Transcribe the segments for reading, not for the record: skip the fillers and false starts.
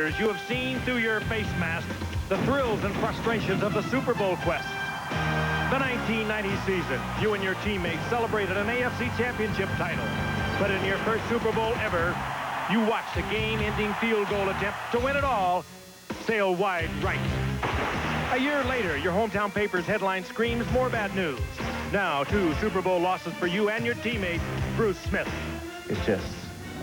You have seen through your face mask the thrills and frustrations of the Super Bowl quest. The 1990 season, you and your teammates celebrated an AFC championship title. But in your first Super Bowl ever, you watched a game-ending field goal attempt to win it all sail wide right. A year later, your hometown paper's headline screams more bad news. Now, 2 Super Bowl losses for you and your teammate, Bruce Smith. It's just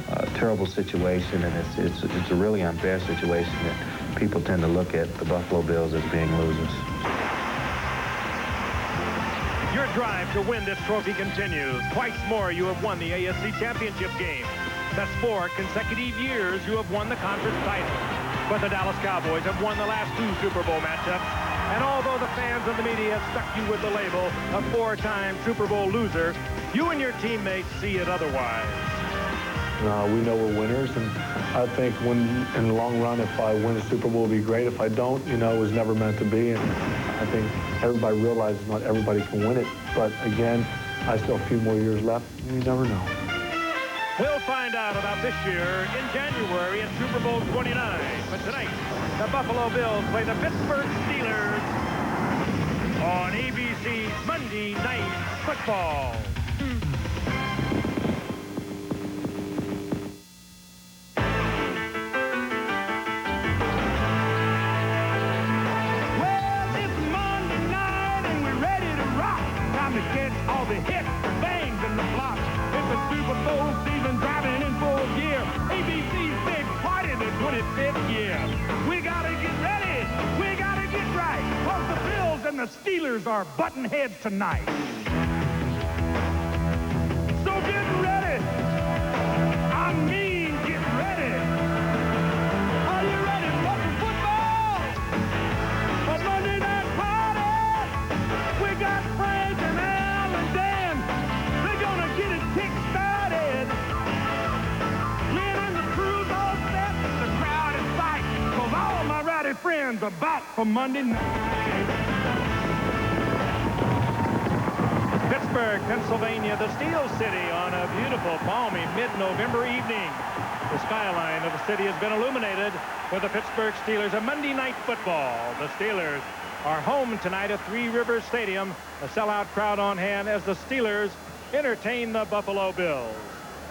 a terrible situation, and it's a really unfair situation that people tend to look at the Buffalo Bills as being losers. Your drive to win this trophy continues. Twice more you have won the AFC championship game. That's 4 consecutive years you have won the conference title. But the Dallas Cowboys have won the last 2 Super Bowl matchups. And although the fans and the media have stuck you with the label of 4-time Super Bowl loser, you and your teammates see it otherwise. We know we're winners, and I think in the long run, if I win a Super Bowl, it'll be great. If I don't, it was never meant to be. And I think everybody realizes not everybody can win it. But again, I still have a few more years left, and you never know. We'll find out about this year in January at Super Bowl 29. But tonight, the Buffalo Bills play the Pittsburgh Steelers on ABC's Monday Night Football. Well, it's Monday night and we're ready to rock. Time to get all the hits, bangs, and the flops. It's the Super Bowl season driving in full gear. ABC's big party the 25th year. We gotta get ready. We gotta get right. Cause the Bills and the Steelers are button heads tonight. So get ready. I mean, get ready. Are you ready for the football? A Monday night party. We got Frank and Al and Dan. They're gonna get it kick-started. Lynn and the crew's all set. The crowd is tight. Cause all my rowdy friends are back for Monday night. Pittsburgh, Pennsylvania, the Steel City on a beautiful, balmy mid-November evening. The skyline of the city has been illuminated with the Pittsburgh Steelers a Monday Night Football. The Steelers are home tonight at Three Rivers Stadium. A sellout crowd on hand as the Steelers entertain the Buffalo Bills.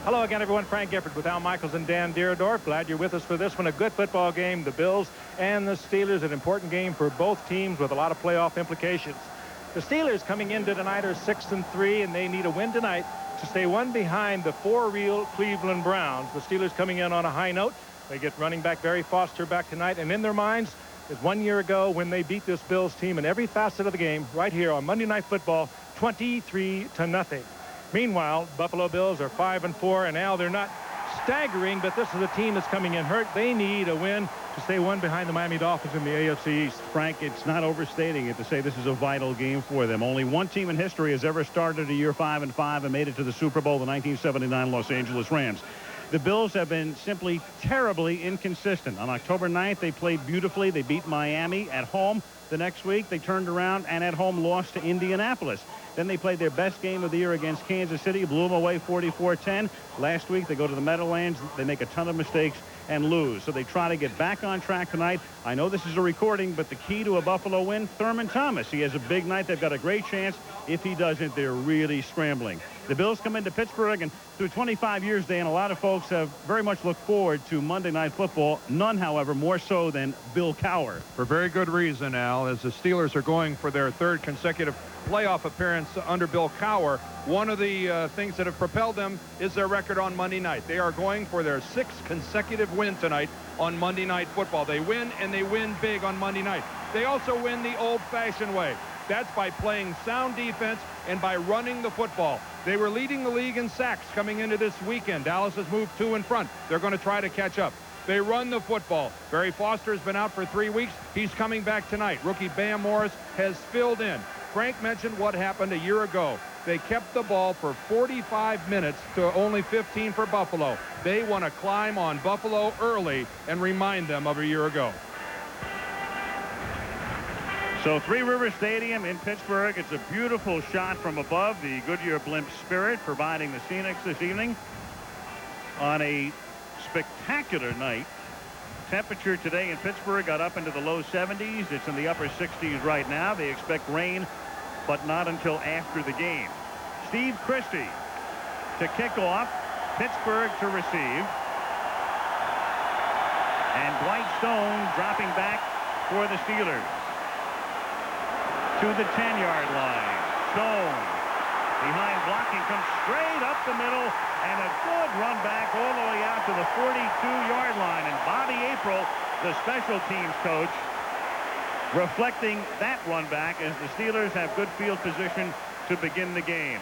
Hello again, everyone. Frank Gifford with Al Michaels and Dan Deerdorf. Glad you're with us for this one. A good football game. The Bills and the Steelers, an important game for both teams with a lot of playoff implications. The Steelers coming into tonight are 6-3, and they need a win tonight to stay one behind the 4-real Cleveland Browns. The Steelers coming in on a high note. They get running back Barry Foster back tonight, and in their minds is 1 year ago when they beat this Bills team in every facet of the game right here on Monday Night Football, 23-0. Meanwhile, Buffalo Bills are 5-4, and now they're not staggering, but this is a team that's coming in hurt. They need a win to stay one behind the Miami Dolphins in the AFC East. Frank, it's not overstating it to say this is a vital game for them. Only one team in history has ever started a year 5-5 and made it to the Super Bowl, the 1979 Los Angeles Rams. The Bills have been simply terribly inconsistent. On October 9th, they played beautifully. They beat Miami at home. The next week, they turned around and at home lost to Indianapolis. Then they played their best game of the year against Kansas City, blew them away 44-10. Last week, they go to the Meadowlands. They make a ton of mistakes and lose. So they try to get back on track tonight. I know this is a recording, but the key to a Buffalo win, Thurman Thomas. He has a big night. They've got a great chance. If he doesn't, they're really scrambling. The Bills come into Pittsburgh, and through 25 years, Dan, a lot of folks have very much looked forward to Monday Night Football. None, however, more so than Bill Cowher. For very good reason, Al, as the Steelers are going for their 3rd consecutive playoff appearance under Bill Cowher. One of the things that have propelled them is their record on Monday night. They are going for their 6th consecutive win tonight on Monday Night Football. They win, and they win big on Monday night. They also win the old-fashioned way. That's by playing sound defense and by running the football. They were leading the league in sacks coming into this weekend. Dallas has moved 2 in front. They're going to try to catch up. They run the football. Barry Foster has been out for 3 weeks. He's coming back tonight. Rookie Bam Morris has filled in. Frank mentioned what happened a year ago. They kept the ball for 45 minutes to only 15 for Buffalo. They want to climb on Buffalo early and remind them of a year ago. So Three Rivers Stadium in Pittsburgh. It's a beautiful shot from above. The Goodyear Blimp Spirit providing the scenics this evening on a spectacular night Temperature today in Pittsburgh got up into the low 70s. It's in the upper 60s right now. They expect rain, but not until after the game. Steve Christie to kick off. Pittsburgh to receive. And Dwight Stone dropping back for the Steelers. To the 10-yard line. Stone behind blocking, comes straight up the middle, and a good run back all the way out to the 42-yard line. And Bobby April, the special teams coach, reflecting that run back as the Steelers have good field position to begin the game.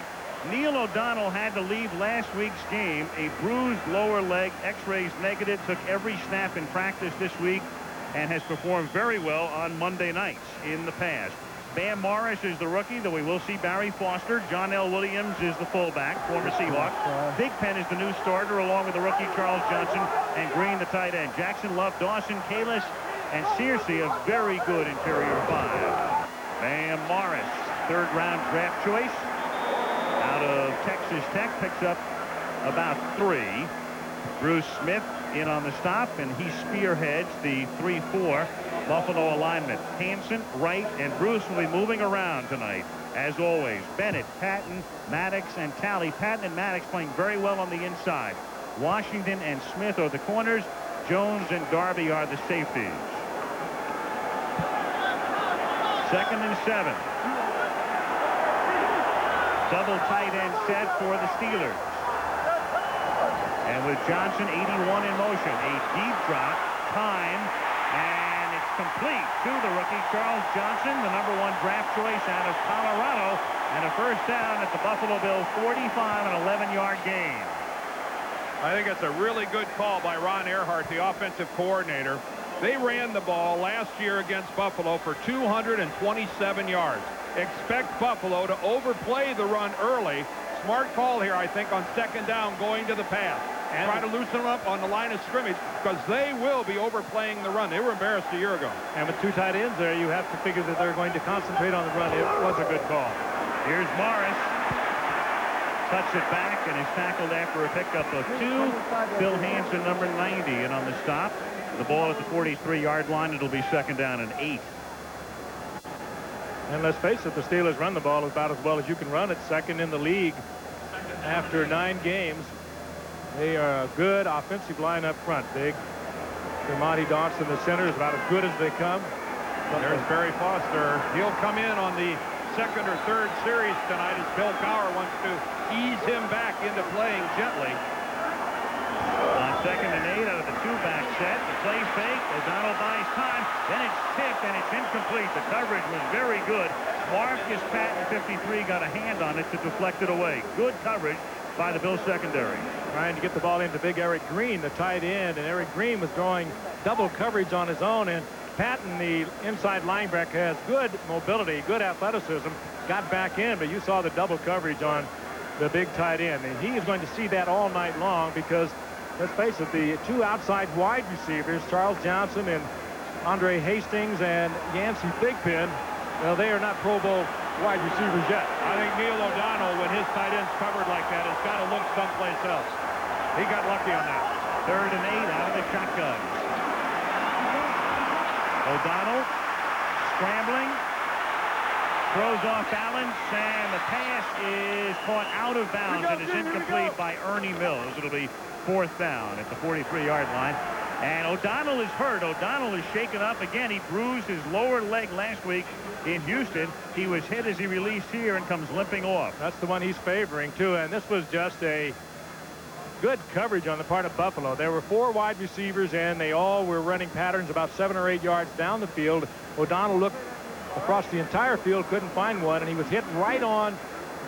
Neil O'Donnell had to leave last week's game. A bruised lower leg, x-rays negative, took every snap in practice this week and has performed very well on Monday nights in the past. Bam Morris is the rookie, though we will see Barry Foster. John L. Williams is the fullback, former Seahawk. Big Pen is the new starter, along with the rookie Charles Johnson, and Green, the tight end. Jackson Love, Dawson, Kalis, and Searcy, a very good interior five. Bam Morris, third-round draft choice out of Texas Tech, picks up about 3. Bruce Smith in on the stop, and he spearheads the 3-4 Buffalo alignment. Hanson, Wright, and Bruce will be moving around tonight. As always, Bennett, Patton, Maddox, and Talley. Patton and Maddox playing very well on the inside. Washington and Smith are the corners. Jones and Darby are the safeties. 2nd and 7. Double tight end set for the Steelers. And with Johnson 81 in motion, a deep drop, time, and it's complete to the rookie Charles Johnson, the #1 draft choice out of Colorado, and a first down at the Buffalo Bills 45 and 11-yard gain. I think it's a really good call by Ron Earhart, the offensive coordinator. They ran the ball last year against Buffalo for 227 yards. Expect Buffalo to overplay the run early. Smart call here, I think, on 2nd down, going to the pass. And try to loosen them up on the line of scrimmage, because they will be overplaying the run. They were embarrassed a year ago. And with 2 tight ends there, you have to figure that they're going to concentrate on the run. It was a good call. Here's Morris. Cuts it back and is tackled after a pickup of 2. Bill Hanson, number 90, in on the stop. The ball at the 43-yard line. It'll be 2nd down and 8. And let's face it, the Steelers run the ball about as well as you can run it. 2nd in the league after 9 games. They are a good offensive line up front. Big Monty Dawson, the center, is about as good as they come. There's Barry Foster. He'll come in on the 2nd or 3rd series tonight as Bill Cowher wants to ease him back into playing gently. On 2nd and 8 out of the 2-back set. The play fake. O'Donnell buys time. Then it's tipped and it's incomplete. The coverage was very good. Marcus Patton, 53, got a hand on it to deflect it away. Good coverage by the Bills secondary. Trying to get the ball into big Eric Green, the tight end, and Eric Green was drawing double coverage on his own, and Patton, the inside linebacker, has good mobility, good athleticism, got back in, but you saw the double coverage on the big tight end, and he is going to see that all night long because, let's face it, the 2 outside wide receivers, Charles Johnson and Andre Hastings and Yancey Thigpen, well, they are not Pro Bowl wide receivers yet. I think Neil O'Donnell, when his tight end's covered like that, has got to look someplace else. He got lucky on that. 3rd and 8 out of the shotgun. O'Donnell scrambling, throws off balance, and the pass is caught out of bounds and is incomplete by Ernie Mills. It'll be 4th down at the 43-yard line. And O'Donnell is hurt. O'Donnell is shaken up again. He bruised his lower leg last week in Houston. He was hit as he released here and comes limping off. That's the one he's favoring, too, and this was just a good coverage on the part of Buffalo. There were 4 wide receivers, and they all were running patterns about 7 or 8 yards down the field. O'Donnell looked across the entire field, couldn't find one, and he was hit right on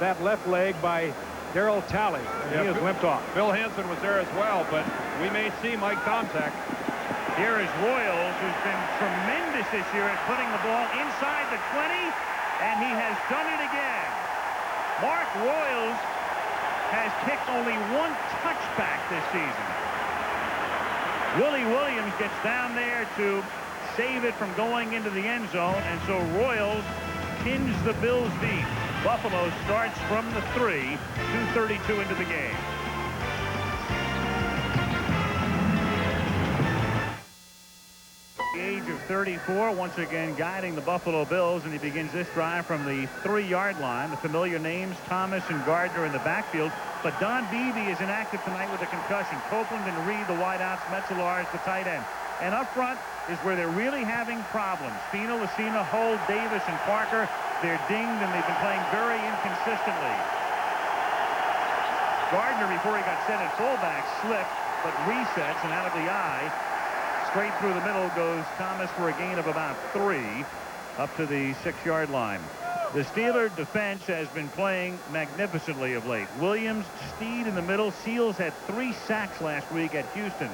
that left leg by Darryl Talley, and he has limped off. Bill Hanson was there as well, but we may see Mike Tomczak. Here is Royals, who's been tremendous this year at putting the ball inside the 20, and he has done it again. Mark Royals has kicked only 1 touchback this season. Willie Williams gets down there to save it from going into the end zone, and so Royals pins the Bills deep. Buffalo starts from the 3, 2:32 into the game. the age of 34, once again guiding the Buffalo Bills, and he begins this drive from the 3-yard line. The familiar names, Thomas and Gardner in the backfield, but Don Beebe is inactive tonight with a concussion. Copeland and Reed, the wideouts, Metzelar is the tight end. And up front is where they're really having problems. Fina, Lucina, Holt, Davis, and Parker, they're dinged, and they've been playing very inconsistently. Gardner, before he got set at fullback, slipped, but resets, and out of the eye, straight through the middle goes Thomas for a gain of about 3 up to the 6-yard line. The Steeler defense has been playing magnificently of late. Williams, Steed in the middle. Seals had 3 sacks last week at Houston.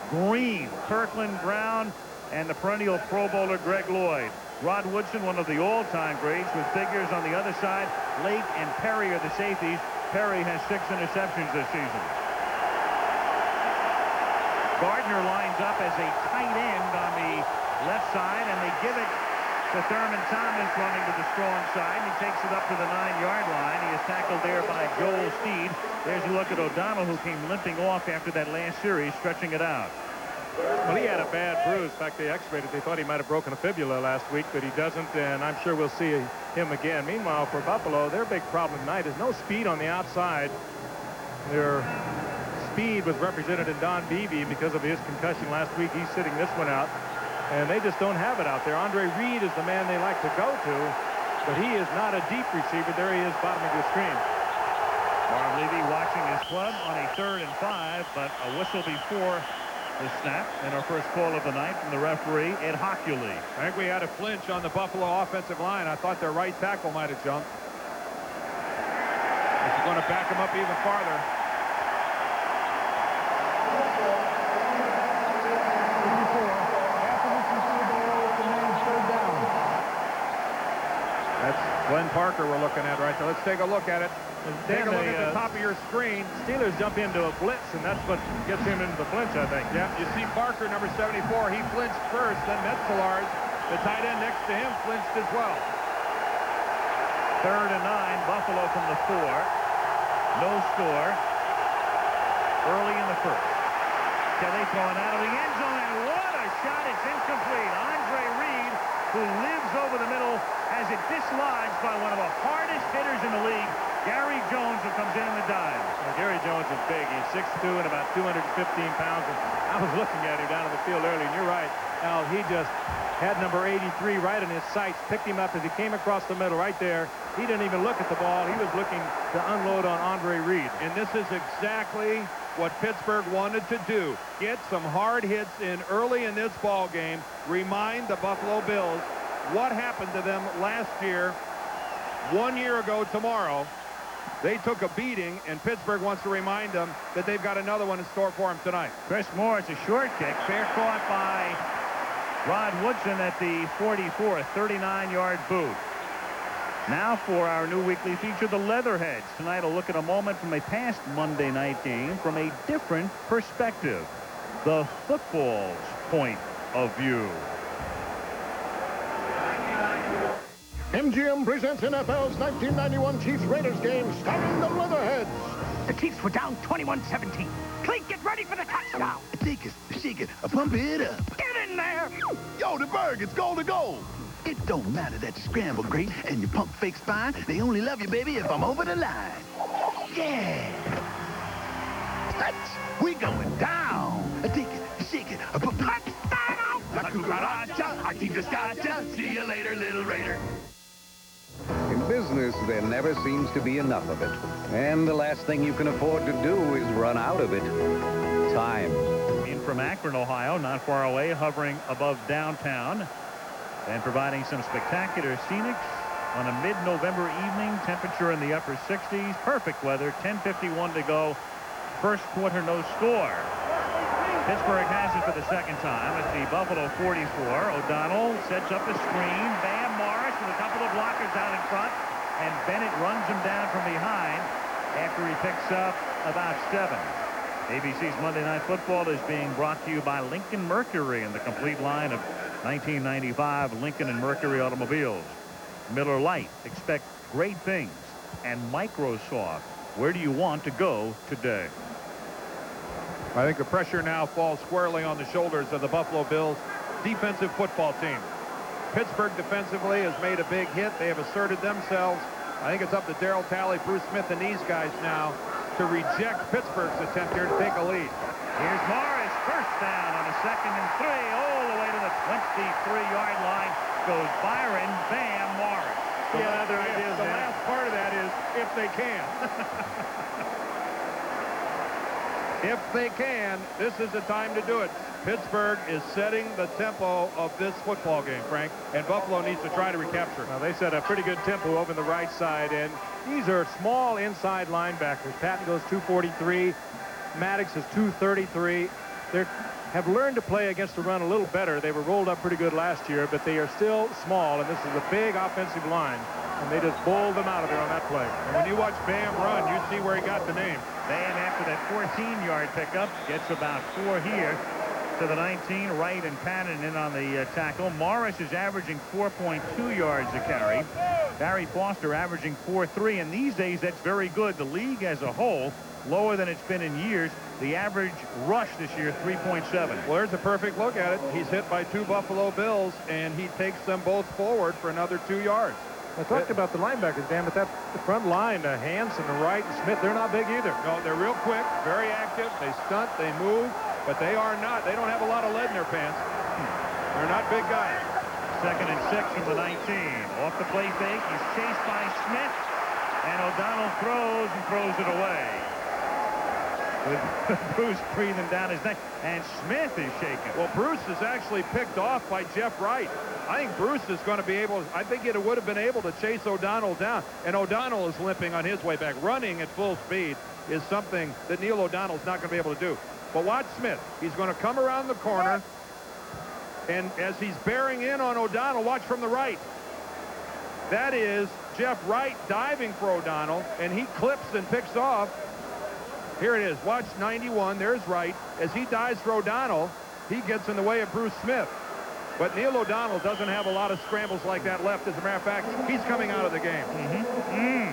Green, Kirkland, Brown, and the perennial Pro Bowler Greg Lloyd. Rod Woodson, one of the all-time greats, with figures on the other side. Lake and Perry are the safeties. Perry has 6 interceptions this season. Gardner lines up as a tight end on the left side, and they give it to Thurman Thomas running to the strong side. He takes it up to the 9-yard line. He is tackled there by Joel Steed. There's a look at O'Donnell, who came limping off after that last series, stretching it out. Well, he had a bad bruise. In fact, they x-rayed it. They thought he might have broken a fibula last week, but he doesn't, and I'm sure we'll see him again. Meanwhile, for Buffalo, their big problem tonight is no speed on the outside. Their speed was represented in Don Beebe because of his concussion last week. He's sitting this one out, and they just don't have it out there. Andre Reed is the man they like to go to, but he is not a deep receiver. There he is, bottom of the screen. Marv Levy watching his club on a 3rd and 5, but a whistle before the snap, and our first call of the night from the referee, Ed Hockley. I think we had a flinch on the Buffalo offensive line. I thought their right tackle might have jumped. This is going to back him up even farther. That's Glenn Parker we're looking at right there. Let's take a look at it. Take a look at the top of your screen. Steelers jump into a blitz, and that's what gets him into the flinch, I think. Yeah, you see Parker, number 74. He flinched first, then Metzelar, the tight end next to him, flinched as well. 3rd and 9, Buffalo from the 4. No score early in the first. Kelly throwing out of the end zone, and what a shot. It's incomplete. Andre Reed, who lives over the middle, has it dislodged by one of the hardest hitters in the league, Gary Jones, who comes in the dive. Well, Gary Jones is big. He's 6'2" and about 215 pounds. And I was looking at him down in the field earlier, and you're right, Al, he just had number 83 right in his sights, picked him up as he came across the middle right there. He didn't even look at the ball. He was looking to unload on Andre Reed. And this is exactly what Pittsburgh wanted to do. Get some hard hits in early in this ball game. Remind the Buffalo Bills what happened to them last year. 1 year ago tomorrow, they took a beating, and Pittsburgh wants to remind them that they've got another one in store for them tonight. Chris Moore, it's a short kick. Fair caught by Rod Woodson at the 44, a 39-yard boot. Now for our new weekly feature, the Leatherheads. Tonight, a look at a moment from a past Monday night game from a different perspective. The football's point of view. MGM presents NFL's 1991 Chiefs-Raiders game starring the Leatherheads. The Chiefs were down 21-17. Clink, get ready for the touchdown. Take it, shake it, pump it up. Get in there. Yo, the bird, it's goal to goal. It don't matter that you scramble great and your pump fakes fine. They only love you, baby, if I'm over the line. Yeah. Touch. We going down. Take it, shake it, pump it up. La cucaracha, our team just gotcha. See you later, little Raider. In business, there never seems to be enough of it. And the last thing you can afford to do is run out of it. Time. In from Akron, Ohio, not far away, hovering above downtown and providing some spectacular scenics on a mid-November evening. Temperature in the upper 60s. Perfect weather. 10:51 to go. First quarter, no score. Pittsburgh has it for the second time at the Buffalo 44. O'Donnell sets up a screen. Bam Morris with a couple of blockers out in front. And Bennett runs him down from behind after he picks up about 7. ABC's Monday Night Football is being brought to you by Lincoln Mercury and the complete line of 1995 Lincoln and Mercury automobiles. Miller Lite, expect great things. And Microsoft, where do you want to go today? I think the pressure now falls squarely on the shoulders of the Buffalo Bills. defensive football team. Pittsburgh defensively has made a big hit. They have asserted themselves. I think it's up to Darryl Talley, Bruce Smith, and these guys now to reject Pittsburgh's attempt here to take a lead. Here's Morris, first down on a 2nd and 3, all the way to the 23-yard line goes Byron Bam Morris. Yeah, the last part of that is if they can. If they can, this is the time to do it. Pittsburgh is setting the tempo of this football game, Frank, and Buffalo needs to try to recapture. Well, they set a pretty good tempo over the right side, and these are small inside linebackers. Patton goes 243. Maddox is 233. They have learned to play against the run a little better. They were rolled up pretty good last year, but they are still small, and this is a big offensive line, and they just bowled them out of there on that play. And when you watch Bam run, you see where he got the name. Bam, after that 14-yard pickup, gets about 4 here to the 19. Wright and Patton in on the tackle. Morris is averaging 4.2 yards a carry. Barry Foster averaging 4.3, and these days that's very good. The league as a whole, lower than it's been in years. The average rush this year, 3.7. Well, there's a perfect look at it. He's hit by 2 Buffalo Bills, and he takes them both forward for another 2 yards. I talked about the linebackers, Dan, but that the front line, Hanson, Wright, and Smith, they're not big either. No, they're real quick, very active. They stunt, they move, but they don't have a lot of lead in their pants. They're not big guys. 2nd and 6 from the 19. Off the play fake, he's chased by Smith, and O'Donnell throws it away. With Bruce breathing down his neck, and Smith is shaking. Well, Bruce is actually picked off by Jeff Wright. I think Bruce is going to be able, I think it would have been able to chase O'Donnell down, and O'Donnell is limping on his way back. Running at full speed is something that Neil O'Donnell's not going to be able to do. But watch Smith. He's going to come around the corner, and as he's bearing in on O'Donnell, watch from the right. That is Jeff Wright diving for O'Donnell, and he clips and picks off. Here it is. Watch 91. There's Wright. As he dives for O'Donnell, he gets in the way of Bruce Smith. But Neil O'Donnell doesn't have a lot of scrambles like that left. As a matter of fact, he's coming out of the game.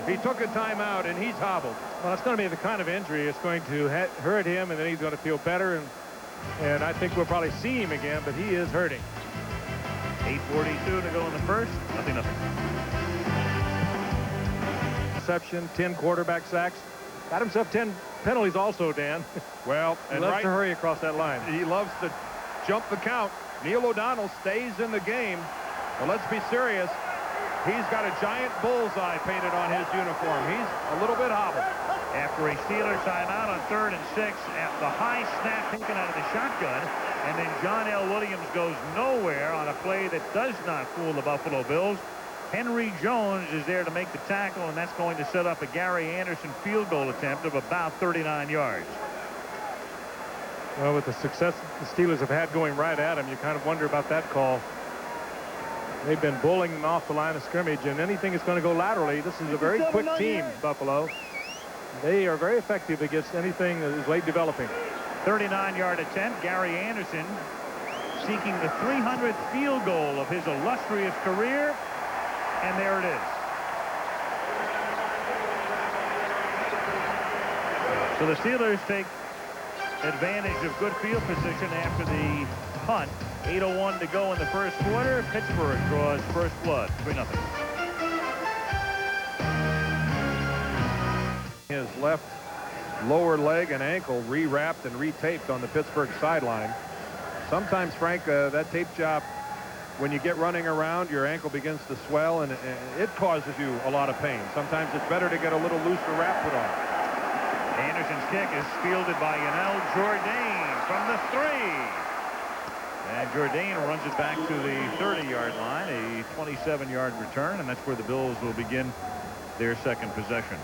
He took a timeout, and he's hobbled. Well, it's going to be the kind of injury it's going to hurt him, and then he's going to feel better. And I think we'll probably see him again, but he is hurting. 8:42 to go in the first. Nothing. Interception, 10 quarterback sacks. Got himself 10 penalties also, Dan. Well, and loves to hurry across that line. He loves to jump the count. Neil O'Donnell stays in the game. But let's be serious. He's got a giant bullseye painted on his uniform. He's a little bit hobbled. After a Steelers timeout on 3rd and 6, at the high snap taken out of the shotgun, and then John L. Williams goes nowhere on a play that does not fool the Buffalo Bills. Henry Jones is there to make the tackle, and that's going to set up a Gary Anderson field goal attempt of about 39 yards. Well, with the success the Steelers have had going right at him, you kind of wonder about that call. They've been bullying them off the line of scrimmage, and anything that's going to go laterally, this is a very quick team, Buffalo. They are very effective against anything that is late developing. 39-yard attempt. Gary Anderson seeking the 300th field goal of his illustrious career. And there it is. So the Steelers take advantage of good field position after the punt. 8:01 to go in the first quarter. Pittsburgh draws first blood. 3-0. His left lower leg and ankle rewrapped and retaped on the Pittsburgh sideline. Sometimes, Frank, that tape job, when you get running around, your ankle begins to swell, and it causes you a lot of pain. Sometimes it's better to get a little looser wrap put on. Anderson's kick is fielded by Yanel Jourdain from the 3. And Jourdain runs it back to the 30-yard line, a 27-yard return, and that's where the Bills will begin their second possession.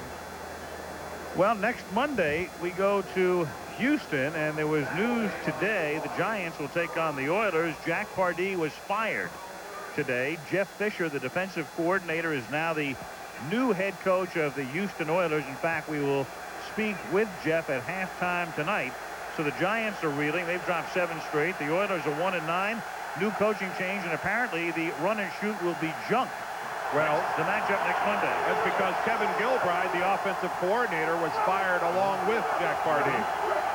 Well, next Monday, we go to Houston, and there was news today. The Giants will take on the Oilers. Jack Pardee was fired today. Jeff Fisher, the defensive coordinator, is now the new head coach of the Houston Oilers. In fact, we will speak with Jeff at halftime tonight. So the Giants are reeling. They've dropped 7 straight. The Oilers are 1-9. New coaching change, and apparently the run and shoot will be junked. Well, the matchup next Monday. That's because Kevin Gilbride, the offensive coordinator, was fired along with Jack Pardee.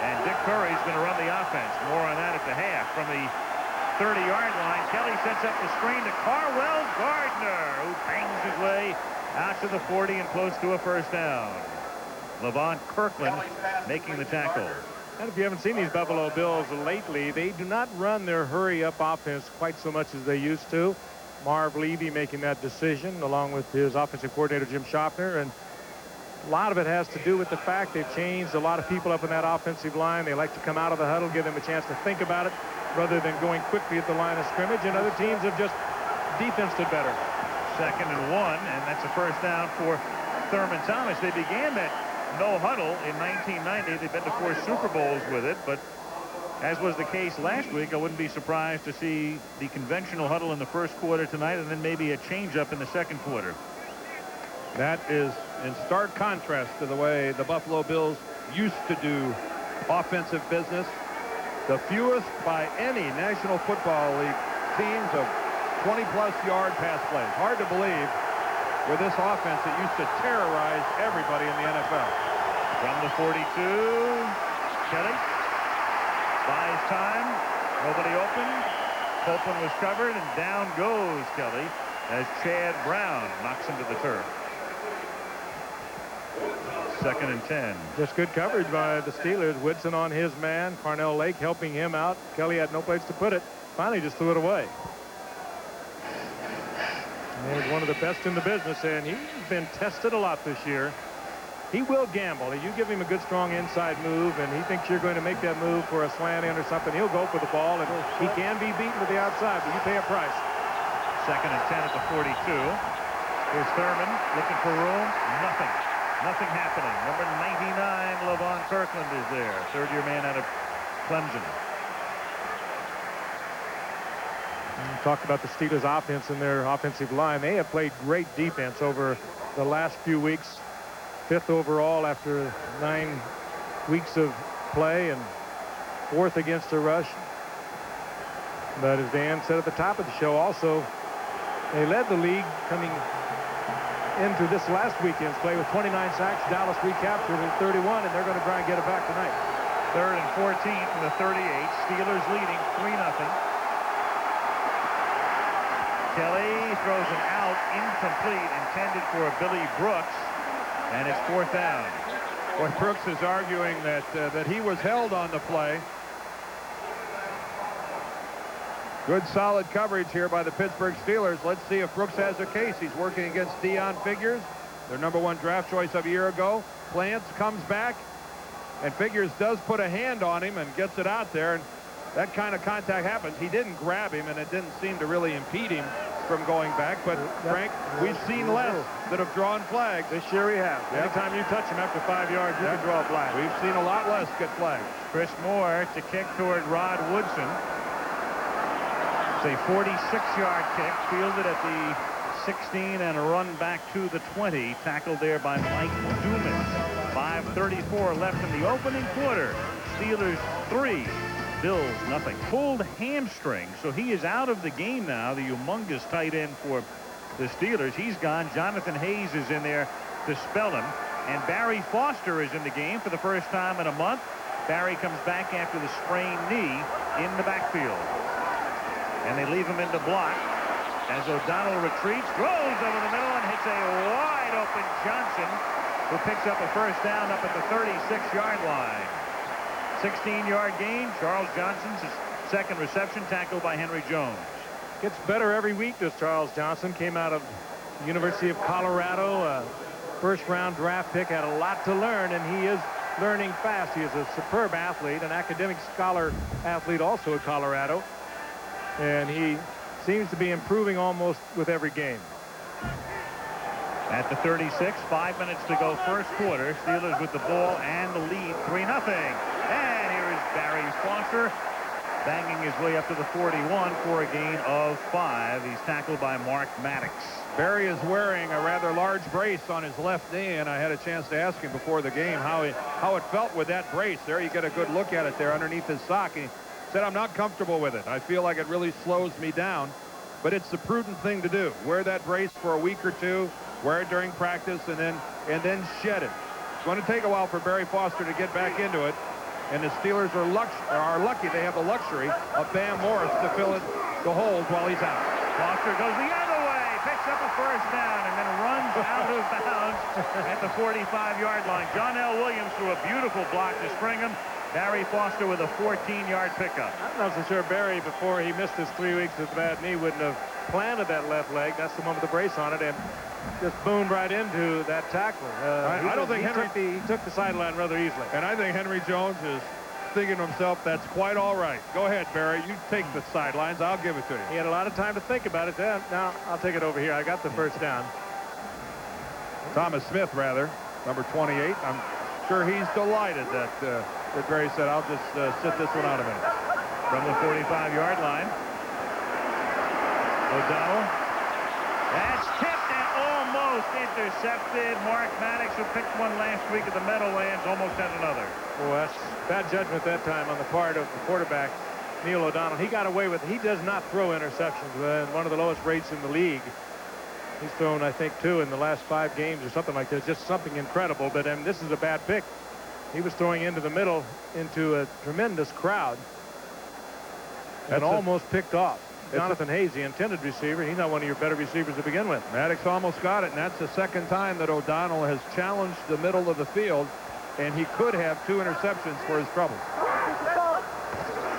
And Dick Curry's going to run the offense. More on that at the half. From the 30-yard line. Kelly sets up the screen to Carwell Gardner, who bangs his way out to the 40 and close to a first down. Levon Kirkland making the tackle. And if you haven't seen these Buffalo Bills lately, they do not run their hurry-up offense quite so much as they used to. Marv Levy making that decision, along with his offensive coordinator, Jim Schaffner. And a lot of it has to do with the fact they've changed a lot of people up in that offensive line. They like to come out of the huddle, give them a chance to think about it, rather than going quickly at the line of scrimmage. And other teams have just defensed it better. 2nd and 1, and that's a first down for Thurman Thomas. They began that no huddle in 1990. They've been to 4 Super Bowls with it, but as was the case last week, I wouldn't be surprised to see the conventional huddle in the first quarter tonight, and then maybe a change-up in the second quarter. That is in stark contrast to the way the Buffalo Bills used to do offensive business. The fewest by any National Football League teams of 20-plus yard pass plays. Hard to believe with this offense that used to terrorize everybody in the NFL. From the 42, Kelly buys time. Nobody open. Copeland was covered, and down goes Kelly as Chad Brown knocks him to the turf. 2nd and 10. Just good coverage by the Steelers. Woodson on his man. Carnell Lake helping him out. Kelly had no place to put it. Finally just threw it away. And he's one of the best in the business, and he's been tested a lot this year. He will gamble. You give him a good, strong inside move, and he thinks you're going to make that move for a slant in or something. He'll go for the ball, and he can be beaten to the outside, but you pay a price. 2nd and 10 at the 42. Here's Thurman looking for room. Nothing. Nothing happening. Number 99, Levon Kirkland is there. 3rd-year man out of Clemson. Talked about the Steelers offense and their offensive line. They have played great defense over the last few weeks. 5th overall after 9 weeks of play, and 4th against the rush. But as Dan said at the top of the show also, they led the league coming into this last weekend's play with 29 sacks. Dallas recaptured at 31, and they're going to try and get it back tonight. 3rd and 14 from the 38. Steelers leading 3-0. Kelly throws an out, incomplete, intended for Billy Brooks, and it's 4th down. Boy, Brooks is arguing that he was held on the play. Good solid coverage here by the Pittsburgh Steelers. Let's see if Brooks has a case. He's working against Deion Figures, their #1 draft choice of a year ago. Plants comes back, and Figures does put a hand on him and gets it out there, and that kind of contact happens. He didn't grab him, and it didn't seem to really impede him from going back. But, Frank, we've seen less that have drawn flags. This year we have. Yep. Anytime you touch him after 5 yards, you can draw a flag. We've seen a lot less get flags. Chris Moore to kick toward Rod Woodson. It's a 46-yard kick, fielded at the 16 and a run back to the 20. Tackled there by Mike Dumas. 5:34 left in the opening quarter. Steelers 3. Bills nothing. Pulled hamstring, so he is out of the game now. The humongous tight end for the Steelers. He's gone. Jonathan Hayes is in there to spell him. And Barry Foster is in the game for the first time in a month. Barry comes back after the sprained knee in the backfield. And they leave him in the block as O'Donnell retreats, throws over the middle, and hits a wide-open Johnson, who picks up a first down up at the 36-yard line. 16-yard gain. Charles Johnson's second reception, tackled by Henry Jones. Gets better every week, this Charles Johnson. Came out of the University of Colorado, first-round draft pick, had a lot to learn, and he is learning fast. He is a superb athlete, an academic scholar athlete also at Colorado, and he seems to be improving almost with every game. At the 36, 5 minutes to go first quarter. Steelers with the ball and the lead, 3-0. And here is Barry Foster banging his way up to the 41 for a gain of 5. He's tackled by Mark Maddox. Barry is wearing a rather large brace on his left knee, and I had a chance to ask him before the game how it felt with that brace. There you get a good look at it there underneath his sock. And he said, "I'm not comfortable with it. I feel like it really slows me down." But it's the prudent thing to do. Wear that brace for a week or two, wear it during practice, and then shed it. It's going to take a while for Barry Foster to get back into it. and the Steelers are lucky they have the luxury of Bam Morris to fill in the holes while he's out. Foster goes the other way, picks up a first down, and then runs out of bounds at the 45-yard line. John L. Williams threw a beautiful block to string him. Barry Foster with a 14-yard pickup. I'm not so sure Barry, before he missed his 3 weeks with a bad knee, wouldn't have planted that left leg. That's the one with the brace on it, and just boomed right into that tackle. I don't think he took the sideline rather easily. And I think Henry Jones is thinking to himself, that's quite all right. Go ahead, Barry. You take the sidelines. I'll give it to you. He had a lot of time to think about it. Now I'll take it over here. I got the first down. Thomas Smith, rather, number 28. I'm sure he's delighted that Barry said, I'll just sit this one out a minute. From the 45-yard line. O'Donnell. That's tipped and almost intercepted. Mark Maddox, who picked one last week at the Meadowlands, almost had another. Well, that's bad judgment that time on the part of the quarterback, Neil O'Donnell. He got away with it. He does not throw interceptions. One of the lowest rates in the league. He's thrown, I think, 2 in the last 5 games or something like that. Just something incredible. But this is a bad pick. He was throwing into the middle into a tremendous crowd and almost picked off. Jonathan Hayes, the intended receiver, he's not one of your better receivers to begin with. Maddox almost got it, and that's the second time that O'Donnell has challenged the middle of the field, and he could have 2 interceptions for his trouble.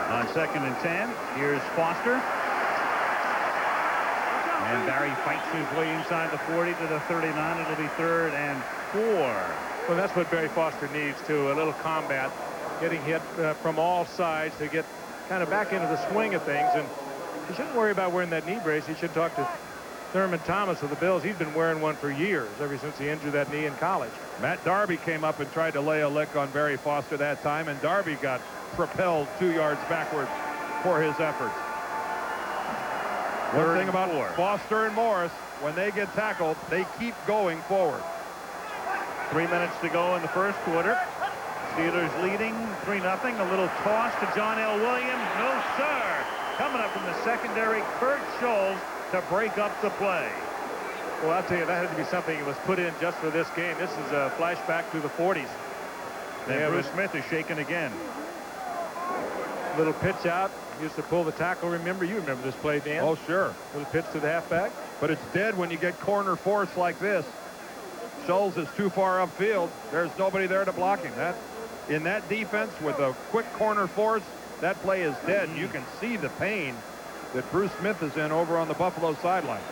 On 2nd and 10, here's Foster. And Barry fights his way inside the 40 to the 39. It'll be 3rd and 4. Well, that's what Barry Foster needs, too, a little combat, getting hit from all sides to get kind of back into the swing of things. And he shouldn't worry about wearing that knee brace. He should talk to Thurman Thomas of the Bills. He's been wearing one for years, ever since he injured that knee in college. Matt Darby came up and tried to lay a lick on Barry Foster that time, and Darby got propelled 2 yards backwards for his efforts. One thing about Foster and Morris, when they get tackled, they keep going forward. 3 minutes to go in the first quarter. Steelers leading 3-0. A little toss to John L. Williams. No, sir. Coming up from the secondary, Kurt Scholes to break up the play. Well, I'll tell you, that had to be something that was put in just for this game. This is a flashback to the 40s. And Bruce Smith is shaken again. Little pitch out. Used to pull the tackle. Remember? You remember this play, Dan? Oh, sure. Little pitch to the halfback. But it's dead when you get corner force like this. Scholes is too far upfield. There's nobody there to block him. In that defense with a quick corner force, that play is dead. You can see the pain that Bruce Smith is in over on the Buffalo sideline.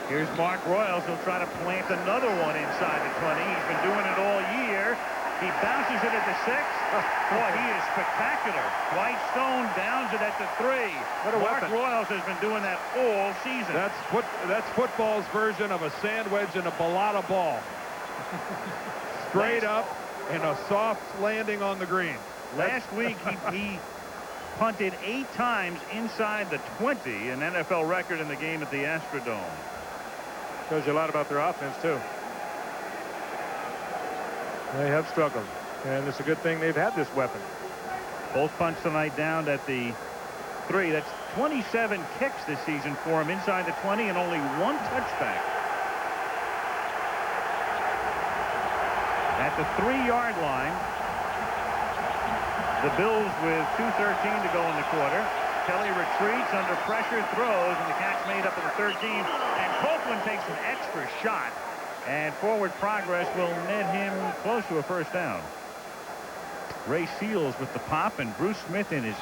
Here's Mark Royals. He'll try to plant another one inside the 20. He's been doing it all year. He bounces it at the 6. Boy, he is spectacular. Dwight Stone downs it at the 3. Mark Royals has been doing that all season. That's football's version of a sandwich and a balata ball. Straight up and a soft landing on the green. Last week, he punted 8 times inside the 20, an NFL record in the game at the Astrodome. Shows you a lot about their offense, too. They have struggled, and it's a good thing they've had this weapon. Both punts tonight down at the 3. That's 27 kicks this season for him inside the 20 and only 1 touchback. At the 3-yard line, the Bills with 2:13 to go in the quarter. Kelly retreats under pressure, throws, and the catch made up at the 13. And Copeland takes an extra shot, and forward progress will net him close to a first down. Ray Seals with the pop, and Bruce Smith in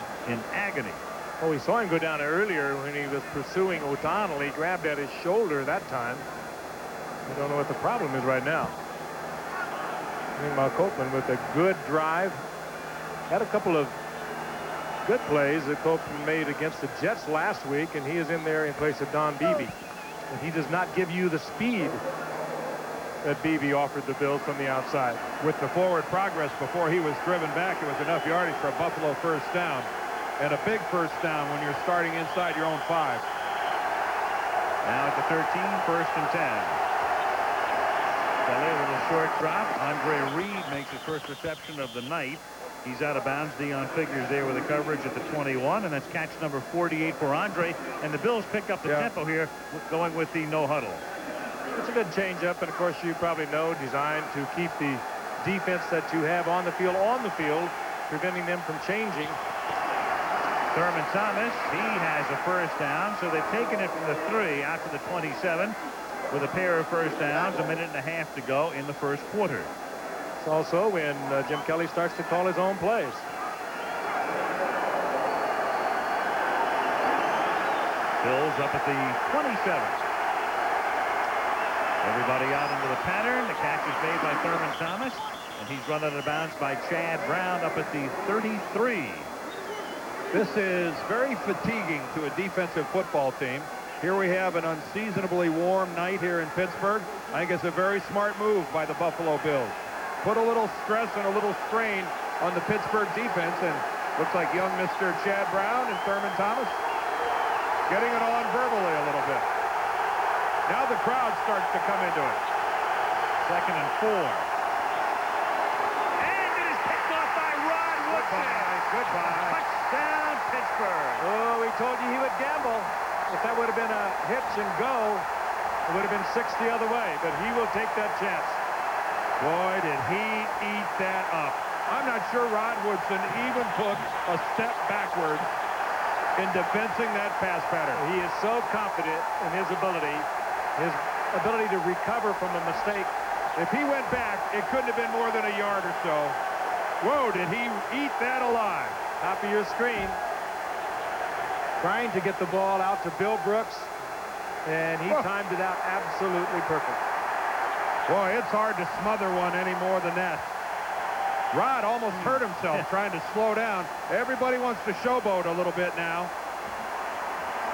agony. Oh, we saw him go down earlier when he was pursuing O'Donnell. He grabbed at his shoulder that time. I don't know what the problem is right now. Meanwhile, Copeland with a good drive. Had a couple of good plays that Copeland made against the Jets last week, and he is in there in place of Don Beebe. And he does not give you the speed that Beebe offered the Bills from the outside. With the forward progress before he was driven back, it was enough yardage for a Buffalo first down. And a big first down when you're starting inside your own 5. Now at the 13, 1st and 10. Kelly, a little short drop. Andre Reed makes his first reception of the night. He's out of bounds. Dion Figures there with the coverage at the 21, and that's catch number 48 for Andre. And the Bills pick up the tempo here, going with the no huddle. It's a good changeup, and of course you probably know, designed to keep the defense that you have on the field, preventing them from changing. Thurman Thomas, he has a first down, so they've taken it from the 3 out to the 27 with a pair of first downs, a minute and a half to go in the first quarter. It's also when Jim Kelly starts to call his own plays. Bills up at the 27. Everybody out into the pattern. The catch is made by Thurman Thomas, and he's run out of bounds by Chad Brown up at the 33. This is very fatiguing to a defensive football team. Here we have an unseasonably warm night here in Pittsburgh. I think it's a very smart move by the Buffalo Bills. Put a little stress and a little strain on the Pittsburgh defense, and looks like young Mr. Chad Brown and Thurman Thomas getting it on verbally a little bit. Now the crowd starts to come into it. 2nd and 4. And it is picked off by Rod Woodson. Goodbye. Touchdown, Pittsburgh. Oh, we told you he would gamble. If that would have been a hitch and go, it would have been 6 the other way, but he will take that chance. Boy, did he eat that up. I'm not sure Rod Woodson even took a step backwards in defensing that pass pattern. He is so confident in his ability to recover from a mistake. If he went back, it couldn't have been more than a yard or so. Whoa, did he eat that alive? Top of your screen. Trying to get the ball out to Bill Brooks, and he timed it out absolutely perfect. Boy, it's hard to smother one any more than that. Rod almost hurt himself trying to slow down. Everybody wants to showboat a little bit now.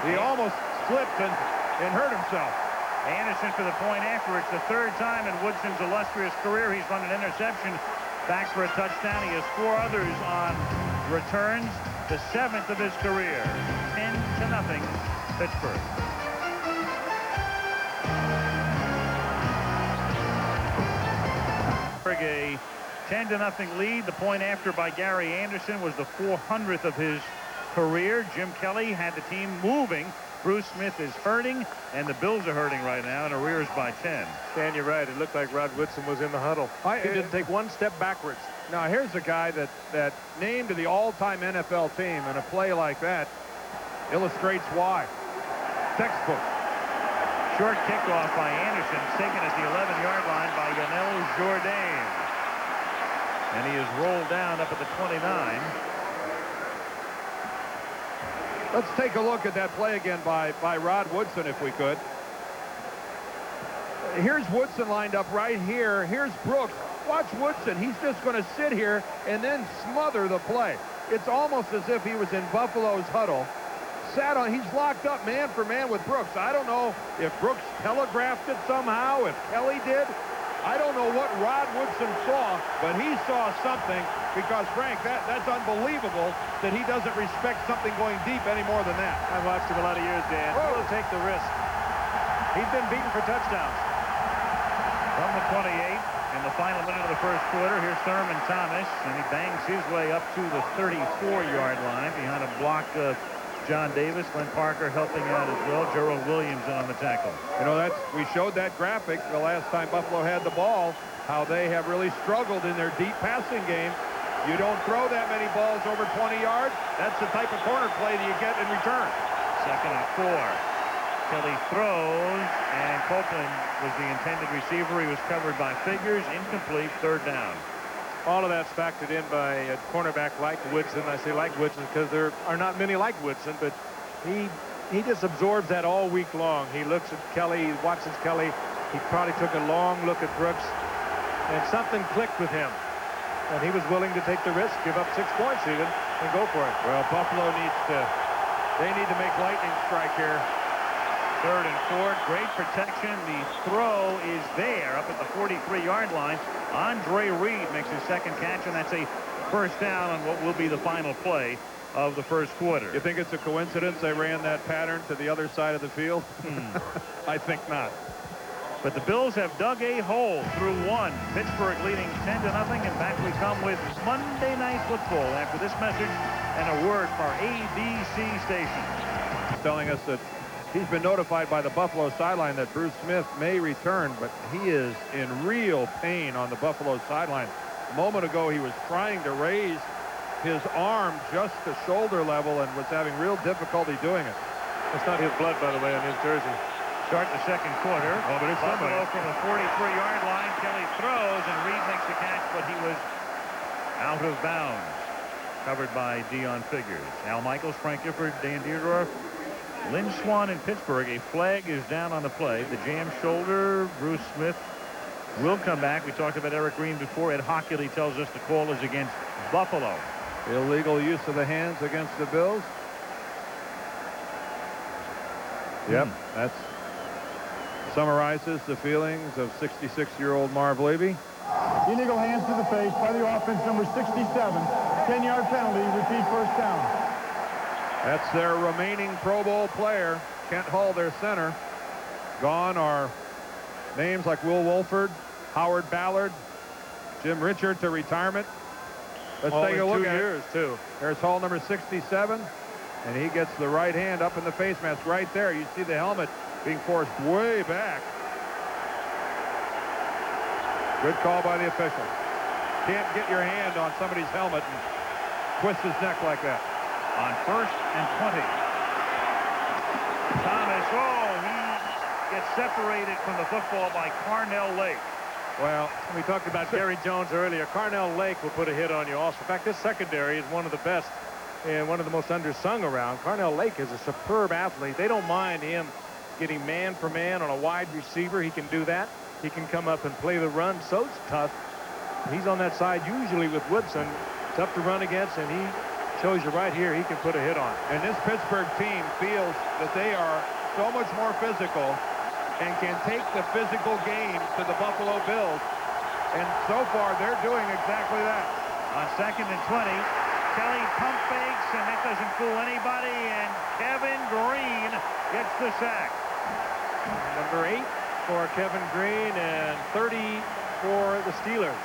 He almost slipped and hurt himself. Anderson for the point after. It's the 3rd time in Woodson's illustrious career he's run an interception back for a touchdown. He has 4 others on returns, the 7th of his career. 10-0 Pittsburgh. A 10-0 lead. The point after by Gary Anderson was the 400th of his career. Jim Kelly had the team moving. Bruce Smith is hurting, and the Bills are hurting right now, and arrears by 10. Dan, you're right. It looked like Rod Woodson was in the huddle. He didn't take one step backwards. Now, here's a guy that named to the all-time NFL team, and a play like that illustrates why. Textbook. Short kickoff by Anderson, taken at the 11-yard line by Yanel Jourdain. And he is rolled down up at the 29. Let's take a look at that play again by Rod Woodson, if we could. Here's Woodson lined up right here. Here's Brooks. Watch Woodson. He's just going to sit here and then smother the play. It's almost as if he was in Buffalo's huddle. He's locked up man for man with Brooks. I don't know if Brooks telegraphed it somehow, if Kelly did. I don't know what Rod Woodson saw, but he saw something, because, Frank, that's unbelievable that he doesn't respect something going deep any more than that. I've watched him a lot of years, Dan. He'll take the risk. He's been beaten for touchdowns. From the 28, in the final minute of the first quarter, here's Thurman Thomas, and he bangs his way up to the 34-yard line behind a block of John Davis. Glenn Parker helping out as well. Gerald Williams on the tackle. You know, we showed that graphic the last time Buffalo had the ball, how they have really struggled in their deep passing game. You don't throw that many balls over 20 yards. That's the type of corner play that you get in return. 2nd and 4. Kelly throws, and Copeland was the intended receiver. He was covered by Figures. Incomplete. 3rd down. All of that's factored in by a cornerback like Woodson. I say like Woodson because there are not many like Woodson, but he just absorbs that all week long. He looks at Kelly, he watches Kelly. He probably took a long look at Brooks, and something clicked with him. And he was willing to take the risk, give up 6 points even, and go for it. Well, Buffalo they need to make lightning strike here. 3rd and 4. Great protection. The throw is there up at the 43-yard line. Andre Reed makes his 2nd catch, and that's a first down on what will be the final play of the first quarter. You think it's a coincidence they ran that pattern to the other side of the field? I think not. But the Bills have dug a hole through 1. Pittsburgh leading 10-0, and back we come with Monday Night Football after this message and a word from our ABC station. He's telling us that he's been notified by the Buffalo sideline that Bruce Smith may return, but he is in real pain on the Buffalo sideline. A moment ago, he was trying to raise his arm just to shoulder level and was having real difficulty doing it. That's not his blood, by the way, on his jersey. Start the second quarter. Oh, but it's Buffalo somebody. from the 43-yard line. Kelly throws, and Reed makes the catch, but he was out of bounds. Covered by Dion Figures. Al Michaels, Frank Gifford, Dan Dierdorf, Lynn Swan in Pittsburgh. A flag is down on the play. The jam shoulder. Bruce Smith will come back. We talked about Eric Green before. Ed Hockley tells us the call is against Buffalo. Illegal use of the hands against the Bills. Yep, that summarizes the feelings of 66-year-old Marv Levy. Illegal hands to the face by the offense, number 67. 10-yard penalty, repeat first down. That's their remaining Pro Bowl player, Kent Hull, their center. Gone are names like Will Wolford, Howard Ballard, Jim Richard to retirement. Let's All take a in look 2 at years, too. There's Hull, number 67, and he gets the right hand up in the face mask right there. You see the helmet being forced way back. Good call by the official. Can't get your hand on somebody's helmet and twist his neck like that. On 1st and 20. Thomas, he gets separated from the football by Carnell Lake. Well, we talked about Gary Jones earlier. Carnell Lake will put a hit on you also. In fact, this secondary is one of the best and one of the most undersung around. Carnell Lake is a superb athlete. They don't mind him getting man for man on a wide receiver. He can do that. He can come up and play the run, so it's tough. He's on that side usually with Woodson. Tough to run against, and he shows you right here he can put a hit on. And this Pittsburgh team feels that they are so much more physical and can take the physical game to the Buffalo Bills. And so far, they're doing exactly that. On 2nd and 20, Kelly pump fakes, and that doesn't fool anybody, and Kevin Green gets the sack. Number 8 for Kevin Green and 30 for the Steelers.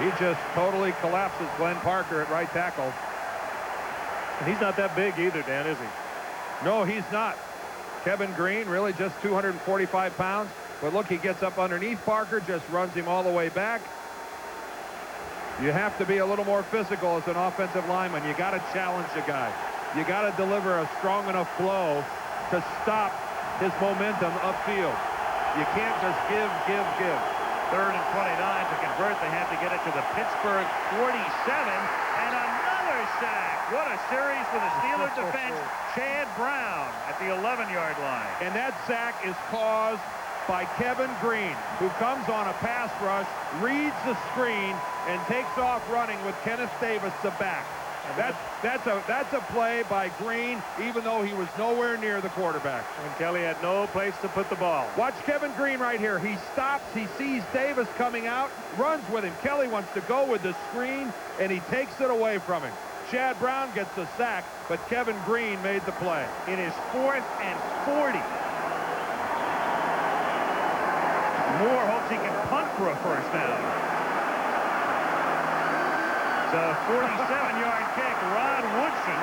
He just totally collapses Glenn Parker at right tackle. And he's not that big either, Dan, is he? No, he's not. Kevin Green, really just 245 pounds. But look, he gets up underneath Parker, just runs him all the way back. You have to be a little more physical as an offensive lineman. You got to challenge the guy. You got to deliver a strong enough blow to stop his momentum upfield. You can't just give. 3rd and 29 to convert. They had to get it to the Pittsburgh 47, and another sack. What a series for the Steelers defense. Chad Brown at the 11-yard line. And that sack is caused by Kevin Green, who comes on a pass rush, reads the screen, and takes off running with Kenneth Davis the back. That's a play by Green, even though he was nowhere near the quarterback. And Kelly had no place to put the ball. Watch Kevin Green right here. He stops. He sees Davis coming out, runs with him. Kelly wants to go with the screen, and he takes it away from him. Chad Brown gets the sack, but Kevin Green made the play. It is 4th and 40. Moore hopes he can punt for a first down. It's a 47-yard kick. Rod Woodson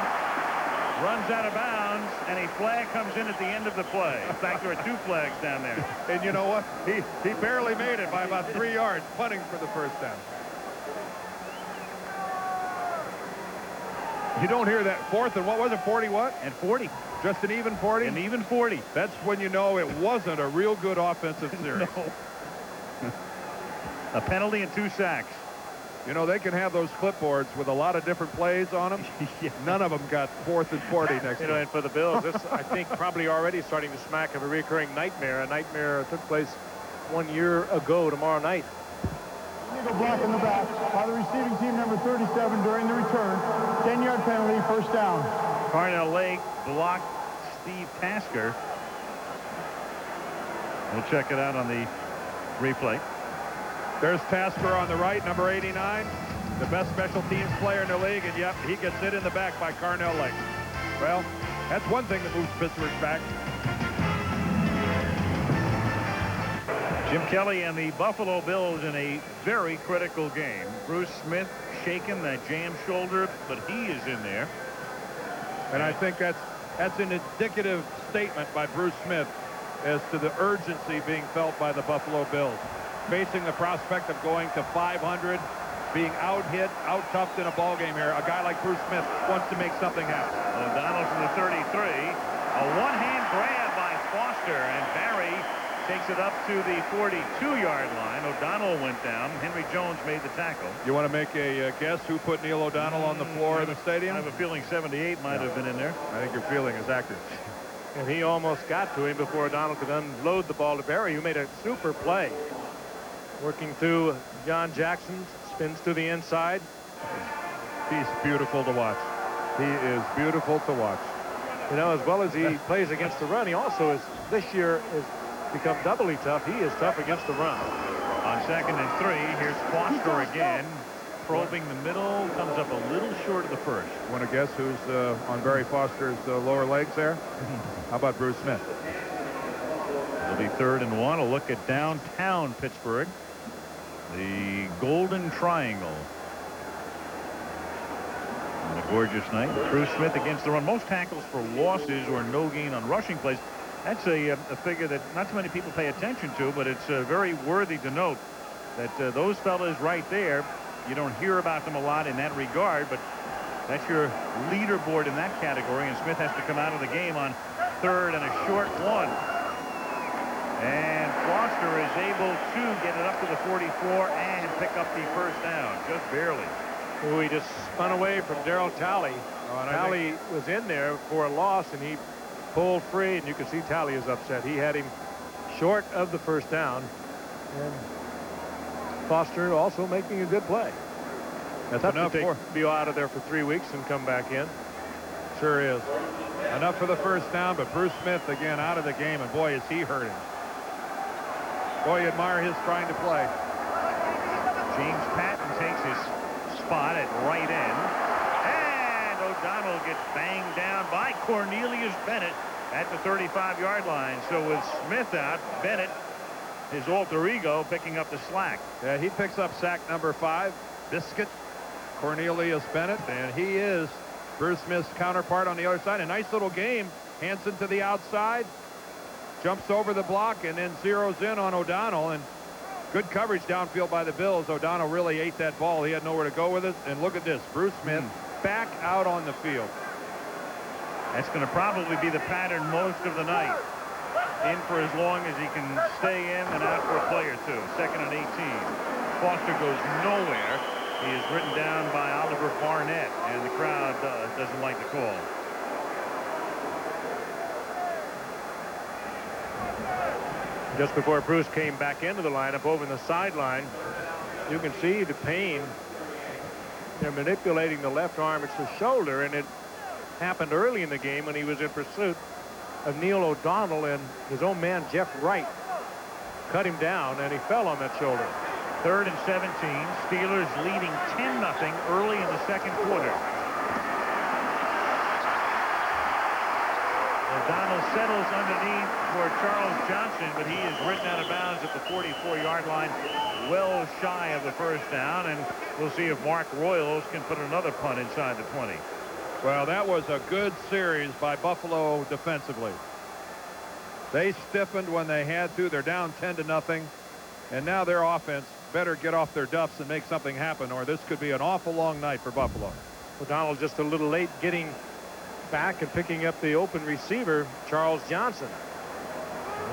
runs out of bounds, and a flag comes in at the end of the play. In fact, there are 2 flags down there. And you know what? He barely made it by about 3 yards, punting for the first down. You don't hear that 4th and what was it, 40 what? And 40. Just an even 40? An even 40. That's when you know it wasn't a real good offensive series. No. A penalty and 2 sacks. You know, they can have those clipboards with a lot of different plays on them. Yeah. None of them got 4th and 40 next You know, and for the Bills, this, I think, probably already starting to smack of a recurring nightmare. A nightmare took place 1 year ago tomorrow night. Illegal block in the back by the receiving team, number 37, during the return. 10-yard penalty, first down. Carnell Lake blocked Steve Tasker. We'll check it out on the replay. There's Tasker on the right, number 89, the best special teams player in the league, and yep, he gets hit in the back by Carnell Lake. Well, that's one thing that moves Pittsburgh back. Jim Kelly and the Buffalo Bills in a very critical game. Bruce Smith shaking that jam shoulder, but he is in there. And I think that's an indicative statement by Bruce Smith as to the urgency being felt by the Buffalo Bills. Facing the prospect of going to 500 being out-hit, out-toughed in a ball game here. A guy like Bruce Smith wants to make something happen. O'Donnell from the 33. A one-hand grab by Foster, and Barry takes it up to the 42-yard line. O'Donnell went down. Henry Jones made the tackle. You want to make a guess who put Neil O'Donnell on the floor of the stadium? I have a feeling 78 might have been in there. I think your feeling is accurate. And he almost got to him before O'Donnell could unload the ball to Barry, who made a super play. Working through John Jackson, spins to the inside. He's beautiful to watch. He is beautiful to watch. You know, as well as he plays against the run, he also is, this year, has become doubly tough. He is tough against the run. On 2nd and 3, here's Foster again. Probing the middle, comes up a little short of the first. Want to guess who's on Barry Foster's lower legs there? How about Bruce Smith? It'll be 3rd and 1. A look at downtown Pittsburgh. The Golden Triangle. On a gorgeous night. Bruce Smith against the run. Most tackles for losses or no gain on rushing plays. That's a figure that not too many people pay attention to, but it's very worthy to note that those fellas right there, you don't hear about them a lot in that regard, but that's your leaderboard in that category, and Smith has to come out of the game on 3rd and a short one. And Foster is able to get it up to the 44 and pick up the first down, just barely. Ooh, he just spun away from Darryl Talley. Talley was in there for a loss, and he pulled free, and you can see Talley is upset. He had him short of the first down, and Foster also making a good play. That's tough enough to be out of there for 3 weeks and come back in. Sure is. Enough for the first down, but Bruce Smith again out of the game, and boy, is he hurting. Boy, you admire his trying to play. James Patton takes his spot at right end, and O'Donnell gets banged down by Cornelius Bennett at the 35-yard line. So with Smith out, Bennett, his alter ego, picking up the slack. Yeah, he picks up sack number 5. Biscuit Cornelius Bennett, and he is Bruce Smith's counterpart on the other side. A nice little game. Hansen to the outside, jumps over the block, and then zeroes in on O'Donnell, and good coverage downfield by the Bills. O'Donnell really ate that ball. He had nowhere to go with it, and look at this. Bruce Smith back out on the field. That's going to probably be the pattern most of the night. In for as long as he can stay in and out for a play or two. 2nd and 18. Foster goes nowhere. He is written down by Oliver Barnett, and the crowd doesn't like the call. Just before Bruce came back into the lineup over in the sideline, you can see the pain. They're manipulating the left arm. It's the shoulder, and it happened early in the game when he was in pursuit of Neil O'Donnell, and his own man Jeff Wright cut him down, and he fell on that shoulder. 3rd and 17. Steelers leading 10-0 early in the 2nd quarter. O'Donnell settles underneath for Charles Johnson, but he is ridden out of bounds at the 44-yard line, well shy of the first down, and we'll see if Mark Royals can put another punt inside the 20. Well, that was a good series by Buffalo defensively. They stiffened when they had to. They're down 10-0, and now their offense better get off their duffs and make something happen, or this could be an awful long night for Buffalo. O'Donnell just a little late getting back and picking up the open receiver, Charles Johnson.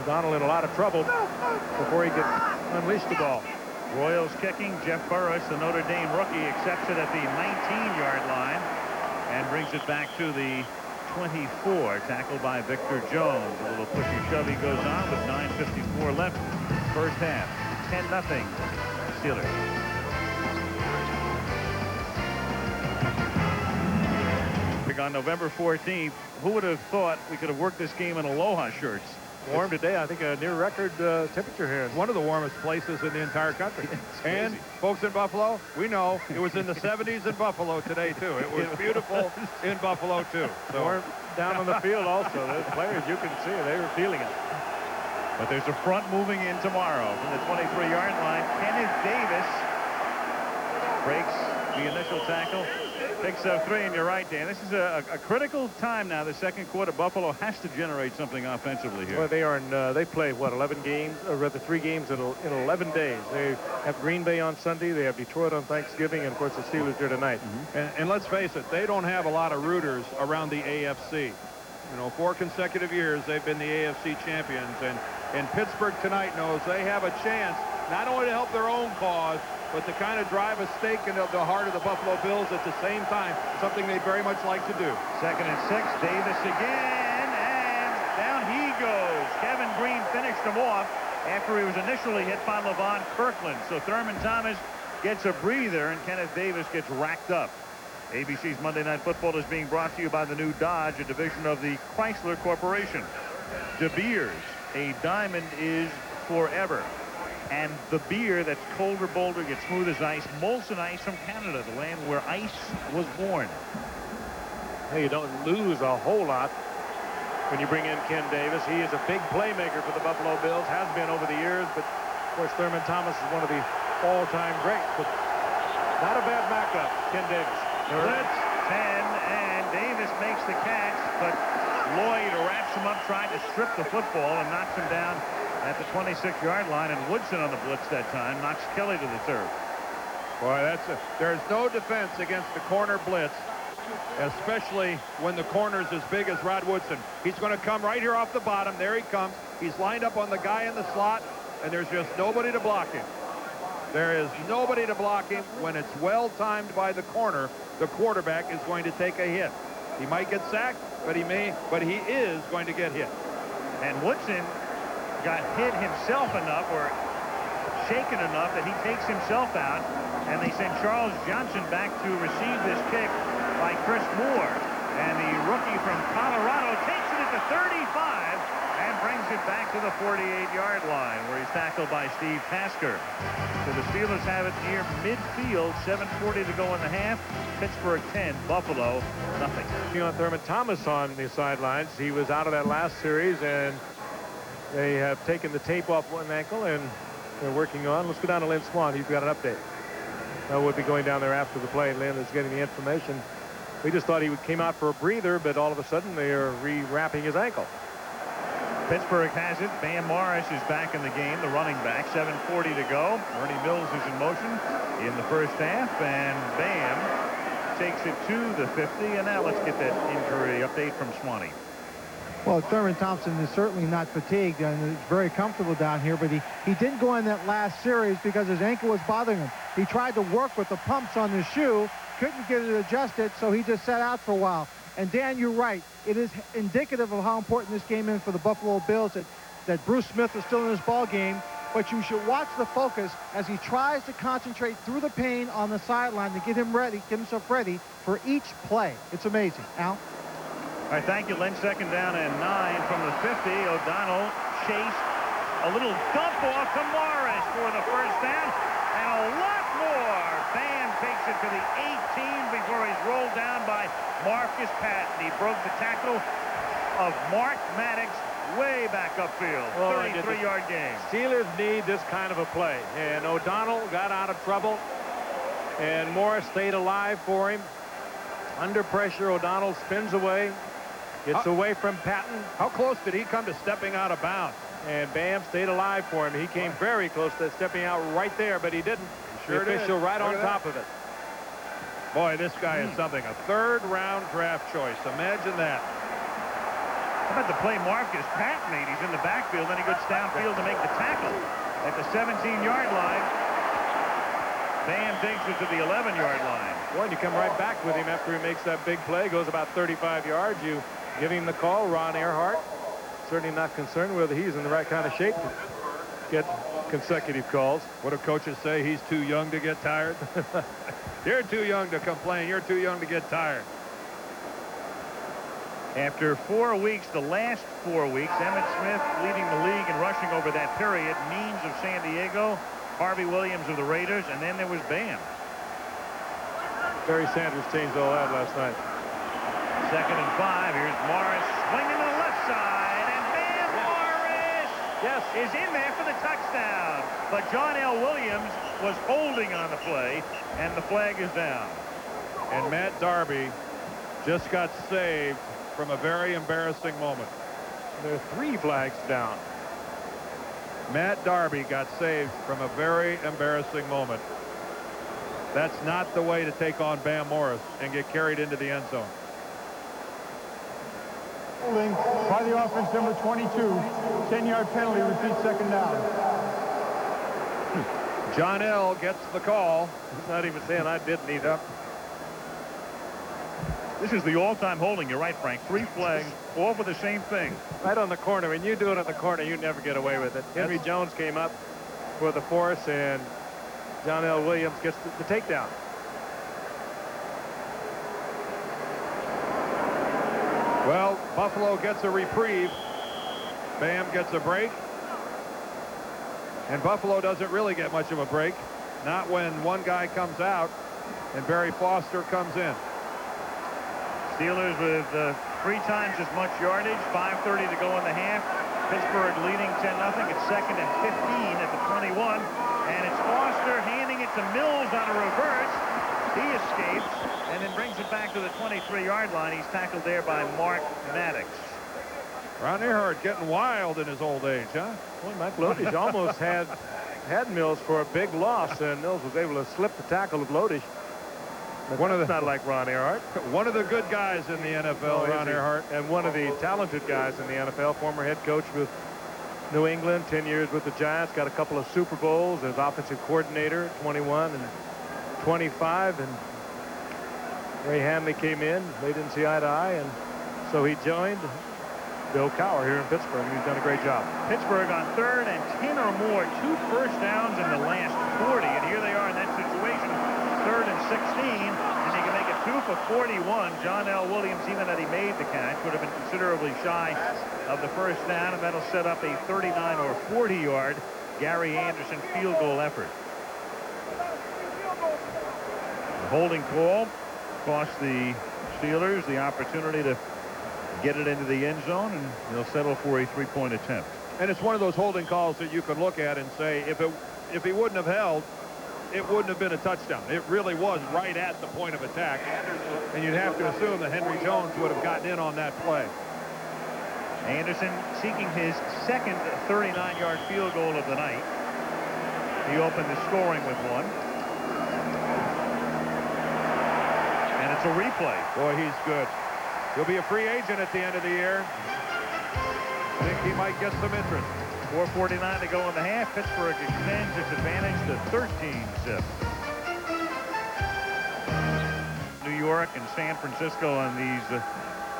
O'Donnell in a lot of trouble before he could unleash the ball. Royals kicking. Jeff Burris, the Notre Dame rookie, accepts it at the 19-yard line and brings it back to the 24. Tackled by Victor Jones. A little pushy-shovey goes on with 9:54 left. First half. 10-0 Steelers. On November 14th, who would have thought we could have worked this game in Aloha shirts? Warm today. I think a near record temperature here. One of the warmest places in the entire country. And folks in Buffalo, we know it was in the 70s in Buffalo today too. It was beautiful in Buffalo too. So warm down on the field also. Those players, you can see it, they were feeling it. But there's a front moving in tomorrow from the 23-yard line. Kenneth Davis breaks the initial tackle. Picks up 3, and you're right, Dan. This is a critical time now. The second quarter, Buffalo has to generate something offensively here. Well, they are. They play what, 11 games, or rather 3 games in 11 days. They have Green Bay on Sunday. They have Detroit on Thanksgiving, and of course the Steelers are tonight. And let's face it, they don't have a lot of rooters around the AFC. You know, 4 consecutive years they've been the AFC champions, and Pittsburgh tonight knows they have a chance not only to help their own cause, but to kind of drive a stake into the heart of the Buffalo Bills at the same time, something they very much like to do. 2nd and 6, Davis again, and down he goes. Kevin Green finished him off after he was initially hit by LaVon Kirkland. So Thurman Thomas gets a breather, and Kenneth Davis gets racked up. ABC's Monday Night Football is being brought to you by the new Dodge, a division of the Chrysler Corporation. De Beers, a diamond is forever. And the beer that's colder, bolder, gets smooth as ice, Molson Ice from Canada, the land where ice was born. Hey, you don't lose a whole lot when you bring in Ken Davis. He is a big playmaker for the Buffalo Bills, has been over the years, but of course Thurman Thomas is one of the all-time greats. But not a bad backup, Ken Davis. Blitz 10, and Davis makes the catch, but Lloyd wraps him up, trying to strip the football, and knocks him down at the 26-yard line, and Woodson on the blitz that time knocks Kelly to the turf. Boy, there's no defense against the corner blitz, especially when the corner's as big as Rod Woodson. He's going to come right here off the bottom. There he comes. He's lined up on the guy in the slot, and there's just nobody to block him. There is nobody to block him. When it's well timed by the corner, the quarterback is going to take a hit. He might get sacked, but he is going to get hit. And Woodson got hit himself enough, or shaken enough, that he takes himself out, and they send Charles Johnson back to receive this kick by Chris Moore. And the rookie from Colorado takes it at the 35 and brings it back to the 48-yard line, where he's tackled by Steve Tasker. So the Steelers have it near midfield, 7:40 to go in the half. Pittsburgh 10, Buffalo nothing. You know, Thurman Thomas on the sidelines. He was out of that last series, and they have taken the tape off one ankle, and they're working on. Let's go down to Lynn Swan. He's got an update. We'll be going down there after the play. Lynn is getting the information. We just thought he came out for a breather, but all of a sudden they are re-wrapping his ankle. Pittsburgh has it. Bam Morris is back in the game, the running back. 7:40 to go. Ernie Mills is in motion in the first half, and Bam takes it to the 50. And now let's get that injury update from Swanee. Well, Thurman Thompson is certainly not fatigued and is very comfortable down here, but he didn't go in that last series because his ankle was bothering him. He tried to work with the pumps on the shoe, couldn't get it adjusted, so he just sat out for a while. And Dan, you're right. It is indicative of how important this game is for the Buffalo Bills, that Bruce Smith is still in this ball game. But you should watch the focus as he tries to concentrate through the pain on the sideline to get him ready, get himself ready for each play. It's amazing. Al? All right, thank you, Lynn. 2nd down and 9 from the 50. O'Donnell chased a little dump off to Morris for the first down, and a lot more. Bam takes it to the 18 before he's rolled down by Marcus Patton. He broke the tackle of Mark Maddox way back upfield. 33-yard gain. Steelers need this kind of a play, and O'Donnell got out of trouble, and Morris stayed alive for him. Under pressure, O'Donnell spins away, gets away from Patton. How close did he come to stepping out of bounds? And Bam stayed alive for him. He came very close to stepping out right there, but he didn't. Sure the official did. right Look on at top that. of it. Boy, this guy is something. A 3rd-round draft choice. Imagine that. How about the play Marcus Patton made? He's in the backfield, then he goes downfield to make the tackle at the 17-yard line. Bam takes it to the 11-yard line. Well, you come right back with him after he makes that big play, goes about 35 yards. You give him the call. Ron Earhart, certainly not concerned whether he's in the right kind of shape to get consecutive calls. What do coaches say? He's too young to get tired. You're too young to complain. You're too young to get tired. After 4 weeks, the last 4 weeks, Emmitt Smith leading the league in rushing over that period. Means of San Diego, Harvey Williams of the Raiders, and then there was Bam. Barry Sanders changed all that last night. 2nd and 5. Here's Morris swinging to the left side, and Bam Morris is in there for the touchdown. But John L. Williams was holding on the play, and the flag is down. And Matt Darby just got saved from a very embarrassing moment. There are 3 flags down. Matt Darby got saved from a very embarrassing moment. That's not the way to take on Bam Morris and get carried into the end zone. Holding by the offense, number 22. 10-yard penalty, repeat second down. John L. gets the call. He's not even saying I didn't either. This is the all-time holding. You're right, Frank. 3 flags, all for the same thing. Right on the corner. When you do it on the corner, you never get away with it. Henry Jones came up for the force, and John L. Williams gets the takedown. Well, Buffalo gets a reprieve. Bam gets a break. And Buffalo doesn't really get much of a break. Not when one guy comes out and Barry Foster comes in. Steelers with 3 times as much yardage, 5:30 to go in the half. Pittsburgh leading 10-0. It's 2nd and 15 at the 21. And it's Foster handing it to Mills on a reverse. He escapes and then brings it back to the 23-yard line. He's tackled there by Mark Maddox. Ron Earhart getting wild in his old age, huh? Boy, Mike Lodish almost had Mills for a big loss, and Mills was able to slip the tackle of Lodish. But not like Ron Earhart. One of the good guys in the NFL, Ron Earhart. And one of the talented guys in the NFL, former head coach with New England, 10 years with the Giants, got a couple of Super Bowls as offensive coordinator at 21 and 25. And Ray Hanley came in. They didn't see eye to eye, and so he joined Bill Cowher here in Pittsburgh. He's done a great job. Pittsburgh on 3rd and 10 or more, 2 first downs in the last 40, and here they are in that situation. 3rd and 16, and he can make it 2 for 41. John L. Williams, even had he made the catch, would have been considerably shy of the first down, and that'll set up a 39 or 40-yard Gary Anderson field goal effort. The holding call cost the Steelers the opportunity to get it into the end zone, and they'll settle for a 3-point attempt. And it's one of those holding calls that you can look at and say, if he wouldn't have held, it wouldn't have been a touchdown. It really was right at the point of attack. And you'd have to assume that Henry Jones would have gotten in on that play. Anderson seeking his 2nd 39-yard field goal of the night. He opened the scoring with one. And it's a replay. Boy, he's good. He'll be a free agent at the end of the year. I think he might get some interest. 4:49 to go in the half. Pittsburgh extends its advantage to 13-zip. New York and San Francisco and these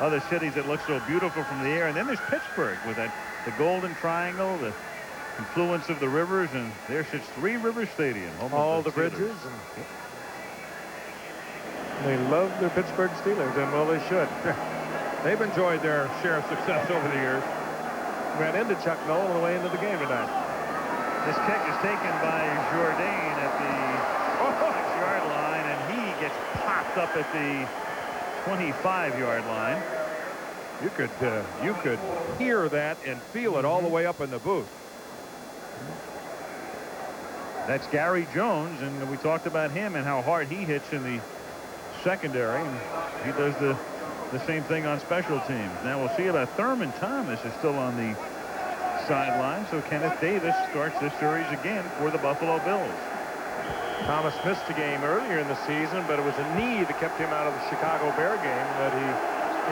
other cities that look so beautiful from the air. And then there's Pittsburgh with the Golden Triangle, the confluence of the rivers, and there sits Three Rivers Stadium. All the bridges. They love their Pittsburgh Steelers, and well, they should. They've enjoyed their share of success over the years. Ran into Chuck Noll on the way into the game tonight. This kick is taken by Jourdain at the 6-yard line, and he gets popped up at the 25-yard line. You could hear that and feel it all the way up in the booth. That's Gary Jones, and we talked about him and how hard he hits in the secondary. And he does the same thing on special teams. Now we'll see about Thurman Thomas is still on the sideline, so Kenneth Davis starts this series again for the Buffalo Bills. Thomas missed a game earlier in the season, but it was a knee that kept him out of the Chicago Bear game that he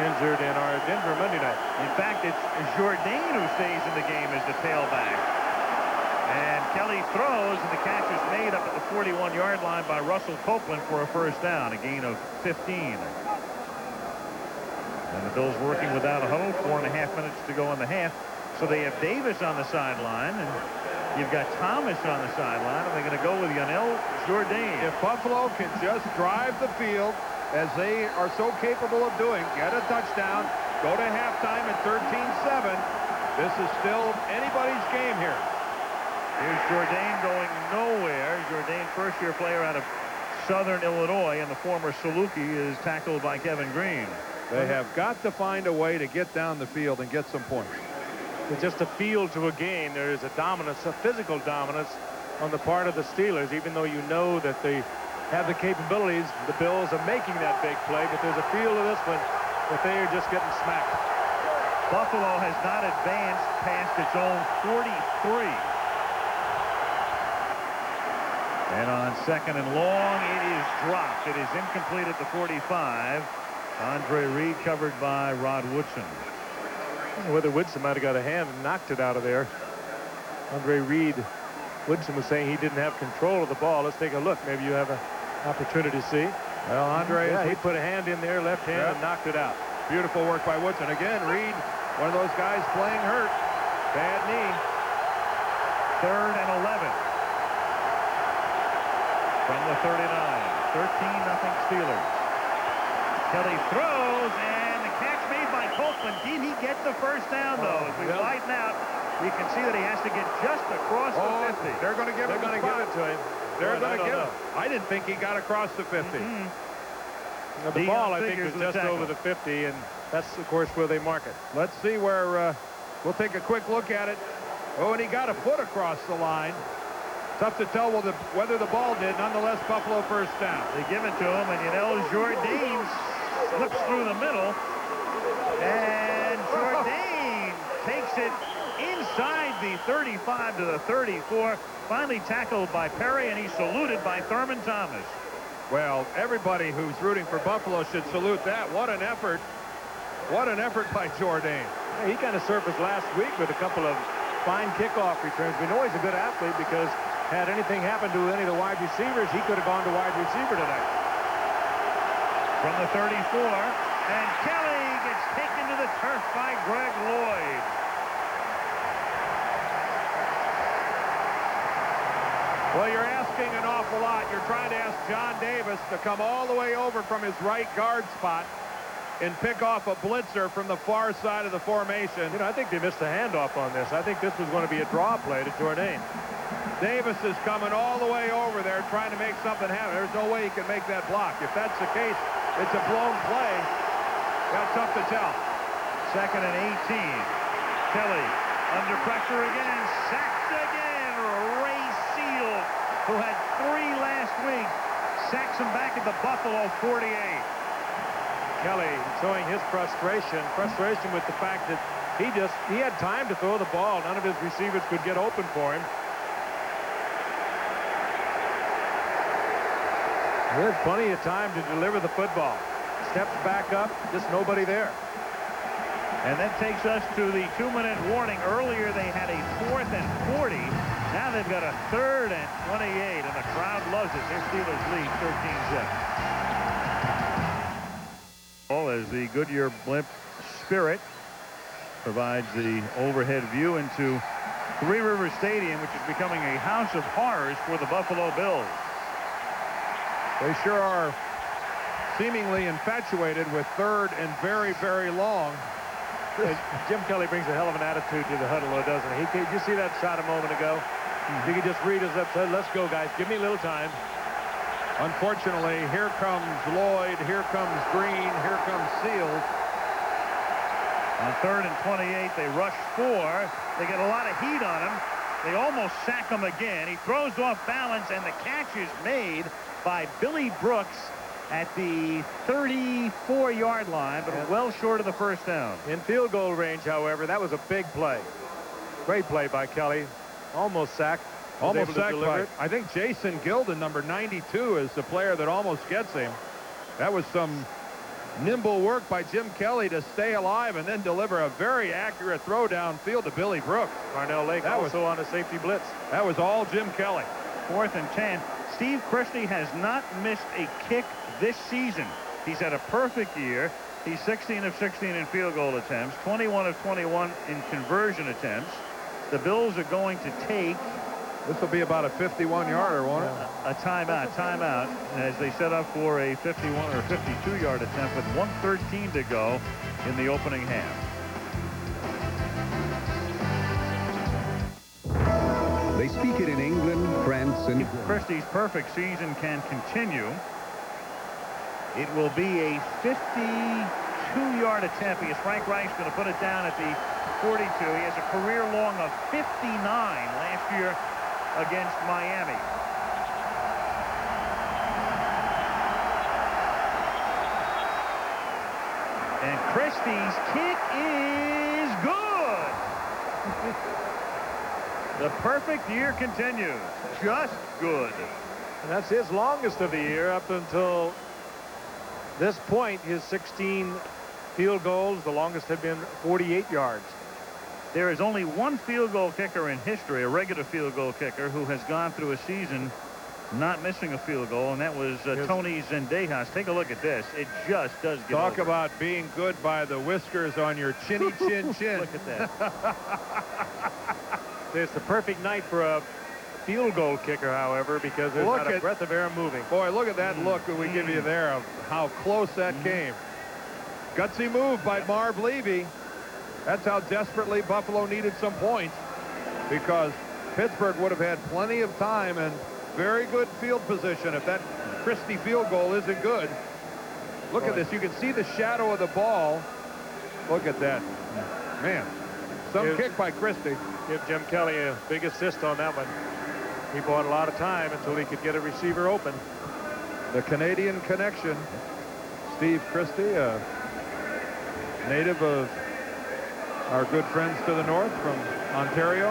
injured in our Denver Monday night. In fact, it's Jourdain who stays in the game as the tailback. And Kelly throws, and the catch is made up at the 41-yard line by Russell Copeland for a first down, a gain of 15. And the Bills working without a huddle, 4.5 minutes to go in the half. So they have Davis on the sideline, and you've got Thomas on the sideline, and they're going to go with Yanel Jourdain. If Buffalo can just drive the field, as they are so capable of doing, get a touchdown, go to halftime at 13-7, this is still anybody's game here. Here's Jourdain going nowhere. Jourdain, first-year player out of Southern Illinois, and the former Saluki is tackled by Kevin Green. They have got to find a way to get down the field and get some points. It's just a feel to a game. There is a dominance, a physical dominance on the part of the Steelers, even though you know that the have the capabilities, the Bills, of making that big play, but there's a feel to this one that they are just getting smacked. Buffalo has not advanced past its own 43. And on second and long, it is dropped. It is incomplete at the 45. Andre Reed covered by Rod Woodson. Whether Woodson might have got a hand and knocked it out of there. Andre Reed, Woodson was saying he didn't have control of the ball. Let's take a look. Maybe you have an opportunity to see. Well, Andre, he put a hand in there, left hand, and knocked it out. Beautiful work by Woodson. Again, Reed, one of those guys playing hurt. Bad knee. 3rd and 11. From the 39. 13-0 Steelers. Kelly throws, and the catch made by Copeland. Did he get the first down, though? As we widen out, we can see that he has to get just across the 50. They're going to give it to him. They're going to give it. I didn't think he got across the 50. Now, the ball, I think, was just over the 50, and that's, of course, where they mark it. Let's see where we'll take a quick look at it. Oh, and he got a foot across the line. Tough to tell whether the ball did. Nonetheless, Buffalo first down. They give it to him, and you know, Jourdain slips through the middle. And Jourdain takes it inside the 35 to the 34. Finally tackled by Perry, and he's saluted by Thurman Thomas. Well, everybody who's rooting for Buffalo should salute that. What an effort. What an effort by Jourdain. Yeah, he kind of surfaced last week with a couple of fine kickoff returns. We know he's a good athlete because had anything happened to any of the wide receivers, he could have gone to wide receiver tonight. From the 34, and Kelly gets taken to the turf by Greg Lloyd. Well, you're asking an awful lot. You're trying to ask John Davis to come all the way over from his right guard spot and pick off a blitzer from the far side of the formation. You know, I think they missed the handoff on this. I think this was going to be a draw play to Jourdain. Davis is coming all the way over there trying to make something happen. There's no way he can make that block. If that's the case, it's a blown play. That's tough to tell. 2nd and 18. Kelly under pressure again. Sacked again. Ray Seal, who had 3 last week, sacks him back at the Buffalo 48. Kelly showing his frustration with the fact that he had time to throw the ball. None of his receivers could get open for him. There's plenty of time to deliver the football. Steps back up, just nobody there. And that takes us to the 2-minute warning. Earlier they had a 4th and 40. Now they've got a 3rd and 28, and the crowd loves it. Their Steelers lead 13-zip. As the Goodyear blimp Spirit provides the overhead view into Three Rivers Stadium, which is becoming a house of horrors for the Buffalo Bills. They sure are seemingly infatuated with 3rd and very, very long. Jim Kelly brings a hell of an attitude to the huddle, though, doesn't he? Did you see that shot a moment ago? You could just read his lips. Let's go, guys. Give me a little time. Unfortunately, here comes Lloyd. Here comes Green. Here comes Seals. On 3rd and 28, they rush 4. They get a lot of heat on him. They almost sack him again. He throws off balance, and the catch is made by Billy Brooks at the 34-yard line, but well short of the first down. In field goal range, however, that was a big play. Great play by Kelly. Almost sacked. Almost sacked by, I think Jason Gilden, number 92, is the player that almost gets him. That was some nimble work by Jim Kelly to stay alive and then deliver a very accurate throw downfield to Billy Brooks. Parnell Lake also on a safety blitz. That was all Jim Kelly. 4th and 10. Steve Christie has not missed a kick this season. He's had a perfect year. He's 16 of 16 in field goal attempts, 21 of 21 in conversion attempts. The Bills are going to take... This will be about a 51-yarder, won't it? A timeout, as they set up for a 51 or 52-yard attempt with 1:13 to go in the opening half. They speak it in England, France, and... Christie's perfect season can continue. It will be a 52-yard attempt because Frank Reich's going to put it down at the 42. He has a career long of 59 last year against Miami. And Christie's kick is good. The perfect year continues. Just good. And that's his longest of the year up until this point. His 16 field goals, the longest had been 48 yards. There is only one field goal kicker in history, a regular field goal kicker, who has gone through a season not missing a field goal, and that was Tony Zendejas. Take a look at this. It just does get Talk over. about being good by the whiskers on your chinny chin chin. Look at that. It's the perfect night for a field goal kicker, however, because there's not a breath of air moving. Boy, look at that look that we give you there of how close that came. Gutsy move by Marv Levy. That's how desperately Buffalo needed some points, because Pittsburgh would have had plenty of time and very good field position if that Christie field goal isn't good. Look at this. You can see the shadow of the ball. Look at that. Man, some kick by Christie. Give Jim Kelly a big assist on that one. He bought a lot of time until he could get a receiver open. The Canadian connection. Steve Christie, a native of our good friends to the north from Ontario.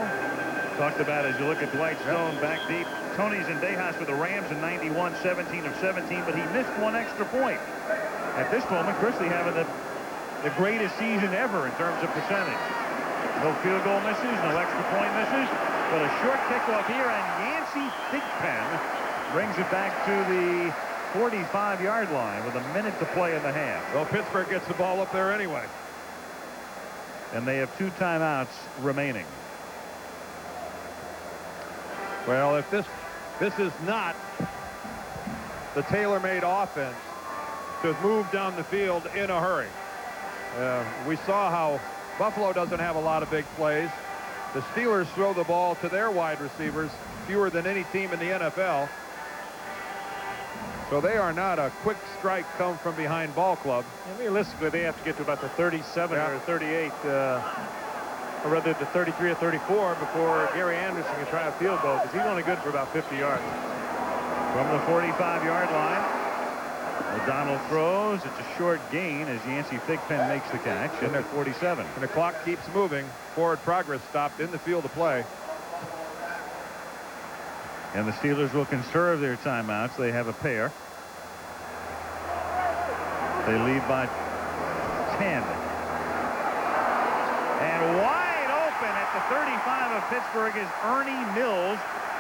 Talked about as you look at Dwight Stone back deep. Tony Zendejas for the Rams in 91, 17 of 17, but he missed one extra point. At this moment, Christie having the greatest season ever in terms of percentage. No field goal misses, no extra point misses, but a short kickoff here, and Yancey Thigpen brings it back to the 45-yard line with a minute to play in the half. Well, Pittsburgh gets the ball up there anyway. And they have 2 timeouts remaining. Well, if this is not the tailor-made offense to move down the field in a hurry. We saw how Buffalo doesn't have a lot of big plays. The Steelers throw the ball to their wide receivers fewer than any team in the NFL. So they are not a quick strike come from behind ball club. And realistically, they have to get to about the 37 or 38, or rather the 33 or 34 before Gary Anderson can try a field goal, because he's only good for about 50 yards. From the 45-yard line, O'Donnell throws. It's a short gain as Yancey Thigpen makes the catch in at 47. And the clock keeps moving. Forward progress stopped in the field of play. And the Steelers will conserve their timeouts. They have a pair. They lead by 10. And wide open at the 35 of Pittsburgh is Ernie Mills.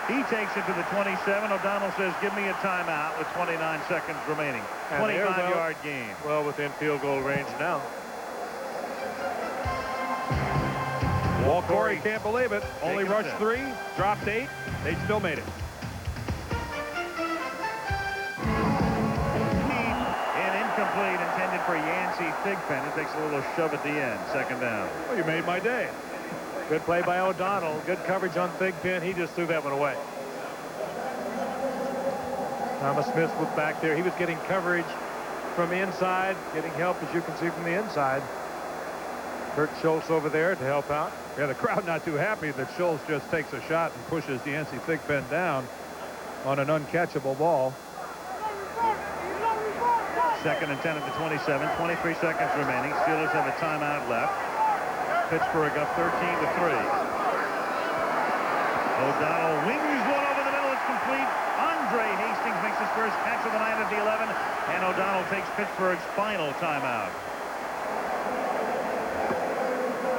He takes it to the 27. O'Donnell says, give me a timeout with 29 seconds remaining. 25-yard gain. Well within field goal range now. Walt Corey can't believe it. Only rushed 3, dropped 8. They still made it. Incomplete, intended for Yancey Thigpen. It takes a little shove at the end. Second down. Well, you made my day. Good play by O'Donnell. Good coverage on Thigpen. He just threw that one away. Thomas Smith was back there. He was getting coverage from inside, getting help, as you can see, from the inside. Kurt Schultz over there to help out. Yeah, the crowd not too happy that Schultz just takes a shot and pushes Yancey Thigpen down on an uncatchable ball. Second and 10 at the 27. 23 seconds remaining. Steelers have a timeout left. Pittsburgh up 13-3. O'Donnell wings one over the middle. It's complete. Andre Hastings makes his first catch of the night at the 11. And O'Donnell takes Pittsburgh's final timeout.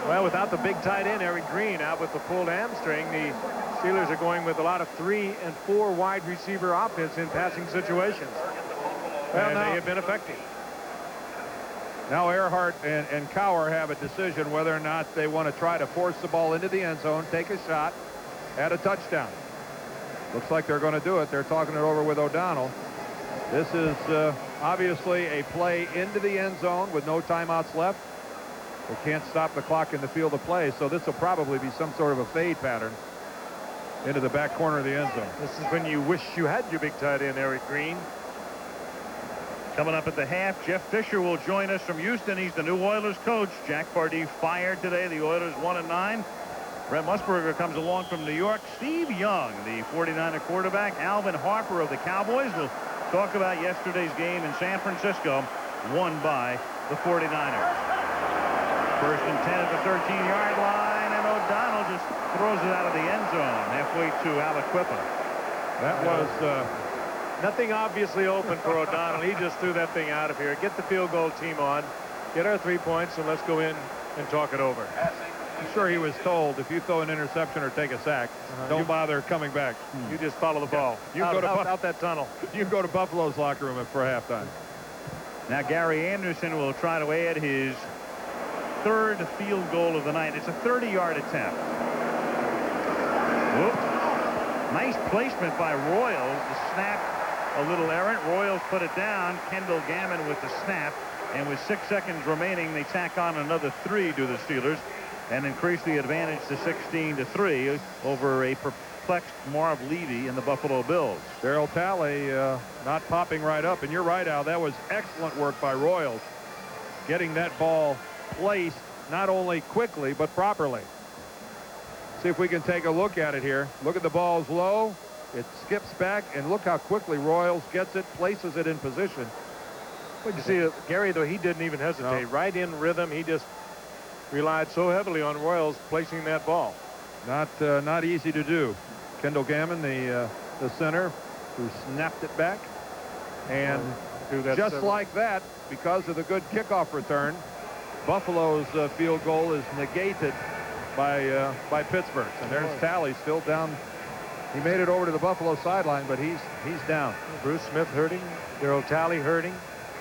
Well, without the big tight end, Eric Green, out with the pulled hamstring, the Steelers are going with a lot of 3 and 4 wide receiver offense in passing situations. Well, and they have been effective. Now Earhart and Cowher have a decision whether or not they want to try to force the ball into the end zone, take a shot at a touchdown. Looks like they're going to do it. They're talking it over with O'Donnell. This is obviously a play into the end zone with no timeouts left. They can't stop the clock in the field of play, so this will probably be some sort of a fade pattern into the back corner of the end zone. This is when you wish you had your big tight end, Eric Green. Coming up at the half, Jeff Fisher will join us from Houston. He's the new Oilers coach. Jack Pardee fired today. The Oilers 1-9. Brent Musburger comes along from New York. Steve Young, the 49er quarterback. Alvin Harper of the Cowboys will talk about yesterday's game in San Francisco, won by the 49ers. First and 10 at the 13-yard line, and O'Donnell just throws it out of the end zone halfway to Aliquippa. That was nothing obviously open for O'Donnell. He just threw that thing out of here. Get the field goal team on, get our 3 points, and let's go in and talk it over. I'm sure he was told if you throw an interception or take a sack, don't bother coming back. You just follow the ball. You out, go to out that tunnel. You can go to Buffalo's locker room for halftime. Now Gary Anderson will try to add his third field goal of the night. It's a 30-yard attempt. Whoop. Nice placement by Royals. The snap a little errant. Royals put it down. Kendall Gammon with the snap. And with 6 seconds remaining, they tack on another 3 to the Steelers and increase the advantage to 16-3 over a perplexed Marv Levy and the Buffalo Bills. Darryl Talley not popping right up. And you're right, Al. That was excellent work by Royals. Getting that ball placed not only quickly, but properly. See if we can take a look at it here. Look at the ball's low. It skips back, and look how quickly Royals gets it, places it in position. But you see, Gary, though, he didn't even hesitate. No. Right in rhythm. He just relied so heavily on Royals placing that ball. Not easy to do. Kendall Gammon, the center, who snapped it back. And just like that, because of the good kickoff return, Buffalo's field goal is negated by Pittsburgh. And there's Talley still down. He made it over to the Buffalo sideline, but he's down. Bruce Smith hurting. Darryl Talley hurting.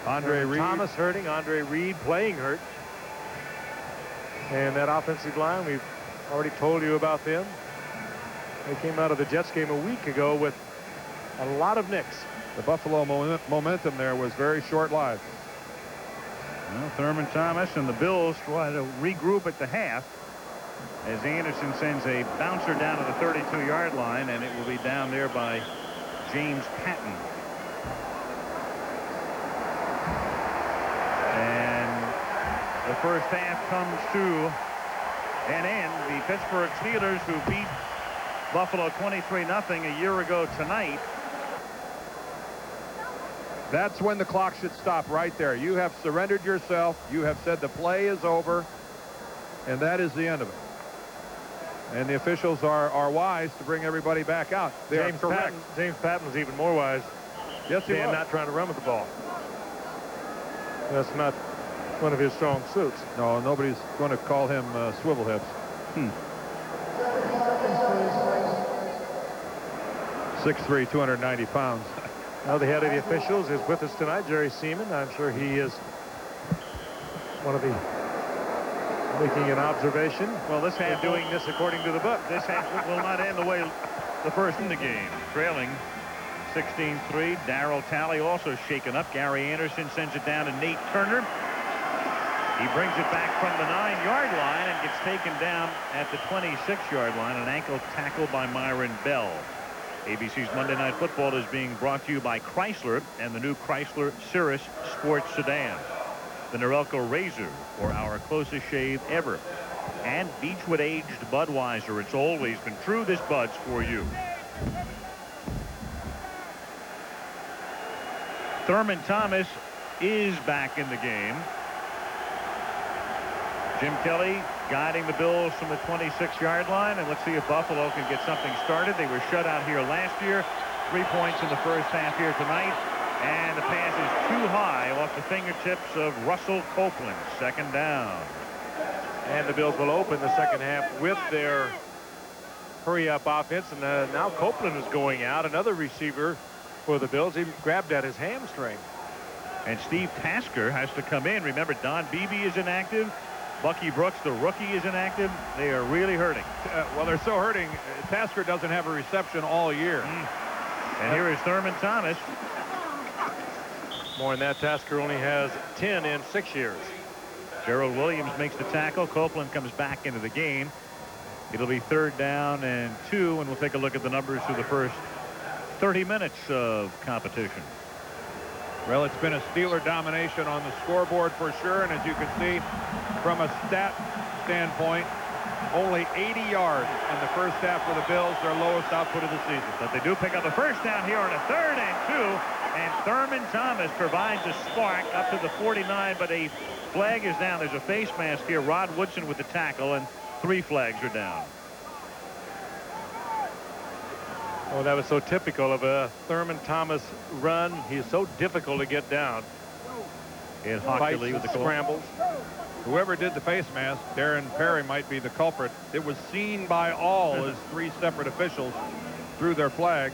Andre Reed. Thomas hurting. Andre Reed playing hurt. And that offensive line, we've already told you about them. They came out of the Jets game a week ago with a lot of nicks. The Buffalo momentum there was very short-lived. Well, Thurman Thomas and the Bills try to regroup at the half as Anderson sends a bouncer down to the 32-yard line, and it will be down there by James Patton. And the first half comes to an end. The Pittsburgh Steelers, who beat Buffalo 23-0 a year ago tonight. That's when the clock should stop right there. You have surrendered yourself. You have said the play is over, and that is the end of it. And the officials are wise to bring everybody back out. James Patton was even more wise. Yes, he was. Not trying to run with the ball. That's not one of his strong suits. No, nobody's going to call him swivel hips. 6'3", 290 pounds. Now the head of the officials is with us tonight, Jerry Seaman. I'm sure he is one of the making an observation. Well, this half doing this according to the book. This half will not end the way the first in the game. Trailing 16-3. Darryl Talley also shaken up. Gary Anderson sends it down to Nate Turner. He brings it back from the 9-yard line and gets taken down at the 26-yard line. An ankle tackle by Myron Bell. ABC's Monday Night Football is being brought to you by Chrysler and the new Chrysler Cirrus Sports Sedan. The Norelco Razor for our closest shave ever. And Beechwood aged Budweiser. It's always been true. This Bud's for you. Thurman Thomas is back in the game. Jim Kelly guiding the Bills from the 26-yard line, and let's see if Buffalo can get something started. They were shut out here last year. 3 points in the first half here tonight, and the pass is too high off the fingertips of Russell Copeland. Second down. And the Bills will open the second half with their hurry-up offense, and now Copeland is going out. Another receiver for the Bills. He grabbed at his hamstring. And Steve Tasker has to come in. Remember, Don Beebe is inactive. Bucky Brooks, the rookie, is inactive. They are really hurting. Well, they're so hurting. Tasker doesn't have a reception all year. And here is Thurman Thomas. More than that, Tasker only has 10 in 6 years. Gerald Williams makes the tackle. Copeland comes back into the game. It'll be 3rd down and 2, and we'll take a look at the numbers through the first 30 minutes of competition. Well, it's been a Steeler domination on the scoreboard for sure, and as you can see from a stat standpoint, Only 80 yards in the first half for the Bills, their lowest output of the season. But they do pick up a first down here on a 3rd and 2, and Thurman Thomas provides a spark up to the 49, but a flag is down. There's a face mask here. Rod Woodson with the tackle, and 3 flags are down. Oh, that was so typical of a Thurman Thomas run. He's so difficult to get down. And Hockley with the scrambles. Whoever did the face mask, Darren Perry, might be the culprit. It was seen by all as 3 separate officials threw their flag.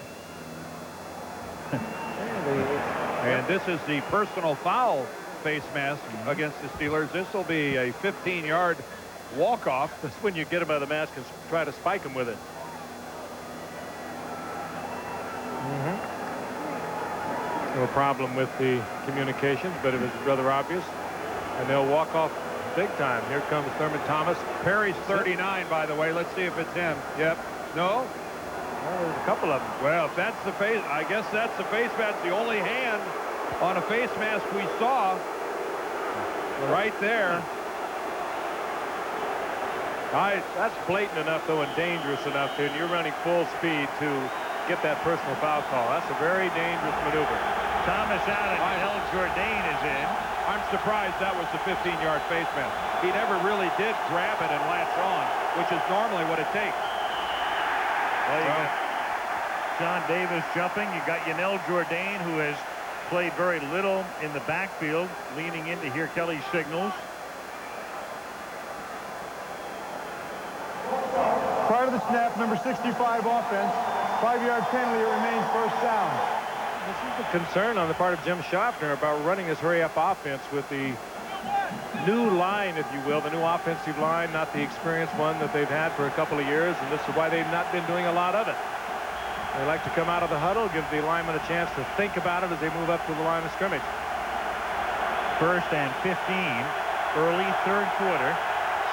And this is the personal foul face mask against the Steelers. This will be a 15-yard walk-off. That's when you get him out of the mask and try to spike him with it. No problem with the communications, but it was rather obvious. And they'll walk off big time. Here comes Thurman Thomas. Perry's 39, by the way. Let's see if it's him. Yep. No? Well, there's a couple of them. Well, if that's the face, I guess that's the face mask. The only hand on a face mask we saw right there. That's blatant enough, though, and dangerous enough, and you're running full speed to get that personal foul call. That's a very dangerous maneuver. Thomas out and El Jourdain is in. I'm surprised that was the 15-yard face mask. He never really did grab it and latch on, which is normally what it takes. Well, you got John Davis jumping. You got Yanel Jourdain, who has played very little in the backfield, leaning in to hear Kelly's signals. Prior to the snap, number 65 offense, 5-yard penalty, it remains first down. This is the concern on the part of Jim Schaffner about running this hurry-up offense with the new line, if you will, the new offensive line, not the experienced one that they've had for a couple of years, and this is why they've not been doing a lot of it. They like to come out of the huddle, give the linemen a chance to think about it as they move up to the line of scrimmage. 1st and 15, early 3rd quarter,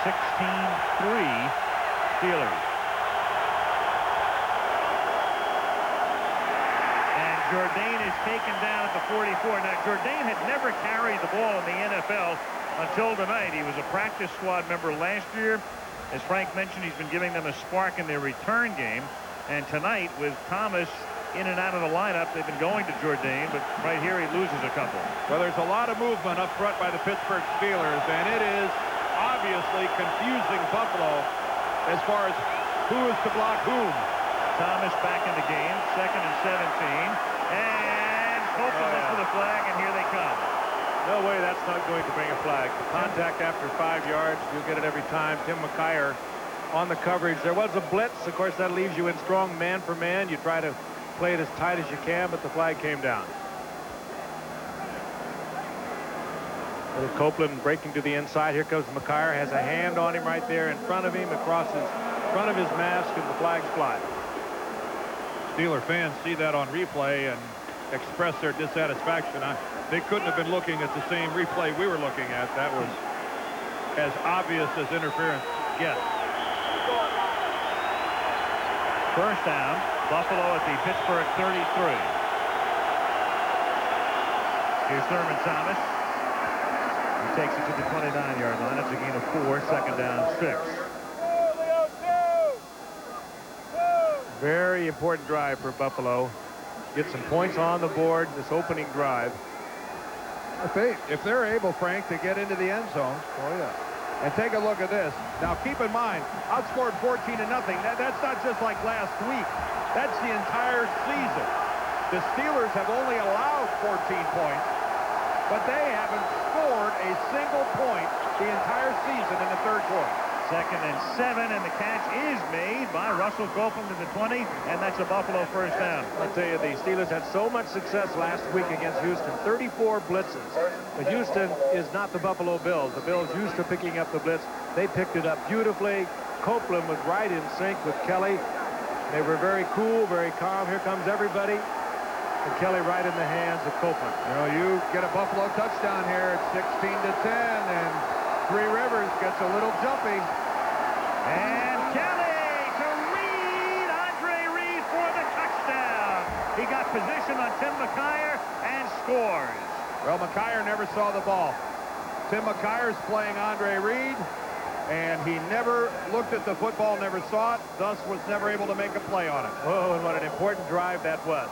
16-3 Steelers. And Jourdain is taken down at the 44. Now, Jourdain had never carried the ball in the NFL until tonight. He was a practice squad member last year. As Frank mentioned, he's been giving them a spark in their return game. And tonight, with Thomas in and out of the lineup, they've been going to Jourdain, but right here he loses a couple. Well, there's a lot of movement up front by the Pittsburgh Steelers, and it is obviously confusing Buffalo as far as who is to block whom. Thomas back in the game, 2nd and 17. And Copeland is for the flag, and here they come. No way that's not going to bring a flag. Contact after 5 yards, you'll get it every time. Tim McKyer on the coverage. There was a blitz. Of course, that leaves you in strong man for man. You try to play it as tight as you can, but the flag came down. Little Copeland breaking to the inside. Here comes McKyer. Has a hand on him right there in front of him, across his front of his mask, and the flag's fly. Steeler fans see that on replay and express their dissatisfaction. They couldn't have been looking at the same replay we were looking at. That was as obvious as interference gets. First down, Buffalo at the Pittsburgh 33. Here's Thurman Thomas. He takes it to the 29-yard line. It's a gain of 4, 2nd down, 6. Very important drive for Buffalo. Get some points on the board this opening drive. If they're able, Frank, to get into the end zone. Oh, yeah. And take a look at this. Now, keep in mind, outscored 14-0. That's not just like last week. That's the entire season. The Steelers have only allowed 14 points, but they haven't scored a single point the entire season in the 3rd quarter. 2nd and 7, and the catch is made by Russell Copeland to the 20, and that's a Buffalo first down. I'll tell you, the Steelers had so much success last week against Houston, 34 blitzes. But Houston is not the Buffalo Bills. The Bills used to picking up the blitz. They picked it up beautifully. Copeland was right in sync with Kelly. They were very cool, very calm. Here comes everybody. And Kelly right in the hands of Copeland. You know, you get a Buffalo touchdown here. It's 16-10, and Three Rivers gets a little jumpy. And Kelly to Reed. Andre Reed for the touchdown. He got position on Tim McKyer and scores. Well, McKyer never saw the ball. Tim McKyer's playing Andre Reed. and he never looked at the football, never saw it, thus was never able to make a play on it. Oh, and what an important drive that was.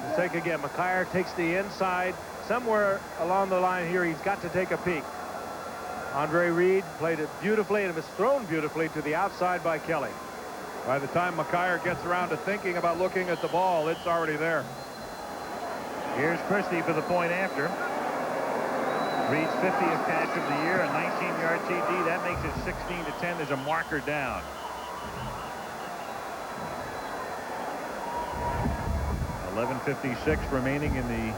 Mistake again. McKyer takes the inside. Somewhere along the line here, he's got to take a peek. Andre Reed played it beautifully, and it was thrown beautifully to the outside by Kelly. By the time McKyer gets around to thinking about looking at the ball, it's already there. Here's Christie for the point after. Reed's 50th catch of the year, a 19-yard TD. That makes it 16-10. There's a marker down. .56 remaining in the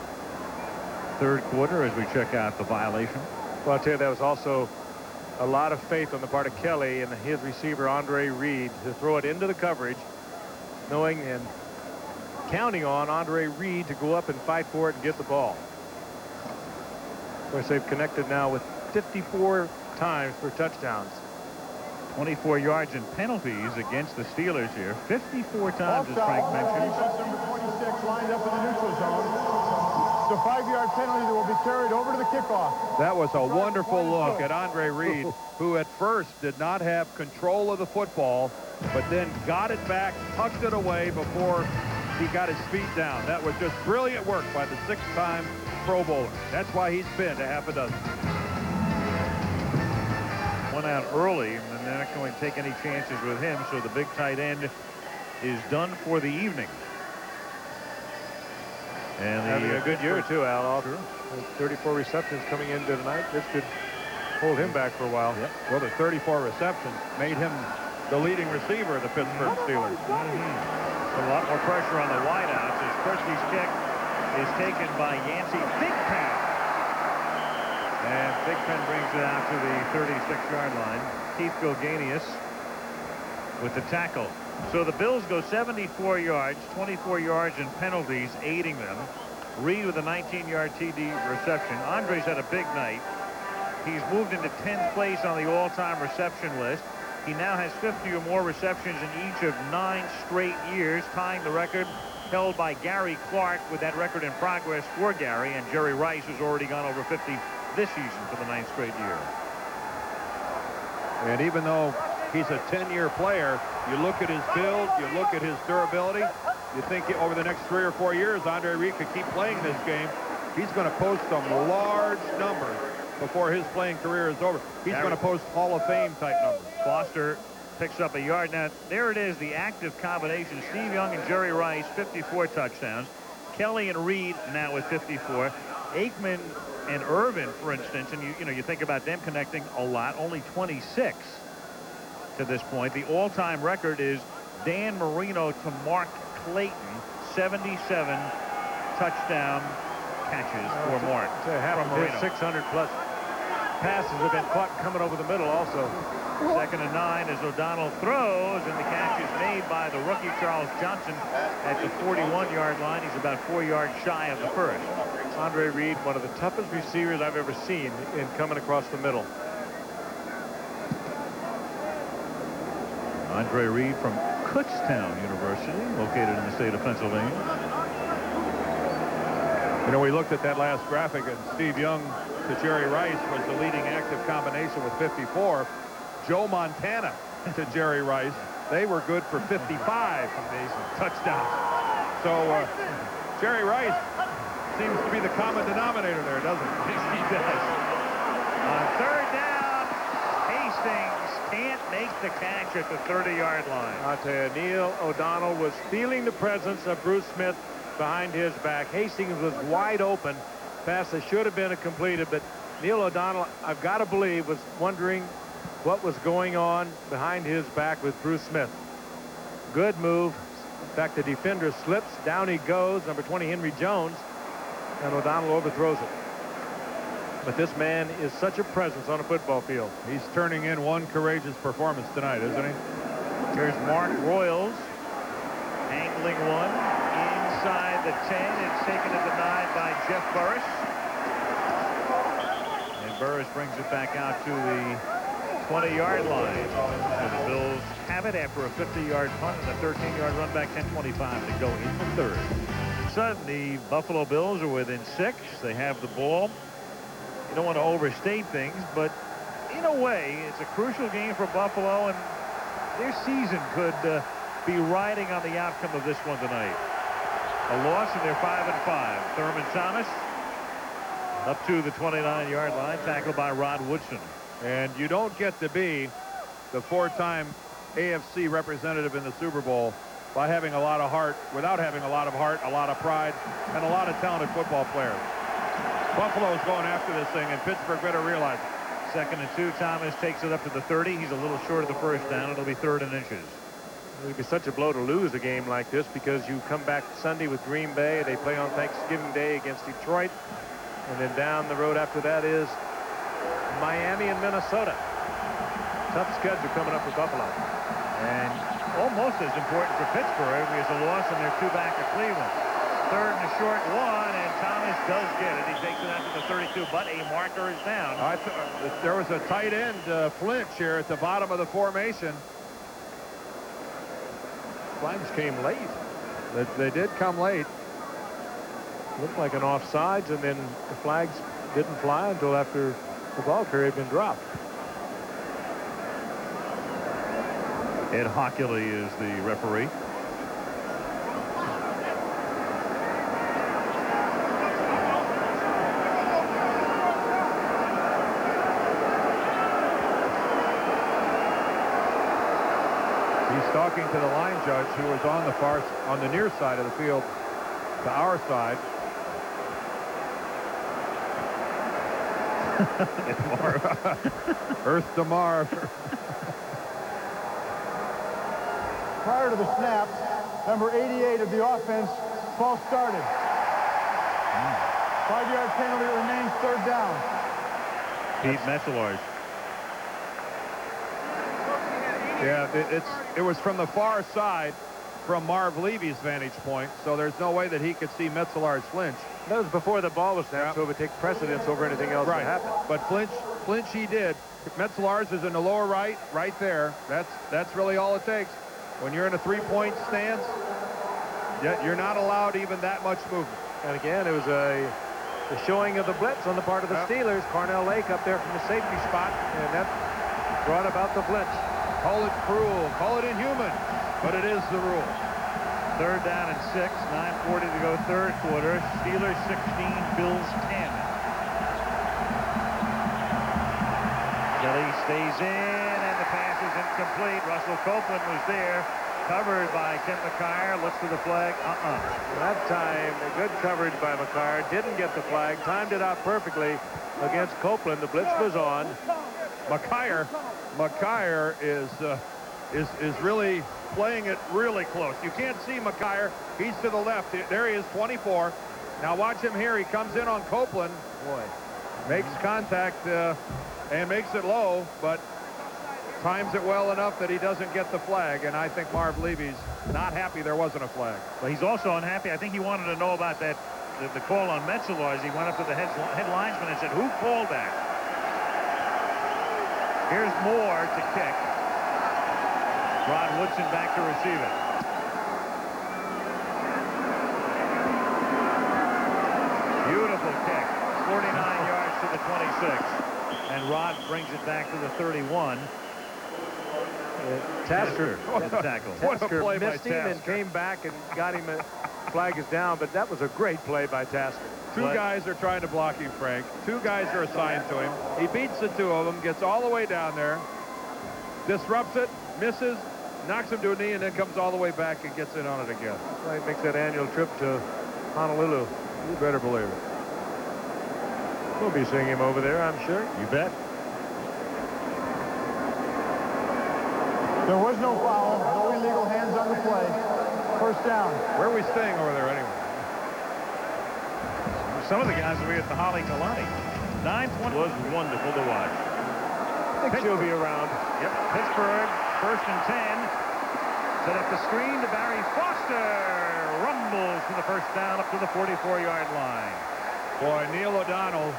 third quarter as we check out the violation. Well, I'll tell you, that was also a lot of faith on the part of Kelly and his receiver, Andre Reed, to throw it into the coverage, knowing and counting on Andre Reed to go up and fight for it and get the ball. Of course, they've connected now with 54 times for touchdowns. 24 yards in penalties against the Steelers here. 54 times, as Frank mentioned. Number 26 lined up in the neutral zone. It's a 5-yard penalty that will be carried over to the kickoff. That was a wonderful look at Andre Reed, who at first did not have control of the football, but then got it back, tucked it away before he got his feet down. That was just brilliant work by the 6-time Pro Bowler. That's why he's been to half a dozen. One out early, and they're not going to take any chances with him, so the big tight end is done for the evening. And having a good year too, Al. 34 receptions coming into tonight. This could hold him back for a while. Yep. Well, the 34 receptions made him the leading receiver of the Pittsburgh Steelers. A lot more pressure on the wideouts as Christie's kick is taken by Yancey Thigpen. And Thigpen brings it out to the 36-yard line. Keith Gilganius with the tackle. So the Bills go 74 yards, 24 yards in penalties aiding them. Reed with a 19-yard TD reception. Andre's had a big night. He's moved into 10th place on the all-time reception list. He now has 50 or more receptions in each of 9 straight years, tying the record held by Gary Clark with that record in progress for Gary, and Jerry Rice has already gone over 50 this season for the 9th straight year. And even though he's a 10-year player, you look at his build, you look at his durability, you think over the next 3 or 4 years, Andre Reed could keep playing this game. He's going to post some large numbers before his playing career is over. He's going to post Hall of Fame type numbers. Foster picks up a yard. Now, there it is, the active combination. Steve Young and Jerry Rice, 54 touchdowns. Kelly and Reed now with 54. Aikman and Irvin, for instance, and you think about them connecting a lot, only 26 to this point. The all-time record is Dan Marino to Mark Clayton, 77 touchdown catches for Mark. Half of his 600-plus passes have been caught coming over the middle also. 2nd and 9 as O'Donnell throws, and the catch is made by the rookie Charles Johnson at the 41-yard line. He's about 4 yards shy of the first. Andre Reed, one of the toughest receivers I've ever seen in coming across the middle. Andre Reed from Kutztown University, located in the state of Pennsylvania. You know, we looked at that last graphic, and Steve Young to Jerry Rice was the leading active combination with 54. Joe Montana to Jerry Rice, they were good for 55 touchdowns. So Jerry Rice seems to be the common denominator there, doesn't he? He does. On 3rd down, Hastings can't make the catch at the 30-yard line. I'll tell you, Neil O'Donnell was feeling the presence of Bruce Smith behind his back. Hastings was wide open. Pass that should have been completed, but Neil O'Donnell, I've got to believe, was wondering what was going on behind his back with Bruce Smith. Good move. In fact, the defender slips. Down he goes. Number 20, Henry Jones. And O'Donnell overthrows it. But this man is such a presence on a football field. He's turning in one courageous performance tonight, isn't he? Here's Mark Royals angling one inside the 10. It's taken at the 9 by Jeff Burris. And Burris brings it back out to the 20-yard line. So the Bills have it after a 50-yard punt and a 13-yard run back. 10:25 to go in the third. Suddenly, the Buffalo Bills are within 6. They have the ball. You don't want to overstate things, but in a way, it's a crucial game for Buffalo, and their season could be riding on the outcome of this one tonight. A loss, and they're 5-5. Thurman Thomas up to the 29-yard line, tackled by Rod Woodson. And you don't get to be the 4-time AFC representative in the Super Bowl by having a lot of heart, without having a lot of heart, a lot of pride, and a lot of talented football players. Buffalo's going after this thing, and Pittsburgh better realize it. 2nd and 2. Thomas takes it up to the 30. He's a little short of the first down. It'll be 3rd and inches. It would be such a blow to lose a game like this, because you come back Sunday with Green Bay. They play on Thanksgiving Day against Detroit. And then down the road after that is Miami and Minnesota. Tough schedule coming up for Buffalo. And almost as important for Pittsburgh is a loss in their 2 back of Cleveland. 3rd and a short one, and Thomas does get it. He takes it out to the 32, but a marker is down. There was a tight end flinch here at the bottom of the formation. Flags came late. They did come late. Looked like an offsides, and then the flags didn't fly until after the ball carrier had been dropped. Ed Hockley is the referee. He's talking to the line judge, who was on the near side of the field to our side. Earth to Mars. Prior to the snap, number 88 of the offense, false started. 5-yard penalty, remains 3rd down. Pete Metzelaars. Yeah, it was from the far side, from Marv Levy's vantage point, so there's no way that he could see Metzelaars flinch. That was before the ball was snapped, so it would take precedence over anything else that happened. But flinch he did. Metzelaars is in the lower right there. That's really all it takes. When you're in a 3-point stance, you're not allowed even that much movement. And again, it was the showing of the blitz on the part of the Steelers. Cornell Lake up there from the safety spot, and that brought about the blitz. Call it cruel, call it inhuman, but it is the rule. 3rd down and 6, 9:40 to go, 3rd quarter. Steelers 16, Bills 10. Kelly stays in, and the pass is incomplete. Russell Copeland was there, covered by Ken McKyer. Looks for the flag. That time, a good coverage by McKyer. Didn't get the flag. Timed it out perfectly against Copeland. The blitz was on. McKyer is really playing it really close. You can't see McKyer. He's to the left. There he is, 24. Now watch him here. He comes in on Copeland. Boy. Makes contact and makes it low, but times it well enough that he doesn't get the flag. And I think Marv Levy's not happy there wasn't a flag. But he's also unhappy. I think he wanted to know about that, the call on Metzelaars. He went up to the head linesman and said, "Who called that?" Here's Moore to kick. Rod Woodson back to receive it. Beautiful kick. 49 yards to the 26. And Rod brings it back to the 31. Tasker tackle. Tasker play by missed him and came back and got him. Flag is down, but that was a great play by Tasker. Two guys are trying to block him, Frank. 2 guys are assigned to him. He beats the 2 of them, gets all the way down there, disrupts it, misses, knocks him to a knee, and then comes all the way back and gets in on it again. He makes that annual trip to Honolulu. You better believe it. We'll be seeing him over there, I'm sure. You bet. There was no foul, no illegal hands on the play. 1st down. Where are we staying over there anyway? Some of the guys will be at the Holly Kalani. 9:20 was wonderful to watch. I think she'll be around. Yep. Pittsburgh, 1st and 10. Set up the screen to Barry Foster. Rumbles for the 1st down up to the 44-yard line. Boy, Neil O'Donnell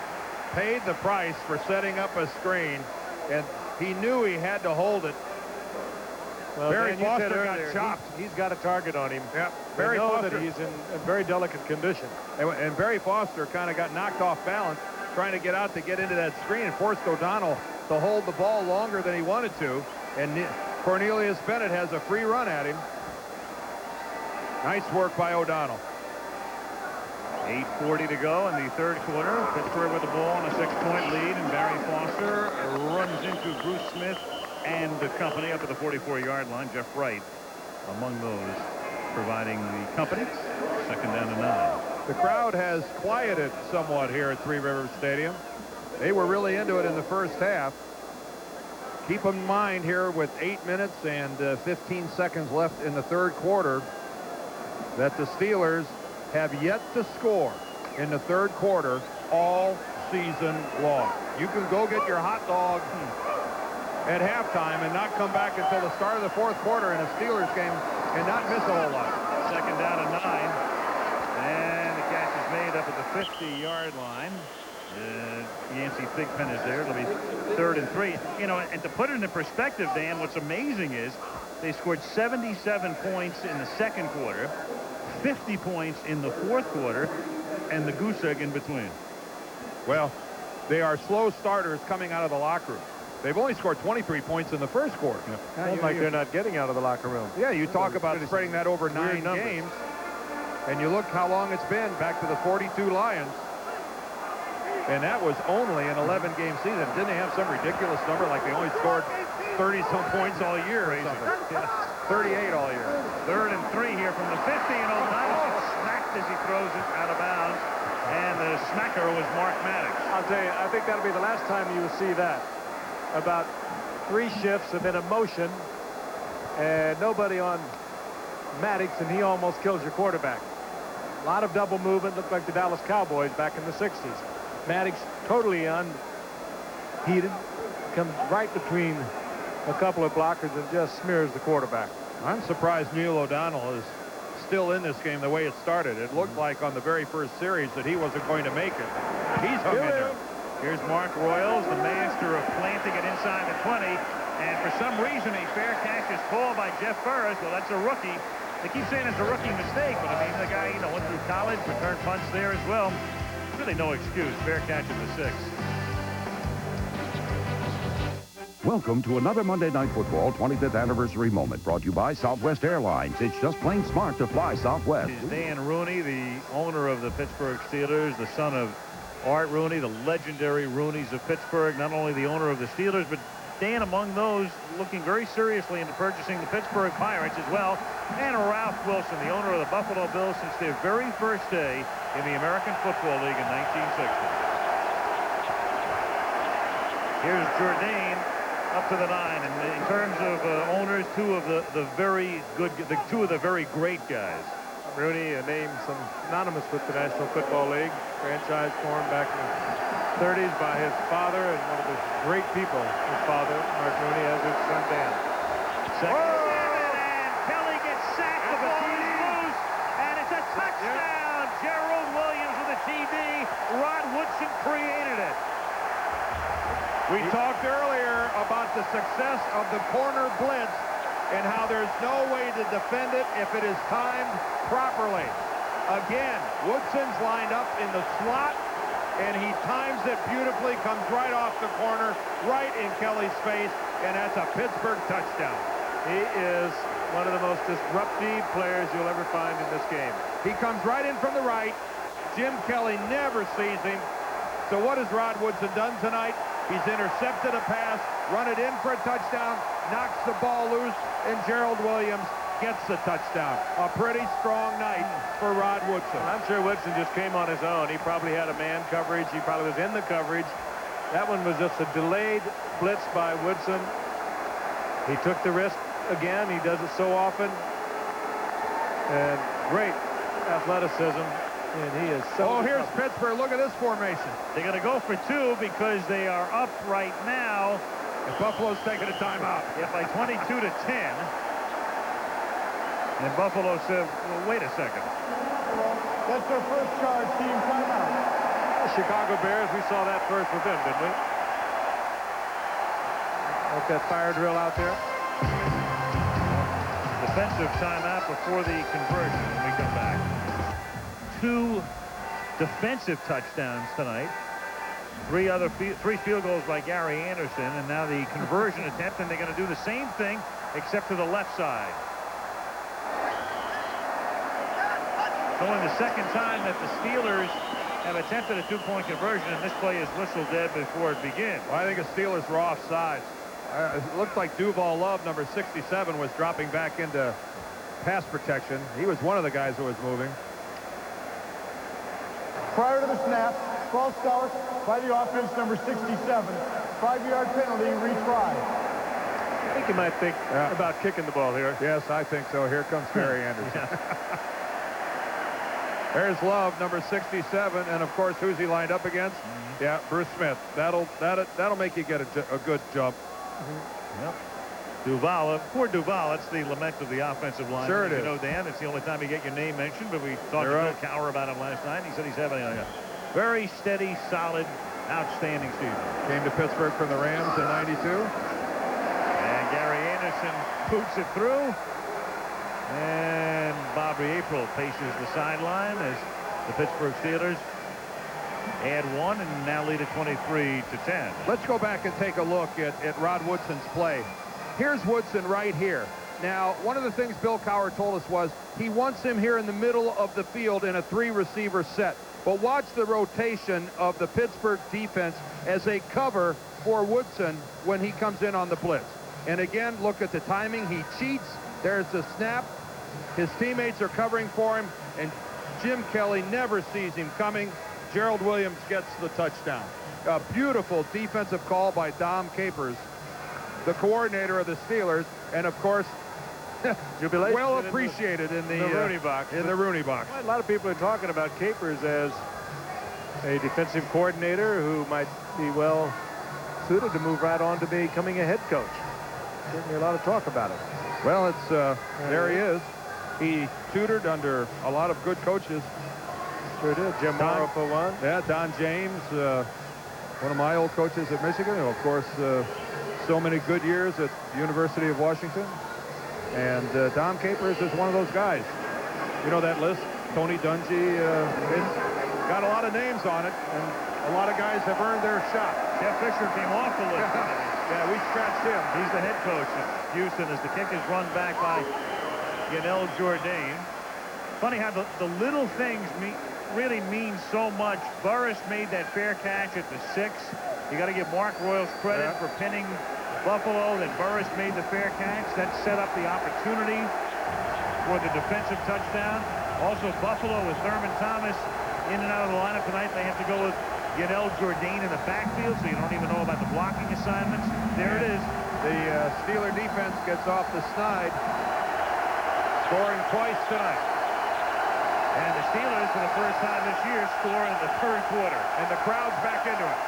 paid the price for setting up a screen, and he knew he had to hold it. Well, Barry Foster earlier, got chopped. He's got a target on him. Yep. Barry Foster, that he's in very delicate condition. And Barry Foster kind of got knocked off balance trying to get out to get into that screen and forced O'Donnell to hold the ball longer than he wanted to, and Cornelius Bennett has a free run at him. Nice work by O'Donnell. 8:40 to go in the third quarter. Pittsburgh with the ball on a 6-point lead, and Barry Foster runs into Bruce Smith and the company up at the 44-yard line. Jeff Wright among those providing the company. Second down to 9. The crowd has quieted somewhat here at Three Rivers Stadium. They were really into it in the first half. Keep in mind here with 8 minutes and 15 seconds left in the third quarter that the Steelers have yet to score in the third quarter all season long. You can go get your hot dog at halftime and not come back until the start of the fourth quarter in a Steelers game and not miss a whole lot. Second down to 9. And the catch is made up at the 50-yard line. Yancey Thigpen is there. It'll be 3rd and 3. You know, and to put it into perspective, Dan, what's amazing is they scored 77 points in the second quarter, 50 points in the fourth quarter, and the goose egg in between. Well, they are slow starters coming out of the locker room. They've only scored 23 points in the first quarter. Sounds like they're not getting out of the locker room. Yeah, you talk about spreading that over 9 games, and you look how long it's been back to the 42 Lions. And that was only an 11-game season. Didn't they have some ridiculous number, like they only scored 30-some points all year or something? Yeah. 38 all year. 3rd and 3 here from the 50, and O'Donnell gets smacked as he throws it out of bounds. And the smacker was Mark Maddox. I'll tell you, I think that'll be the last time you will see that. About 3 shifts and then a motion, and nobody on Maddox, and he almost kills your quarterback. A lot of double movement, looked like the Dallas Cowboys back in the 60s. Maddox totally unheated, comes right between a couple of blockers and just smears the quarterback. I'm surprised Neil O'Donnell is still in this game the way it started. It looked like on the very first series that he wasn't going to make it. He's hung in there. Here's Mark Royals, the master of planting it inside the 20. And for some reason, a fair catch is called by Jeff Burris. Well, that's a rookie. They keep saying it's a rookie mistake, but I mean, the guy, you know, went through college, returned punts there as well. Really no excuse. Fair catch at the 6. Welcome to another Monday Night Football 25th anniversary moment brought to you by Southwest Airlines. It's just plain smart to fly Southwest. Dan Rooney, the owner of the Pittsburgh Steelers, the son of Art Rooney, the legendary Rooneys of Pittsburgh, not only the owner of the Steelers, but Dan among those looking very seriously into purchasing the Pittsburgh Pirates as well. And Ralph Wilson, the owner of the Buffalo Bills since their very first day in the American Football League in 1960. Here's Jourdain up to the 9, and in terms of owners, two of the very great guys. Rooney, a name synonymous with the National Football League, franchise formed back in the 30s by his father, and one of the great people, his father, Mark Rooney, as his son Dan. And Kelly gets sacked, the ball is loose, and it's a touchdown. Gerald Williams with a TD. Rod Woodson created it. We talked earlier about the success of the corner blitz and how there's no way to defend it if it is timed properly. Again, Woodson's lined up in the slot, and he times it beautifully, comes right off the corner, right in Kelly's face, and that's a Pittsburgh touchdown. He is one of the most disruptive players you'll ever find in this game. He comes right in from the right. Jim Kelly never sees him. So what has Rod Woodson done tonight? He's intercepted a pass, run it in for a touchdown, knocks the ball loose, and Gerald Williams gets the touchdown. A pretty strong night for Rod Woodson. I'm sure Woodson just came on his own. He probably had a man coverage. He probably was in the coverage. That one was just a delayed blitz by Woodson. He took the risk again. He does it so often. And great athleticism. And he is so... Oh, here's Pittsburgh. Look at this formation. They're going to go for 2 because they are up right now. And Buffalo's taking a timeout. Yeah, by 22-10. And Buffalo said, well, wait a second. That's their first charge, team timeout. The Chicago Bears, we saw that first with them, didn't we? Like that fire drill out there. Defensive timeout before the conversion when we come back. 2 defensive touchdowns tonight Three field goals by Gary Anderson, and now the conversion attempt, and they're going to do the same thing except to the left side. It's only the second time that the Steelers have attempted a two-point conversion, and this play is whistled dead before it begins. Well, I think the Steelers were offside. It looked like Duval Love, number 67, was dropping back into pass protection. He was one of the guys who was moving. Prior to the snap, false start by the offense, number 67. 5-yard penalty, retry. I think you might think about kicking the ball here. Yes, I think so. Here comes Gary Anderson. There's Love, number 67, and of course, who's he lined up against? Yeah, Bruce Smith. That'll make you get a good jump. Yep. Duval, poor Duval. That's the lament of the offensive line. Sure it is. You know, Dan, it's the only time you get your name mentioned, but we talked to Bill Cowher about him last night. He said he's having a very steady, solid, outstanding season. Came to Pittsburgh from the Rams in '92. And Gary Anderson boots it through. And Bobby April paces the sideline as the Pittsburgh Steelers add one and now lead at 23-10. Let's go back and take a look at Rod Woodson's play. Here's Woodson right here. Now, one of the things Bill Cowher told us was he wants him here in the middle of the field in a 3-receiver set. But watch the rotation of the Pittsburgh defense as they cover for Woodson when he comes in on the blitz. And again, look at the timing. He cheats. There's the snap. His teammates are covering for him, and Jim Kelly never sees him coming. Gerald Williams gets the touchdown. A beautiful defensive call by Dom Capers, the coordinator of the Steelers, and of course, jubilation well appreciated in the Rooney box. In the Rooney box. Well, a lot of people are talking about Capers as a defensive coordinator who might be well suited to move right on to becoming a head coach. Certainly a lot of talk about it. Well, it's there he is. He tutored under a lot of good coaches. Sure did. Jim Morrow for one. Yeah, Don James, one of my old coaches at Michigan. Of course, so many good years at the University of Washington. And Dom Capers is one of those guys. You know that list? Tony Dungy. It's got a lot of names on it, and a lot of guys have earned their shot. Jeff Fisher came off the list. Yeah, we scratched him. He's the head coach at Houston as the kick is run back by Yanel Jourdain. Funny how the little things really mean so much. Burris made that fair catch at the 6. You got to give Mark Royals credit for pinning Buffalo. Then Burris made the fair catch. That set up the opportunity for the defensive touchdown. Also, Buffalo with Thurman Thomas in and out of the lineup tonight. They have to go with Yanel Jourdain in the backfield, so you don't even know about the blocking assignments. There it is. The Steeler defense gets off the snide, scoring twice tonight. And the Steelers, for the first time this year, score in the 3rd quarter. And the crowd's back into it.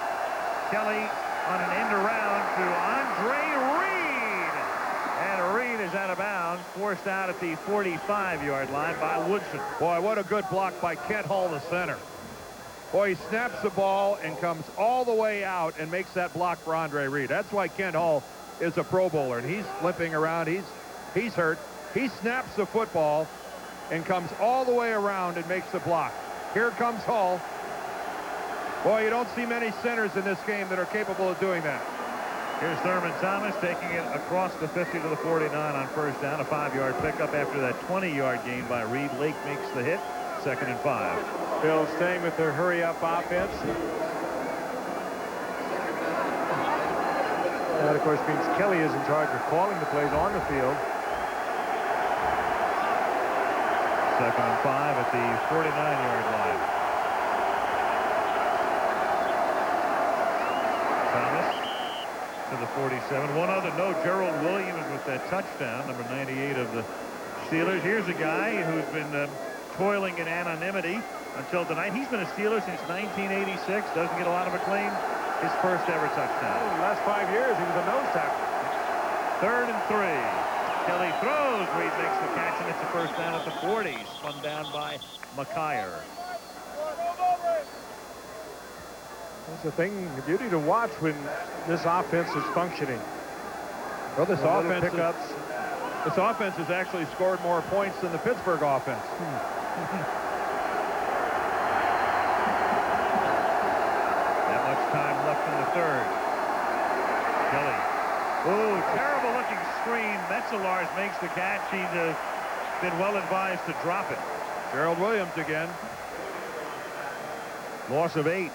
Kelly on an end around to Andre Reed. And Reed is out of bounds, forced out at the 45-yard line by Woodson. Boy, what a good block by Kent Hull, the center. Boy, he snaps the ball and comes all the way out and makes that block for Andre Reed. That's why Kent Hull is a Pro Bowler, and he's limping around. He's hurt. He snaps the football and comes all the way around and makes the block. Here comes Hull. Boy, you don't see many centers in this game that are capable of doing that. Here's Thurman Thomas taking it across the 50 to the 49 on first down. A 5-yard pickup after that 20-yard gain by Reed. Lake makes the hit. 2nd and 5. Bill staying with their hurry-up offense. That, of course, means Kelly is in charge of calling the plays on the field. 2nd and 5 at the 49-yard line. Thomas to the 47. One other note, Gerald Williams with that touchdown, number 98 of the Steelers. Here's a guy who's been toiling in anonymity until tonight. He's been a Steeler since 1986. Doesn't get a lot of acclaim. His first ever touchdown. In the last 5 years, he was a nose tackle. 3rd and 3. Kelly throws. Reed makes the catch, and it's a first down at the 40. Spun down by McKyer. That's the thing, the beauty to watch when this offense is functioning. Well, this offense has actually scored more points than the Pittsburgh offense. That much left in the third. Kelly. Oh, terrible looking screen. Metzelaars makes the catch. He's been well advised to drop it. Gerald Williams again. Loss of 8.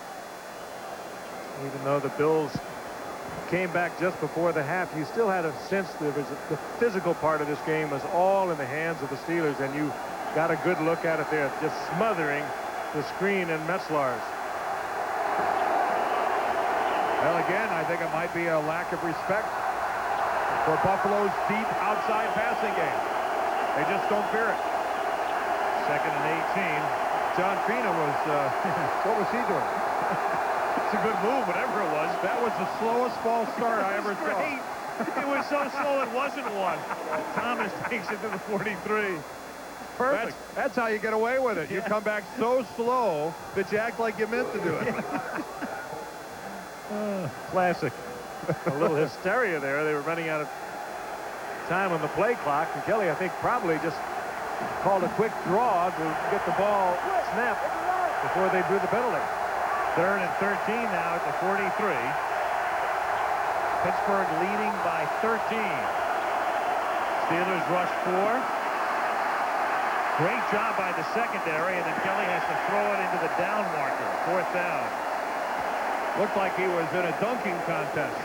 Even though the Bills came back just before the half, you still had a sense that the physical part of this game was all in the hands of the Steelers, and you got a good look at it there, just smothering the screen and Metzelaars. Well, again, I think it might be a lack of respect for Buffalo's deep outside passing game. They just don't fear it. 2nd and 18. John Fina was, what was he doing? It's a good move, whatever it was. That was the slowest false start I ever saw. It was so slow it wasn't one. Thomas takes it to the 43. Perfect. That's how you get away with it. You come back so slow that you act like you meant to do it. Classic. A little hysteria there. They were running out of time on the play clock, and Kelly, I think, probably just called a quick draw to get the ball snapped before they drew the penalty. 3rd and 13 now at the 43. Pittsburgh leading by 13. Steelers rush 4. Great job by the secondary, and then Kelly has to throw it into the down marker. 4th down. Looked like he was in a dunking contest.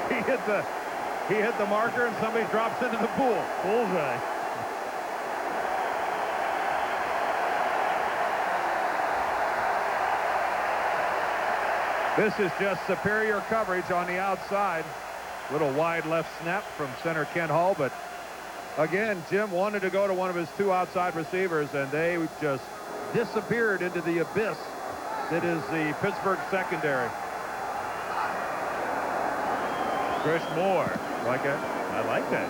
he hit the marker, and somebody drops into the pool. Bullseye. This is just superior coverage on the outside. Little wide left snap from center Kent Hull, but again, Jim wanted to go to one of his 2 outside receivers, and they just disappeared into the abyss that is the Pittsburgh secondary. Chris Moore. Like it? I like that.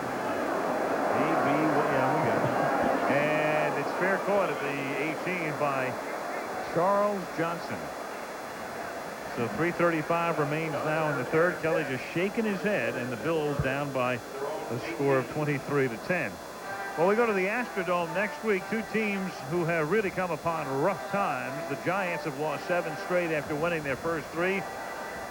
Yeah, we got it. And it's fair caught at the 18 by Charles Johnson. So 3:35 remains now in the third. Kelly just shaking his head, and the Bills down by a score of 23-10. Well, we go to the Astrodome next week. 2 teams who have really come upon rough times. The Giants have lost 7 straight after winning their first 3.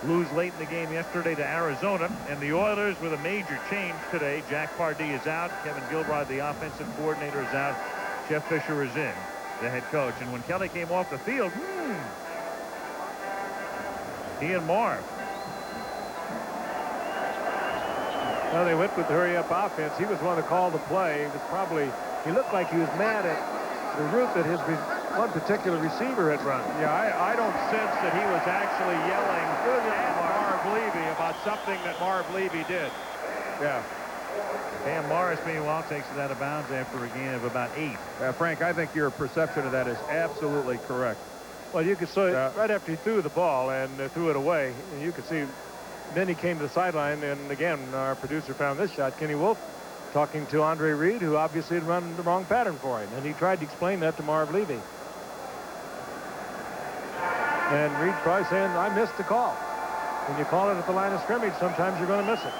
Lose late in the game yesterday to Arizona. And the Oilers with a major change today. Jack Pardee is out. Kevin Gilbride, the offensive coordinator, is out. Jeff Fisher is in, the head coach. And when Kelly came off the field, he and Marv. Well, they went with the hurry-up offense. He was one to call the play. He looked like he was mad at the route that his one particular receiver had run. Yeah, I don't sense that he was actually yelling at Marv Levy about something that Marv Levy did. Yeah. Cam Morris, meanwhile, takes it out of bounds after a gain of about 8. Frank, I think your perception of that is absolutely correct. Well, you could see right after he threw the ball and threw it away, and you could see. Then he came to the sideline, and again, our producer found this shot. Kenny Wolf talking to Andre Reed, who obviously had run the wrong pattern for him, and he tried to explain that to Marv Levy. And Reed probably saying, I missed the call. When you call it at the line of scrimmage, sometimes you're going to miss it.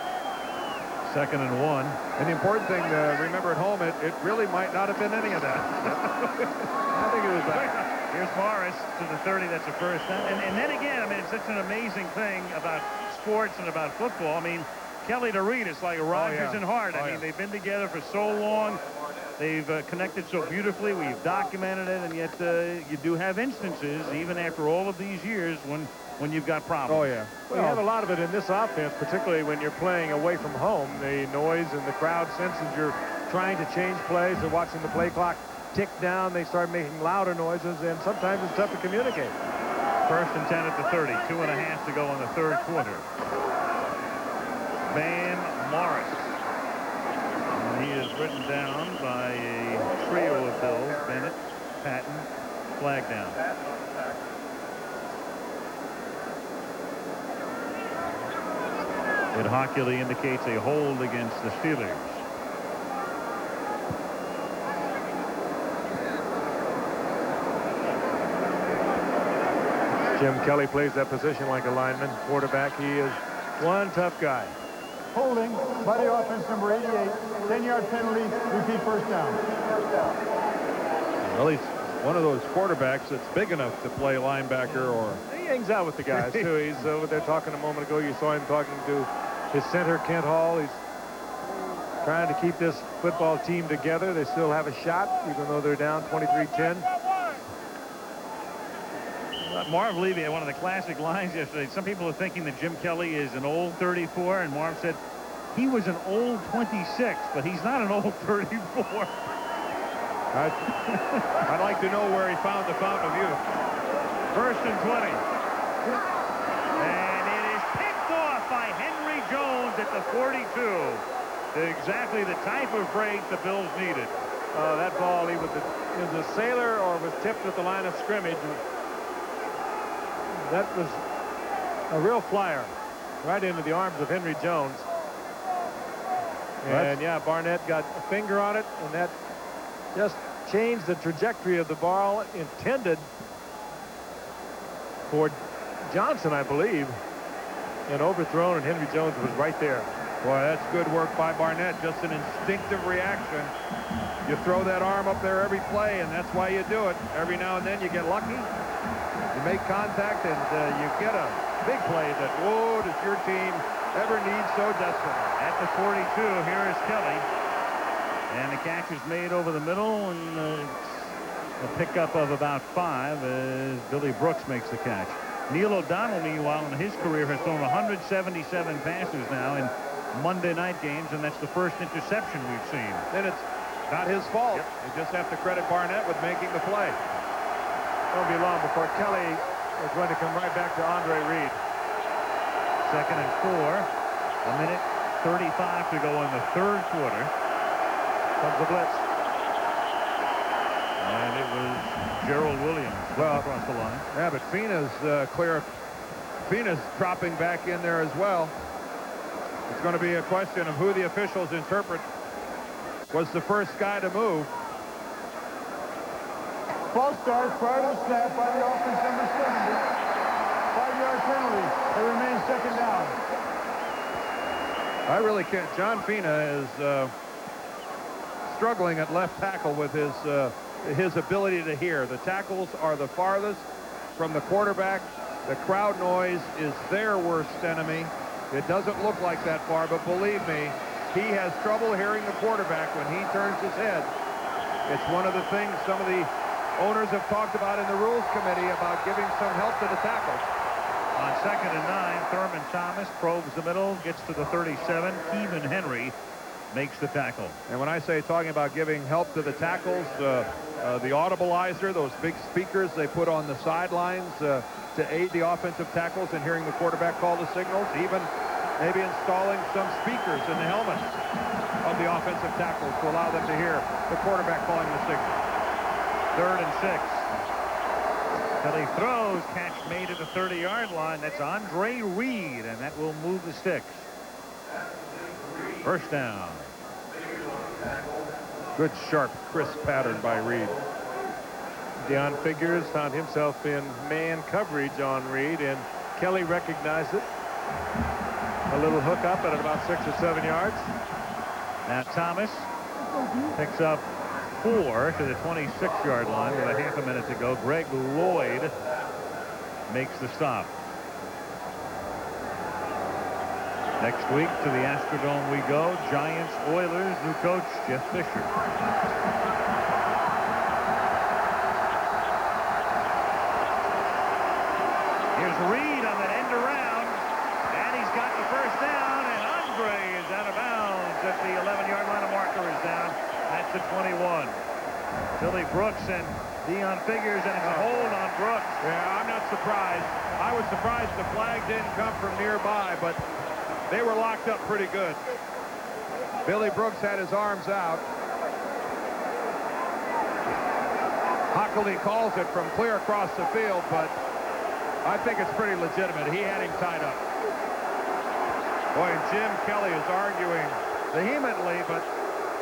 2nd and 1. And the important thing to remember at home, it really might not have been any of that. I think it was that. Here's Morris to the 30. That's a first down. And then again, I mean, it's such an amazing thing about sports and about football. I mean, Kelly to Reed, it's like Rodgers and Hart. I mean, they've been together for so long. They've connected so beautifully. We've documented it, and yet you do have instances, even after all of these years, when you've got problems. Oh, yeah. Well, you have a lot of it in this offense, particularly when you're playing away from home. The noise and the crowd senses you're trying to change plays. They're watching the play clock tick down. They start making louder noises, and sometimes it's tough to communicate. 1st and 10 at the 30. 2.5 to go in the third quarter. Van Morris. And he is written down by a trio of Bills. Bennett, Patton, flag down. It hockeyly indicates a hold against the Steelers. Jim Kelly plays that position like a lineman. Quarterback, he is one tough guy. Holding by the offense, number 88. 10-yard penalty. Repeat first down. Well, he's one of those quarterbacks that's big enough to play linebacker or He hangs out with the guys, too. He's over there talking a moment ago. You saw him talking to his center, Kent Hall. He's trying to keep this football team together. They still have a shot, even though they're down 23-10. Marv Levy had one of the classic lines yesterday. Some people are thinking that Jim Kelly is an old 34, and Marv said he was an old 26, but he's not an old 34. I'd like to know where he found the fountain of youth. 1st and 20. And it is picked off by Henry Jones at the 42. Exactly the type of break the Bills needed. That ball, he was a sailor or was tipped at the line of scrimmage. That was a real flyer right into the arms of Henry Jones. And yeah, Barnett got a finger on it, and that just changed the trajectory of the ball intended for Johnson, I believe, and overthrown, and Henry Jones was right there. Boy, that's good work by Barnett. Just an instinctive reaction. You throw that arm up there every play, and that's why you do it. Every now and then you get lucky. You make contact, and you get a big play that, whoa, does your team ever need so desperately. At the 42, here is Kelly. And the catch is made over the middle, and a pickup of about 5 as Billy Brooks makes the catch. Neil O'Donnell, meanwhile, in his career has thrown 177 passes now in Monday night games, and that's the first interception we've seen. And it's not his fault. Yep. You just have to credit Barnett with making the play. It won't be long before Kelly is going to come right back to Andre Reed. 2nd and 4. A minute 35 to go in the 3rd quarter. Comes the blitz. And it was Gerald Williams across the line. Yeah, but Fina's clear. Fina's dropping back in there as well. It's going to be a question of who the officials interpret was the first guy to move. False start prior to the snap by the offense number 70. 5-yard penalty. It remains 2nd down. I really can't. John Fina is struggling at left tackle with his ability to hear. The tackles are the farthest from the quarterback. The crowd noise is their worst enemy. It doesn't look like that far, but believe me, he has trouble hearing the quarterback when he turns his head. It's one of the things some of the owners have talked about in the rules committee about giving some help to the tackles. On 2nd and 9, Thurman Thomas probes the middle, gets to the 37. Kevin Henry makes the tackle. And when I say talking about giving help to the tackles, the audibilizer, those big speakers they put on the sidelines to aid the offensive tackles in hearing the quarterback call the signals, even maybe installing some speakers in the helmets of the offensive tackles to allow them to hear the quarterback calling the signal. 3rd and 6. Kelly throws, catch made at the 30-yard line. That's Andre Reed, and that will move the sticks. 1st down. Good, sharp, crisp pattern by Reed. Deion Figures found himself in man coverage on Reed, and Kelly recognized it. A little hook up at about 6 or 7 yards. Now Thomas picks up 4 to the 26-yard line with a half a minute to go. Greg Lloyd makes the stop. Next week to the Astrodome we go. Giants, Oilers, new coach Jeff Fisher. Here's Reed on that end around, and he's got the 1st down, and Andre is out of bounds at the 11-yard line. A marker is down at the 21. Billy Brooks and Deion Figures, and it's a hold on Brooks. Yeah, I'm not surprised. I was surprised the flag didn't come from nearby, but they were locked up pretty good. Billy Brooks had his arms out. Hockley calls it from clear across the field, but I think it's pretty legitimate. He had him tied up. Boy, and Jim Kelly is arguing vehemently, but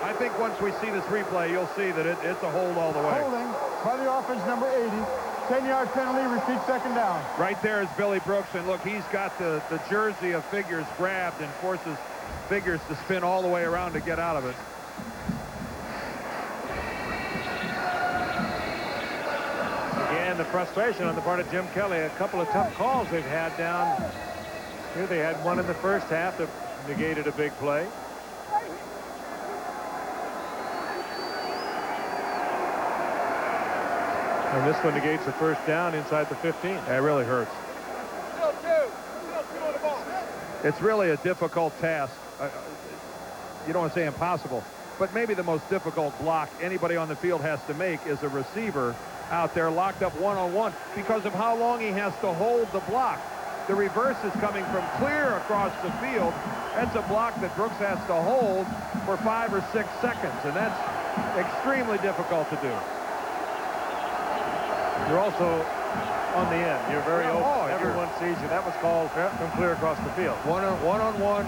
I think once we see this replay, you'll see that it's a hold all the way. Holding by the offense number 80. 10-yard penalty, repeat 2nd down. Right there is Billy Brooks, and look, he's got the jersey of Figures grabbed and forces Figures to spin all the way around to get out of it. Again, And the frustration on the part of Jim Kelly, a couple of tough calls they've had down here. They had one in the first half that negated a big play. And this one negates a first down inside the 15. That really hurts. It's really a difficult task. You don't want to say impossible, but maybe the most difficult block anybody on the field has to make is a receiver out there locked up one-on-one because of how long he has to hold the block. The reverse is coming from clear across the field. That's a block that Brooks has to hold for 5 or 6 seconds, and that's extremely difficult to do. You're also on the end. You're very open. Everyone sees you. That was called from clear across the field. One-on-one,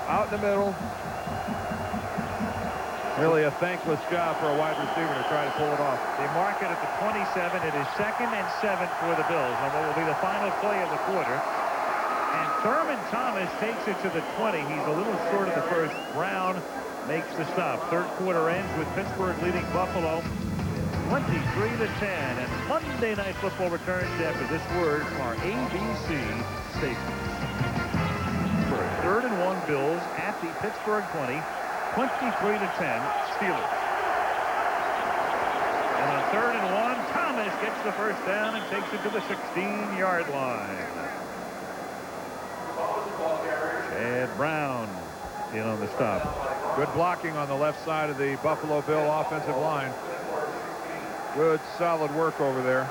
out in the middle. Really a thankless job for a wide receiver to try to pull it off. They mark it at the 27. It is 2nd and 7 for the Bills on what will be the final play of the quarter. And Thurman Thomas takes it to the 20. He's a little short of the first. Brown makes the stop. Third quarter ends with Pittsburgh leading Buffalo 23-10. And Monday Night Football returns after this word from our ABC station. 3rd and 1 Bills at the Pittsburgh 20. 23-10 Steelers. And on 3rd and 1, Thomas gets the first down and takes it to the 16-yard line. Chad Brown in on the stop. Good blocking on the left side of the Buffalo Bill offensive line. Good solid work over there.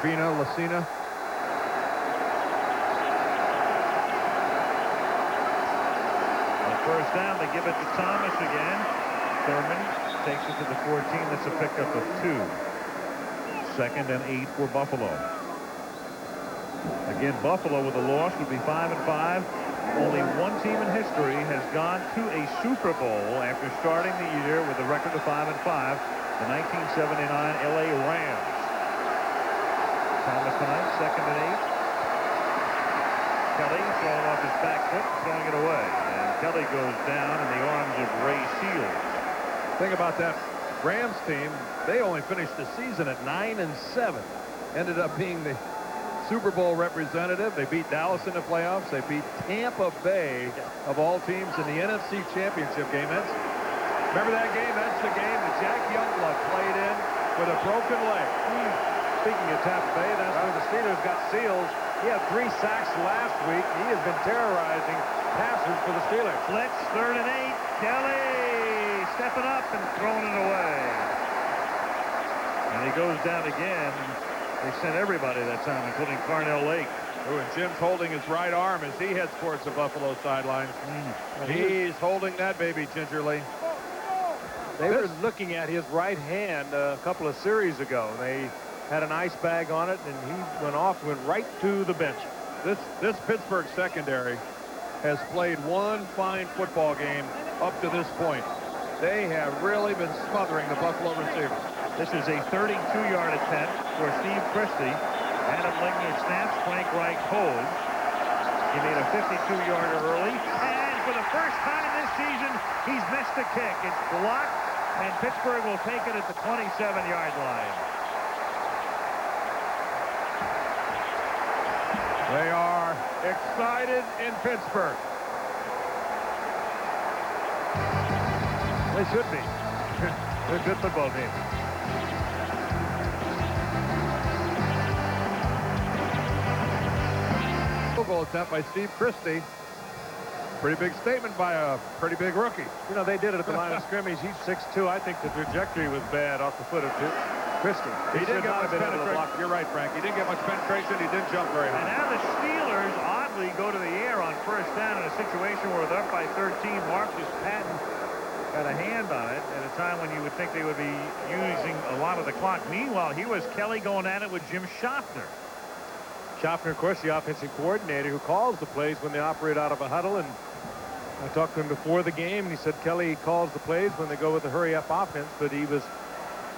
Lacina. First down, they give it to Thomas again. Thurman takes it to the 14. That's a pickup of 2. 2nd and 8 for Buffalo. Again, Buffalo with a loss would be 5 and 5. Only one team in history has gone to a Super Bowl after starting the year with a record of 5 and 5. The 1979 LA Rams. Thomas tonight, 2nd and 8. Kelly throwing off his back foot, throwing it away. And Kelly goes down in the arms of Ray Seals. Think about that Rams team. They only finished the season at 9 and 7. Ended up being the Super Bowl representative. They beat Dallas in the playoffs. They beat Tampa Bay, of all teams, in the NFC Championship game. Remember that game? That's the game that Jack Youngblood played in with a broken leg. Speaking of Tampa Bay, that's where the Steelers got Seals. He had 3 sacks last week. He has been terrorizing passers for the Steelers. Blitz, 3rd and 8. Kelly stepping up and throwing it away. And he goes down again. They sent everybody that time, including Carnell Lake. Oh, and Jim's holding his right arm as he heads towards the Buffalo sidelines. He's holding that baby gingerly. They were looking at his right hand a couple of series ago. They had an ice bag on it, and he went right to the bench. This Pittsburgh secondary has played one fine football game up to this point. They have really been smothering the Buffalo receivers. This is a 32-yard attempt for Steve Christie. Adam Lingley snaps, Frank Reich holds. He made a 52-yarder early, and for the first time this season, he's missed a kick. It's blocked, and Pittsburgh will take it at the 27-yard line. They are excited in Pittsburgh. They should be. They're a good football team. Goal attempt by Steve Christie. Pretty big statement by a pretty big rookie. You know, they did it at the line of scrimmage. He's 6'2". I think the trajectory was bad off the foot of Christie. He didn't get much penetration. You're right, Frank. He didn't get much penetration. He didn't jump very high. And now the Steelers oddly go to the air on first down in a situation where they're up by 13. Marcus Patton got a hand on it at a time when you would think they would be using a lot of the clock. Meanwhile, here was Kelly going at it with Jim Schaffner. Schaffner, of course, the offensive coordinator who calls the plays when they operate out of a huddle. And I talked to him before the game, and he said Kelly calls the plays when they go with the hurry-up offense, but he was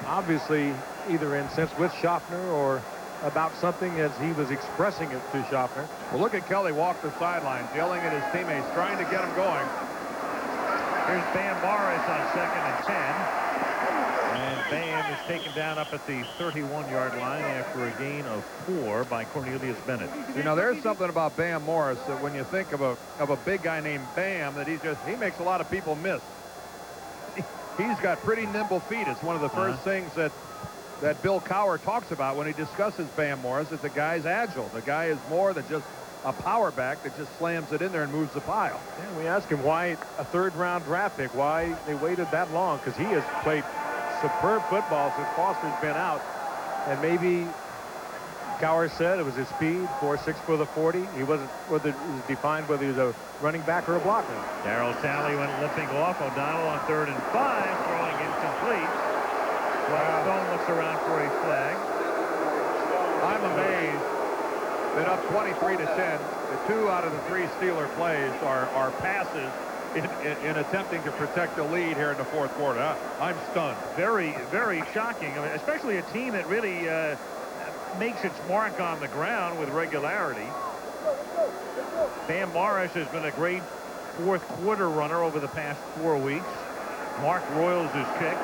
obviously either incensed with Schaffner or about something as he was expressing it to Schaffner. Well, look at Kelly walk the sidelines, yelling at his teammates, trying to get him going. Here's Bam Morris on 2nd and 10. And Bam is taken down up at the 31-yard line after a gain of 4 by Cornelius Bennett. You know, there's something about Bam Morris that when you think of a big guy named Bam, that he makes a lot of people miss. He's got pretty nimble feet. It's one of the first things that Bill Cowher talks about when he discusses Bam Morris, is the guy's agile. The guy is more than just a power back that just slams it in there and moves the pile. Yeah, we asked him why a third-round draft pick, why they waited that long, because he has played superb football since Foster's been out. And maybe Cowher said it was his speed, 4.6 for the 40. He wasn't whether it was defined whether he was a running back or a blocker. Darryl Talley went limping off. O'Donnell on 3rd and 5, throwing incomplete. Stone looks around for a flag. I'm amazed that up 23-10, the 2 out of the 3 Steeler plays are passes in attempting to protect the lead here in the 4th quarter. I'm stunned. Very, very shocking. I mean, especially a team that really makes its mark on the ground with regularity. Bam Morris has been a great 4th quarter runner over the past 4 weeks. Mark Royals is kicked.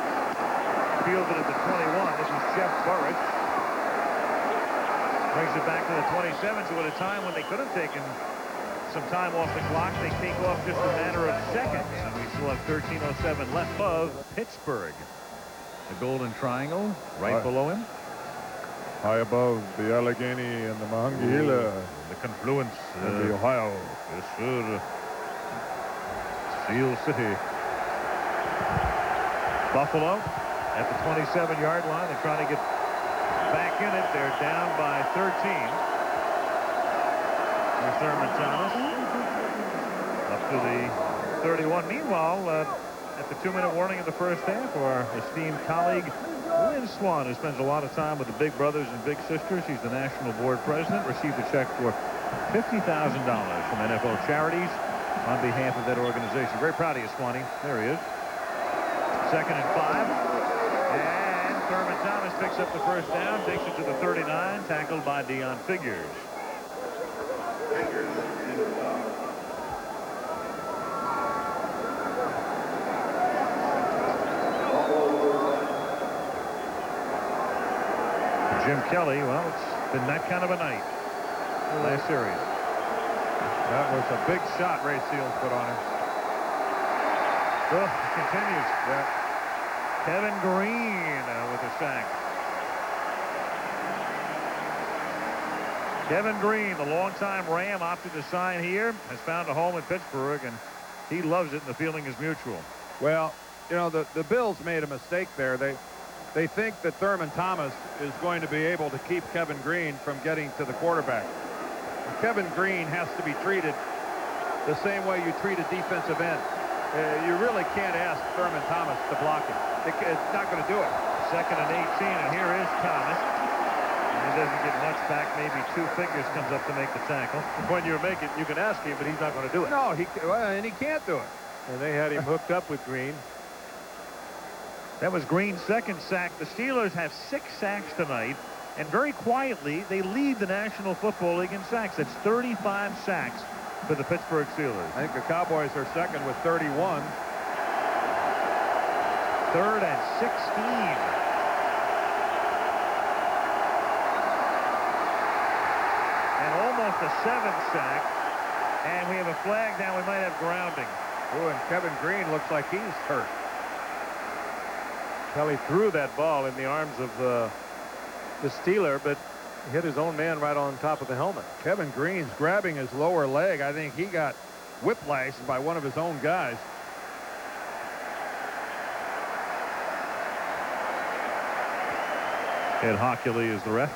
Fielded at the 21. This is Jeff Burris. Brings it back to the 27. So at a time when they could have taken some time off the clock, they take off just a matter of seconds. And we still have 13:07 left of Pittsburgh. The Golden Triangle right below him. High above the Allegheny and the Monongahela. The confluence of the Ohio. Yes, sir. Steel City. Buffalo at the 27-yard line. They're trying to get back in it. They're down by 13. Here's Thurman Thomas up to the 31. Meanwhile, at the 2-minute warning of the first half, our esteemed colleague Lynn Swan, who spends a lot of time with the big brothers and big sisters, he's the national board president, received a check for $50,000 from NFL Charities on behalf of that organization. Very proud of you, Swanee. There he is. 2nd and 5. And Thurman Thomas picks up the first down, takes it to the 39, tackled by Deion Figures. Jim Kelly, well, it's been that kind of a night last series. That was a big shot Ray Seals put on him. Oh, it continues. Yeah. Kevin Green with a sack. Kevin Green, the longtime Ram, opted to sign here, has found a home in Pittsburgh, and he loves it, and the feeling is mutual. Well, you know, the Bills made a mistake there. They think that Thurman Thomas is going to be able to keep Kevin Green from getting to the quarterback. Kevin Green has to be treated the same way you treat a defensive end. You really can't ask Thurman Thomas to block him. It's not going to do it. 2nd and 18, and here is Thomas. And he doesn't get much back. Maybe 2 Figures comes up to make the tackle. When you make it, you can ask him, but he's not going to do it. No, and he can't do it. And they had him hooked up with Green. That was Green's 2nd sack. The Steelers have 6 sacks tonight, and very quietly, they lead the National Football League in sacks. That's 35 sacks for the Pittsburgh Steelers. I think the Cowboys are 2nd with 31. 3rd and 16. And almost a 7th sack. And we have a flag down. We might have grounding. Oh, and Kevin Green looks like he's hurt. Kelly threw that ball in the arms of the Steeler, but hit his own man right on top of the helmet. Kevin Green's grabbing his lower leg. I think he got whiplashed by one of his own guys. Ed Hockley is the ref.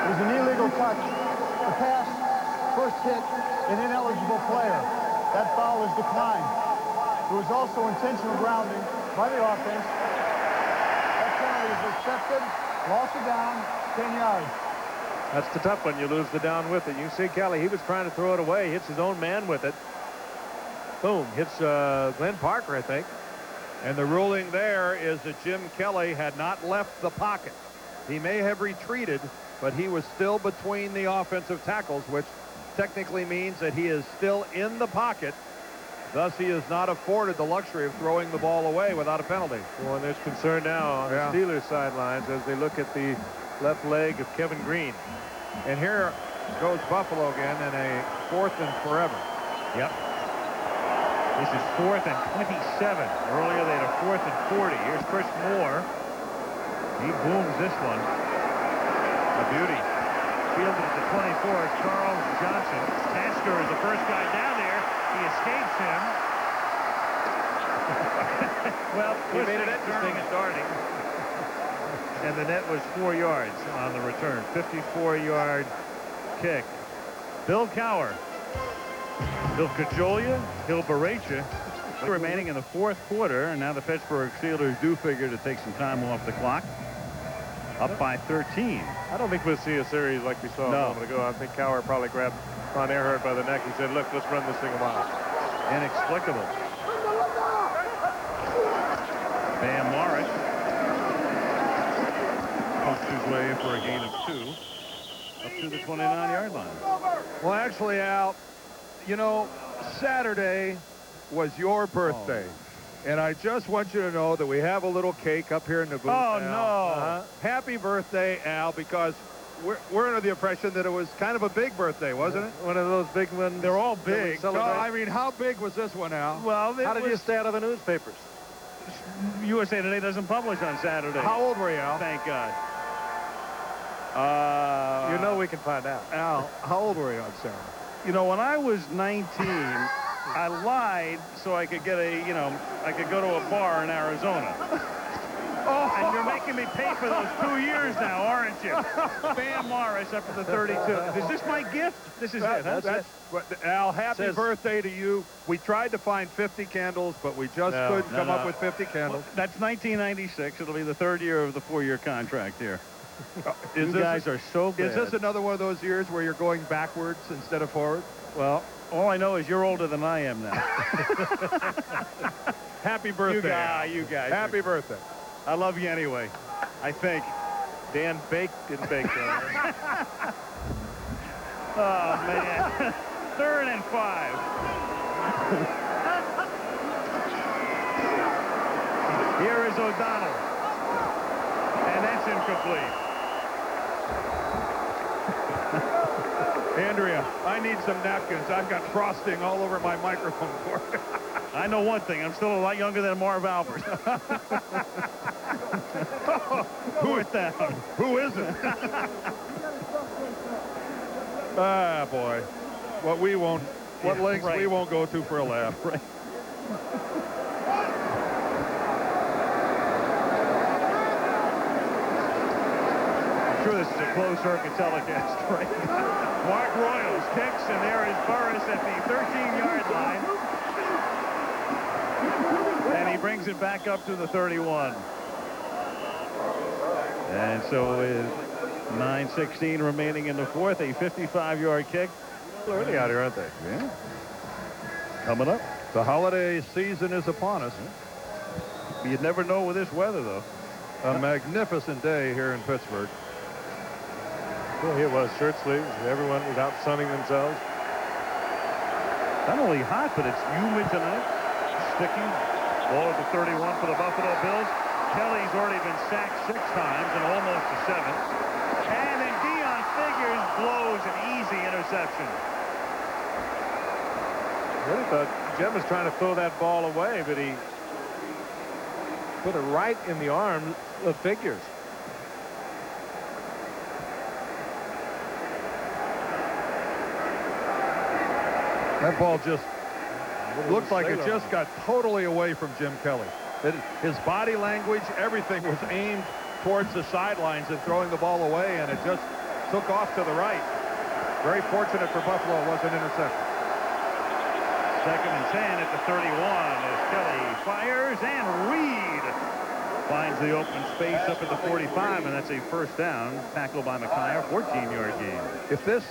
It was an illegal touch. The pass, first hit, an ineligible player. That foul is declined. There was also intentional grounding by the offense. That penalty is accepted. Loss of down, 10 yards. That's the tough one. You lose the down with it. You see Kelly, he was trying to throw it away. Hits his own man with it. Boom. Hits Glenn Parker, I think. And the ruling there is that Jim Kelly had not left the pocket. He may have retreated, but he was still between the offensive tackles, which technically means that he is still in the pocket. Thus, he is not afforded the luxury of throwing the ball away without a penalty. Well, and there's concern now on the Steelers sidelines as they look at the left leg of Kevin Green. And here goes Buffalo again in a 4th and forever. Yep. This is 4th and 27. Earlier they had a 4th and 40. Here's Chris Moore. He booms this one. A beauty. Fielded at the 24. Charles Johnson. Tasker is the first guy down there. He escapes him. Well, he made it interesting starting. And the net was 4 yards on the return. 54-yard kick. Bill Cowher. He'll cajole you. He'll berate you. Remaining in the 4th quarter, and now the Pittsburgh Steelers do figure to take some time off the clock. Up by 13. I don't think we'll see a series like we saw a moment ago. I think Cowher probably grabbed Ron Earhart by the neck. He said, look, let's run this thing a mile. Inexplicable. Bam Morris pokes his way for a gain of 2 up to the 29-yard line. Well, actually, Al, you know, Saturday was your birthday. And I just want you to know that we have a little cake up here in the booth. Oh, Al. no. Happy birthday, Al, because we're under the impression that it was kind of a big birthday, wasn't it? One of those big ones. They're all big. No, I mean, how big was this one, Al? Well, how did you stay out of the newspapers? USA Today doesn't publish on Saturday. How old were you, Al? Thank God. You know we can find out. Al, how old were you on Saturday? You know, when I was 19, I lied so I could get I could go to a bar in Arizona. Oh, and you're making me pay for those 2 years now, aren't you? Bam Morris up to the 32. Is this my gift? This is it. That's Al, happy birthday to you. We tried to find 50 candles, but we just couldn't come up with 50 candles. Well, that's 1996. It'll be the 3rd year of the 4-year contract here. You guys are so bad. Is this another one of those years where you're going backwards instead of forward? Well, all I know is you're older than I am now. Happy birthday. You guys. Happy birthday. I love you anyway. I think. Dan didn't bake that. Oh, man. 3rd and 5. Here is O'Donnell. And that's incomplete. Andrea, I need some napkins. I've got frosting all over my microphone cord. I know one thing. I'm still a lot younger than Marv Albert. Fourth down. Who is it? Ah, boy. What lengths we won't go to for a laugh. Right. I'm sure this is a closed circuit telecast, right? Mark Royals kicks, and there is Burris at the 13-yard line. And he brings it back up to the 31. And so with 9:16 remaining in the 4th, a 55-yard kick. Early out here, aren't they? Yeah. Coming up. The holiday season is upon us. You'd never know with this weather, though. A magnificent day here in Pittsburgh. Well, here it was, shirt sleeves. Everyone was out sunning themselves. Not only hot, but it's humid tonight. Sticky. Ball at the 31 for the Buffalo Bills. Kelly's already been sacked 6 times and almost a 7th. And then Dion Figures blows an easy interception. I really thought Jim was trying to throw that ball away, but he put it right in the arms of Figures. That ball just looked like it just got totally away from Jim Kelly. His body language, everything was aimed towards the sidelines and throwing the ball away, and it just took off to the right. Very fortunate for Buffalo, it was an interception. 2nd and 10 at the 31 as Kelly fires, and Reed finds the open space up at the 45, and that's a 1st down. Tackled by McKyer, 14-yard gain. If this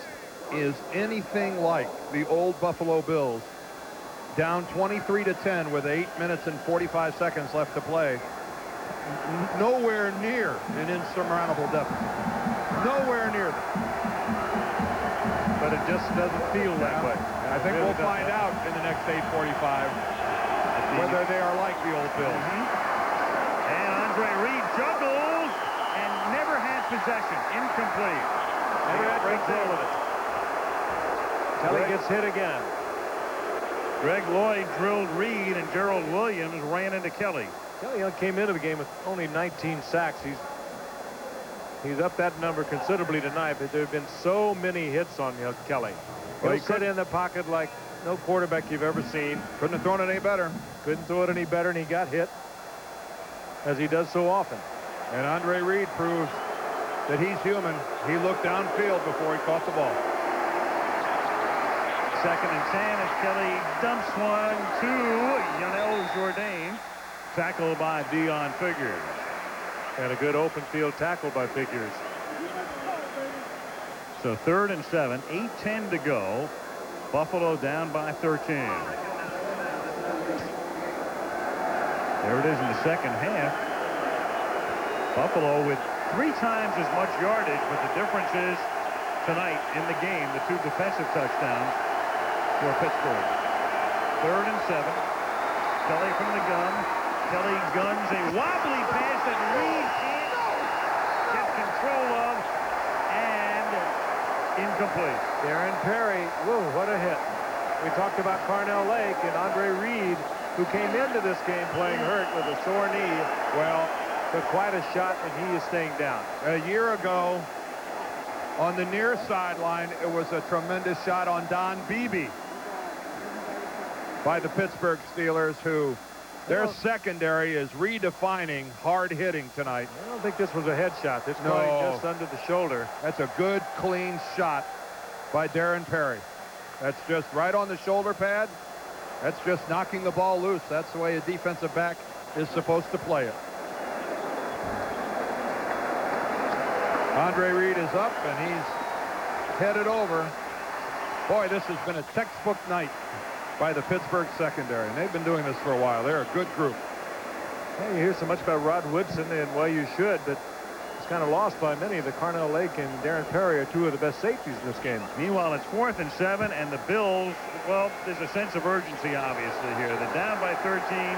is anything like the old Buffalo Bills, down 23-10 with 8 minutes and 45 seconds left to play, nowhere near an insurmountable deficit. Nowhere near that. But it just doesn't feel that way. I think we'll find out in the next 8:45 whether they are like the old Bills. And Andre Reed juggles and never had possession. Incomplete. Never had control of it. Kelly gets hit again. Greg Lloyd drilled Reed, and Gerald Williams ran into Kelly. Kelly came into the game with only 19 sacks. He's up that number considerably tonight, but there have been so many hits on Kelly. Well, He'll sit in the pocket like no quarterback you've ever seen. Couldn't have thrown it any better. Couldn't throw it any better, and he got hit, as he does so often. And Andre Reed proves that he's human. He looked downfield before he caught the ball. 2nd and 10 as Kelly dumps one to Yonel Jourdain. Tackled by Dion Figures. And a good open field tackle by Figures. So 3rd and 7, 8:10 to go. Buffalo down by 13. There it is in the second half. Buffalo with 3 times as much yardage, but the difference is tonight in the game, the 2 defensive touchdowns for Pittsburgh. 3rd and 7. Kelly from the gun. Kelly guns a wobbly pass that Reed can't get control of, and incomplete. Darren Perry, whoa, what a hit. We talked about Carnell Lake and Andre Reed, who came into this game playing hurt with a sore knee. Well, took quite a shot, and he is staying down. A year ago, on the near sideline, it was a tremendous shot on Don Beebe by the Pittsburgh Steelers, who their secondary is redefining hard hitting tonight. I don't think this was a headshot. This No. going just under the shoulder. That's a good, clean shot by Darren Perry. That's just right on the shoulder pad. That's just knocking the ball loose. That's the way a defensive back is supposed to play it. Andre Reed is up, and he's headed over. Boy, this has been a textbook night by the Pittsburgh secondary, and they've been doing this for a while. They're a good group. Hey, you hear so much about Rod Woodson, and well, you should, but it's kind of lost by many. The Carnell Lake and Darren Perry are 2 of the best safeties in this game. Meanwhile, it's 4th and 7, and the Bills, well, there's a sense of urgency, obviously, here. They're down by 13.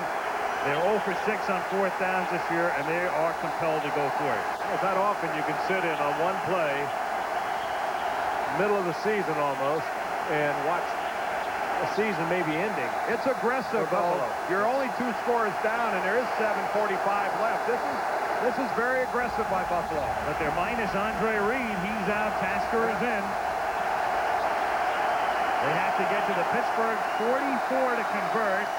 They're 0 for 6 on 4th downs this year, and they are compelled to go for it. Well, it's not often you can sit in on one play, middle of the season almost, and watch a season maybe ending. It's aggressive, though. You're only 2 scores down, and there is 7:45 left. This is very aggressive by Buffalo. But they're minus Andre Reed. He's out. Tasker is in. They have to get to the Pittsburgh 44 to convert.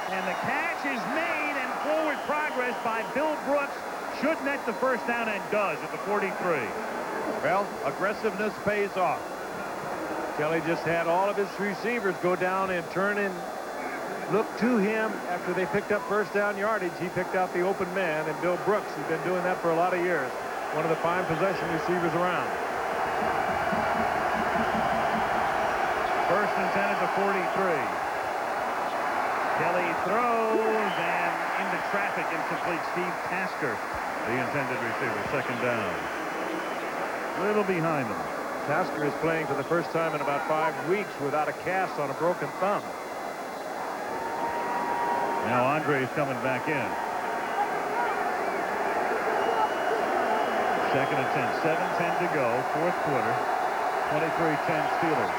And the catch is made, and forward progress by Bill Brooks should net the first down, and does at the 43. Well, aggressiveness pays off. Kelly just had all of his receivers go down and turn and look to him after they picked up first down yardage. He picked out the open man, and Bill Brooks has been doing that for a lot of years. One of the fine possession receivers around. 1st and 10 at the 43. Kelly throws, and into traffic, incomplete. Steve Tasker, the intended receiver. 2nd down. Little behind him. Tasker is playing for the first time in about 5 weeks without a cast on a broken thumb. Now Andre is coming back in. 2nd and 10. 7:10 to go. 4th quarter. 23-10 Steelers.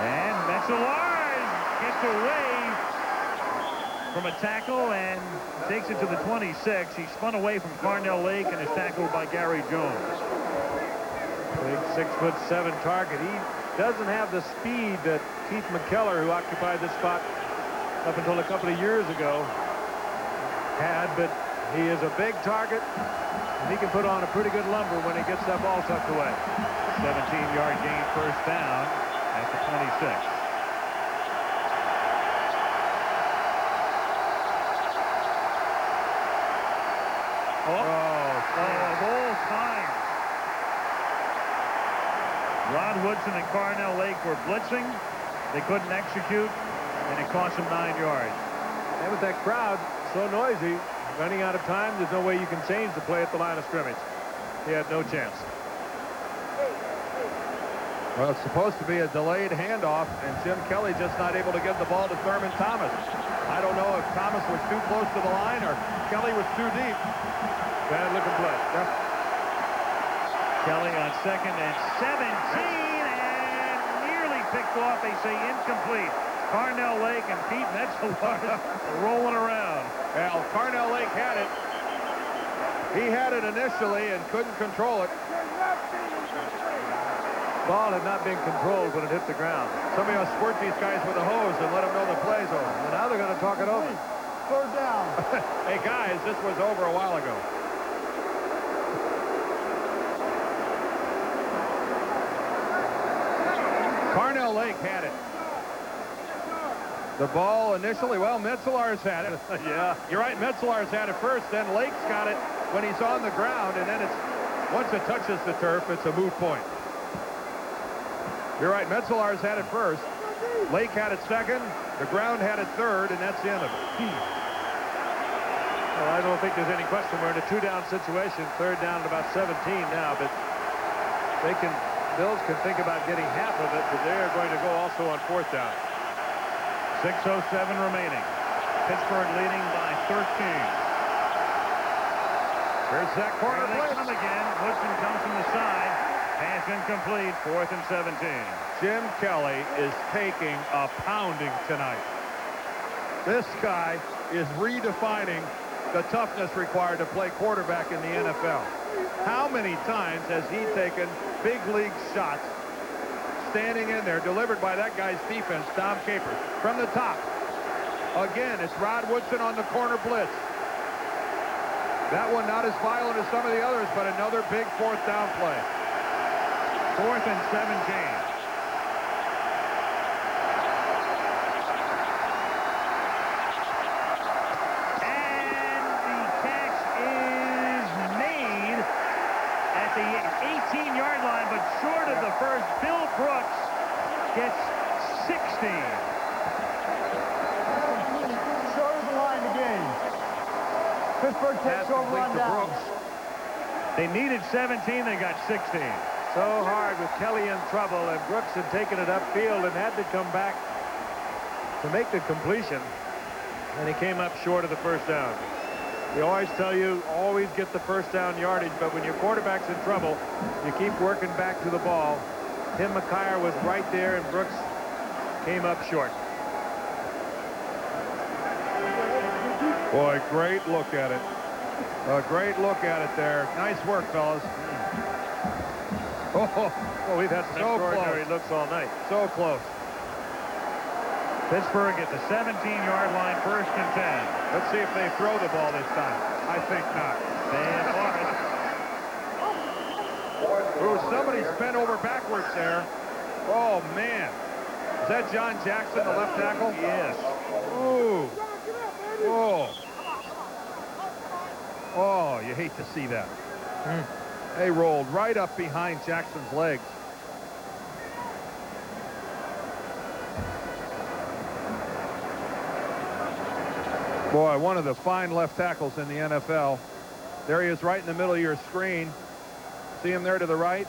And Metzelars gets away from a tackle and takes it to the 26. He spun away from Carnell Lake and is tackled by Gary Jones. Big 6'7" target. He doesn't have the speed that Keith McKellar, who occupied this spot up until a couple of years ago, had, but he is a big target, and he can put on a pretty good lumber when he gets that ball tucked away. 17-yard gain, 1st down at the 26. Of all time. Rod Woodson and Carnell Lake were blitzing. They couldn't execute, and it cost them 9 yards. And with that crowd so noisy. Running out of time, there's no way you can change the play at the line of scrimmage. He had no chance. Well, it's supposed to be a delayed handoff, and Jim Kelly just not able to get the ball to Thurman Thomas. I don't know if Thomas was too close to the line or Kelly was too deep. Bad looking play. Yep. Kelly on 2nd and 17, and nearly picked off. They say incomplete. Carnell Lake and Pete Metzeler rolling around. Well, Carnell Lake had it. He had it initially and couldn't control it. Ball had not been controlled when it hit the ground. Somebody will squirt these guys with a hose and let them know the play's over. And now they're going to talk it over. 3rd down. Hey, guys, this was over a while ago. Carnell Lake had it. The ball initially, well, Metzelar's had it. Yeah. You're right, Metzelar's had it first, then Lake's got it when he's on the ground, and then it's, once it touches the turf, it's a moot point. You're right, Metzelar's had it first. Lake had it second, the ground had it third, and that's the end of it. Well, I don't think there's any question. We're in a 2-down situation, 3rd down at about 17 now, but Bills can think about getting half of it, but they are going to go also on 4th down. 6:07 remaining. Pittsburgh leading by 13. Here's that corner There they come again. Woodson comes from the side. Pass incomplete. 4th and 17. Jim Kelly is taking a pounding tonight. This guy is redefining the toughness required to play quarterback in the NFL. How many times has he taken big league shots standing in there, delivered by that guy's defense, Tom Capers, from the top? Again, it's Rod Woodson on the corner blitz. That one not as violent as some of the others, but another big 4th down play. 4th and 17. And the catch is made at the 18-yard line, but short of the first. Bill Brooks gets 16. Short of the line again. Pittsburgh takes over on downs. They needed 17, they got 16. So hard with Kelly in trouble, and Brooks had taken it upfield and had to come back to make the completion, and he came up short of the 1st down. They always tell you, always get the 1st down yardage, but when your quarterback's in trouble, you keep working back to the ball. Tim McKyer was right there, and Brooks came up short. Boy, great look at it. A great look at it there. Nice work, fellas. Oh, we've had some extraordinary looks all night. So close. Pittsburgh at the 17-yard line, 1st and 10. Let's see if they throw the ball this time. I think not. Van Forrest. Ooh, somebody's bent over backwards there. Oh, man. Is that John Jackson, the left tackle? Yes. Ooh. Whoa. Oh, you hate to see that. They rolled right up behind Jackson's legs. Boy, one of the fine left tackles in the NFL. There he is right in the middle of your screen. See him there to the right?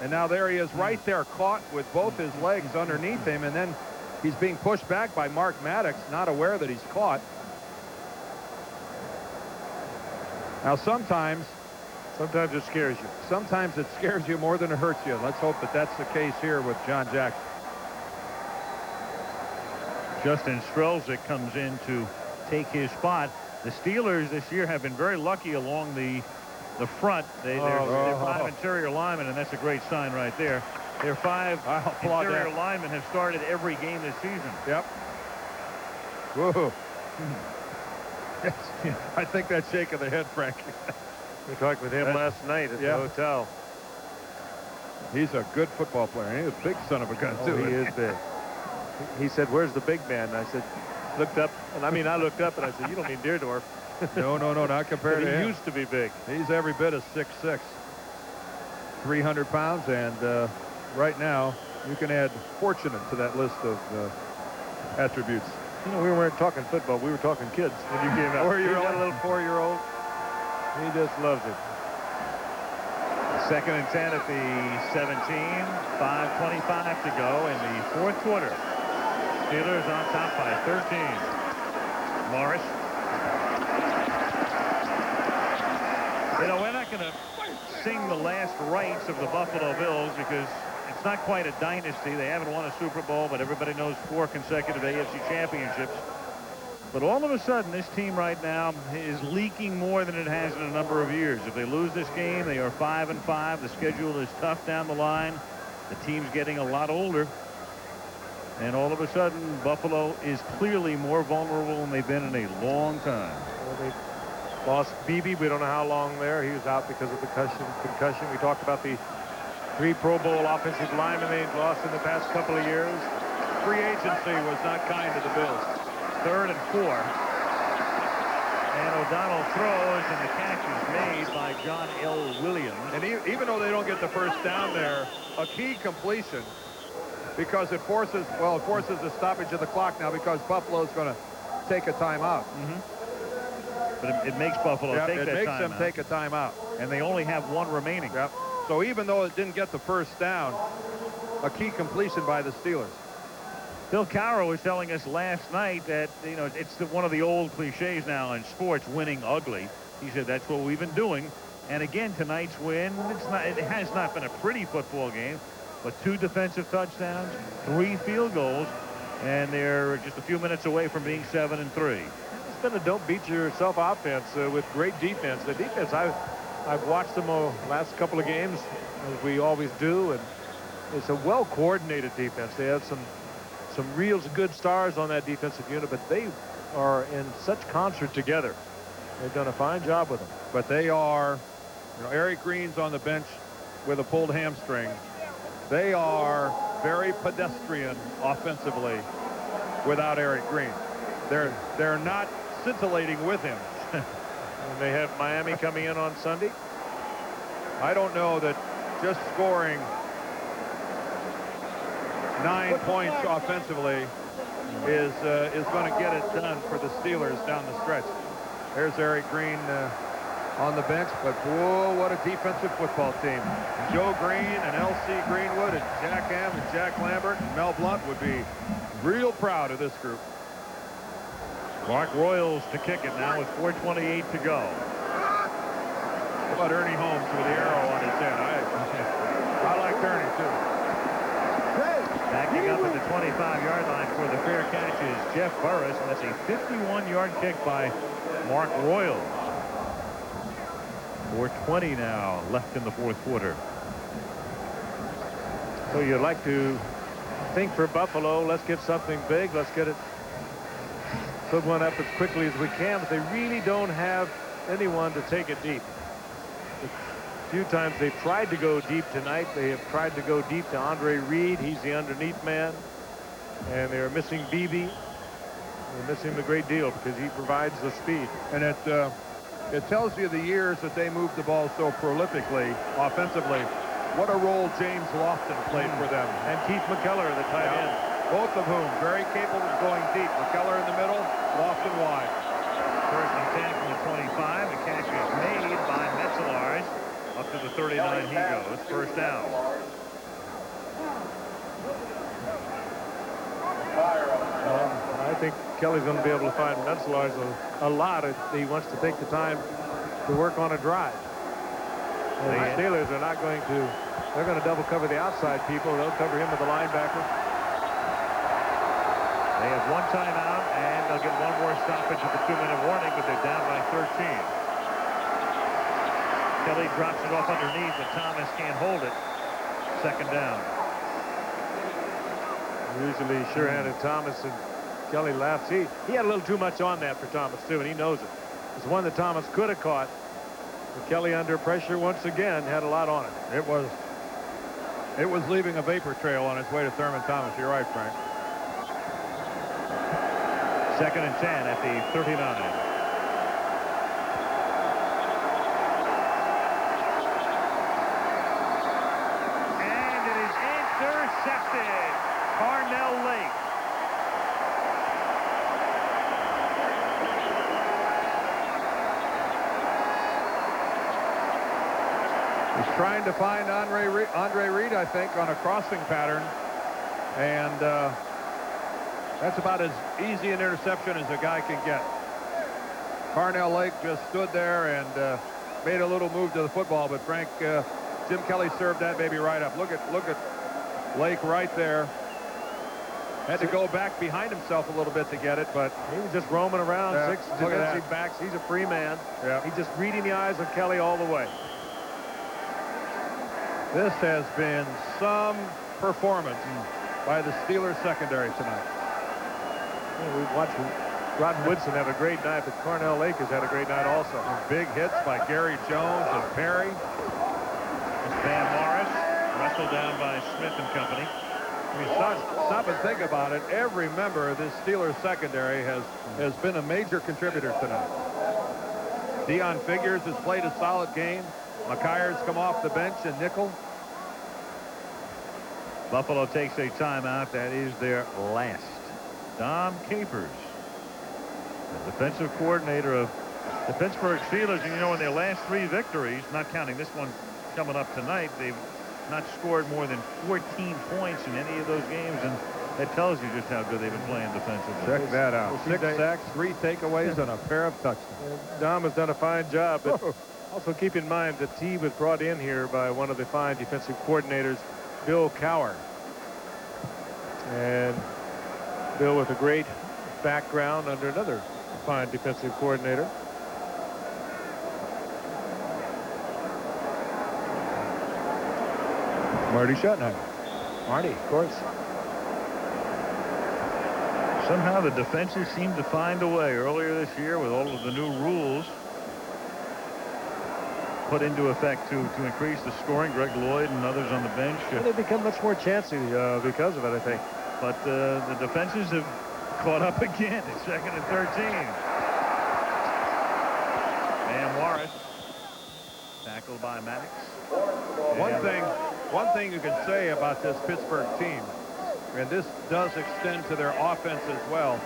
And now there he is right there, caught with both his legs underneath him, and then he's being pushed back by Mark Maddox, not aware that he's caught. Now sometimes it scares you. Sometimes it scares you more than it hurts you. Let's hope that that's the case here with John Jackson. Justin Strelzik comes in to take his spot. The Steelers this year have been very lucky along the front. They're 5 interior linemen, and that's a great sign right there. Their 5 interior linemen have started every game this season. Yep. Whoa. I think that's shaking the head, Frank. We talked with him last night at the hotel. He's a good football player. He's a big son of a gun, too. He is big. He said, "Where's the big man?" And I said, looked up, and I looked up, and I said, "You don't mean Deerdorf." No, not compared to him. He used to be big. He's every bit of 6'6", 300 pounds, and right now you can add fortunate to that list of attributes. You know, we weren't talking football. We were talking kids when you came out. 4-year-old, a little 4-year-old. He just loves it. Second and 10 at the 17. 5:25 to go in the fourth quarter. Steelers on top by 13. Morris. You know, we're not going to sing the last rites of the Buffalo Bills because it's not quite a dynasty. They haven't won a Super Bowl, but everybody knows 4 consecutive AFC championships. But all of a sudden, this team right now is leaking more than it has in a number of years. If they lose this game, they are 5-5. The schedule is tough down the line. The team's getting a lot older. And all of a sudden, Buffalo is clearly more vulnerable than they've been in a long time. Well, they lost Beebe. We don't know how long there. He was out because of the concussion. We talked about the 3 Pro Bowl offensive linemen they've lost in the past couple of years. Free agency was not kind to the Bills. 3rd and 4. And O'Donnell throws, and the catch is made by John L. Williams. And even though they don't get the first down there, a key completion, because it forces the stoppage of the clock now because Buffalo's going to take a timeout. But it makes Buffalo take that timeout. It makes them take a timeout. And they only have 1 remaining. Yep. So even though it didn't get the first down, a key completion by the Steelers. Bill Cowher was telling us last night that, you know, it's one of the old cliches now in sports, winning ugly. He said that's what we've been doing. And again, tonight's win, it has not been a pretty football game, but 2 defensive touchdowns, 3 field goals, and they're just a few minutes away from being 7-3. It's been a don't beat yourself offense with great defense. The defense, I've watched them the last couple of games, as we always do, and it's a well-coordinated defense. They have some real good stars on that defensive unit, but they are in such concert together. They've done a fine job with them. But they are, you know, Eric Green's on the bench with a pulled hamstring. They are very pedestrian offensively without Eric Green. They're not scintillating with him. And they have Miami coming in on Sunday. I don't know that just scoring 9 points offensively is going to get it done for the Steelers down the stretch. There's Eric Green on the bench, but whoa, what a defensive football team. Joe Green and L.C. Greenwood and Jack Ham and Jack Lambert and Mel Blount would be real proud of this group. Mark Royals to kick it now with 4:28 to go. How about Ernie Holmes with the arrow on his head? I like Ernie, too. Backing up at the 25-yard line for the fair catch is Jeff Burris, and that's a 51-yard kick by Mark Royals. 4:20 now left in the fourth quarter. So you'd like to think for Buffalo, let's get something big. Let's get it, put one up as quickly as we can, but they really don't have anyone to take it deep. A few times they've tried to go deep tonight. They have tried to go deep to Andre Reed. He's the underneath man. And they're missing Beebe. They're missing him a great deal because he provides the speed. And it tells you the years that they moved the ball so prolifically offensively. What a role James Lofton played for them. And Keith McKellar, the tight end. Both of whom very capable of going deep. McKellar in the middle, Lofton wide. First and 10 from the 25. The catch is made by Metzelaars. Up to the 39 he goes. First down. I think Kelly's going to be able to find Metzelaars a lot if he wants to take the time to work on a drive. And the Steelers are not going to, they're going to double cover the outside people. They'll cover him with the linebacker. They have 1 timeout, and they'll get 1 more stoppage at the 2-minute warning, but they're down by 13. Kelly drops it off underneath, but Thomas can't hold it. Second down. Usually sure-handed Thomas, and Kelly laughs. He had a little too much on that for Thomas, too, and he knows it. It's one that Thomas could have caught. But Kelly, under pressure once again, had a lot on it. It was leaving a vapor trail on its way to Thurman Thomas. You're right, Frank. Second and 10 at the 39. Intercepted. Carnell Lake. He's trying to find Andre Reed, I think, on a crossing pattern. And that's about as easy an interception as a guy can get. Carnell Lake just stood there and made a little move to the football, but Frank, Jim Kelly served that baby right up. Look at Lake right there. Had to go back behind himself a little bit to get it, but he was just roaming around. Yeah, 6 defensive backs. He's a free man. Yeah. He's just reading the eyes of Kelly all the way. This has been some performance by the Steelers secondary tonight. Yeah, we've watched Rodden Woodson have a great night, but Carnell Lake has had a great night also. Big hits by Gary Jones and Perry. Van Morris wrestled down by Smith and company. I mean, stop and think about it. Every member of this Steelers secondary has been a major contributor tonight. Deion Figures has played a solid game. McIr's come off the bench in nickel. Buffalo takes a timeout. That is their last. Dom Capers, the defensive coordinator of the Pittsburgh Steelers. And you know, in their last 3 victories, not counting this one coming up tonight, they've not scored more than 14 points in any of those games, and that tells you just how good they've been playing defensively. Check that out. 6 sacks, 3 takeaways, and a pair of touchdowns. Dom has done a fine job, but also keep in mind the team was brought in here by one of the fine defensive coordinators, Bill Cowher. And Bill with a great background under another fine defensive coordinator. Marty Schottenheimer. Marty, of course. Somehow the defenses seem to find a way. Earlier this year, with all of the new rules put into effect to increase the scoring, Greg Lloyd and others on the bench. They become much more chancy because of it, I think. But the defenses have caught up again. It's 2nd and 13. Van Morris tackled by Maddox. One thing you can say about this Pittsburgh team, and this does extend to their offense as well,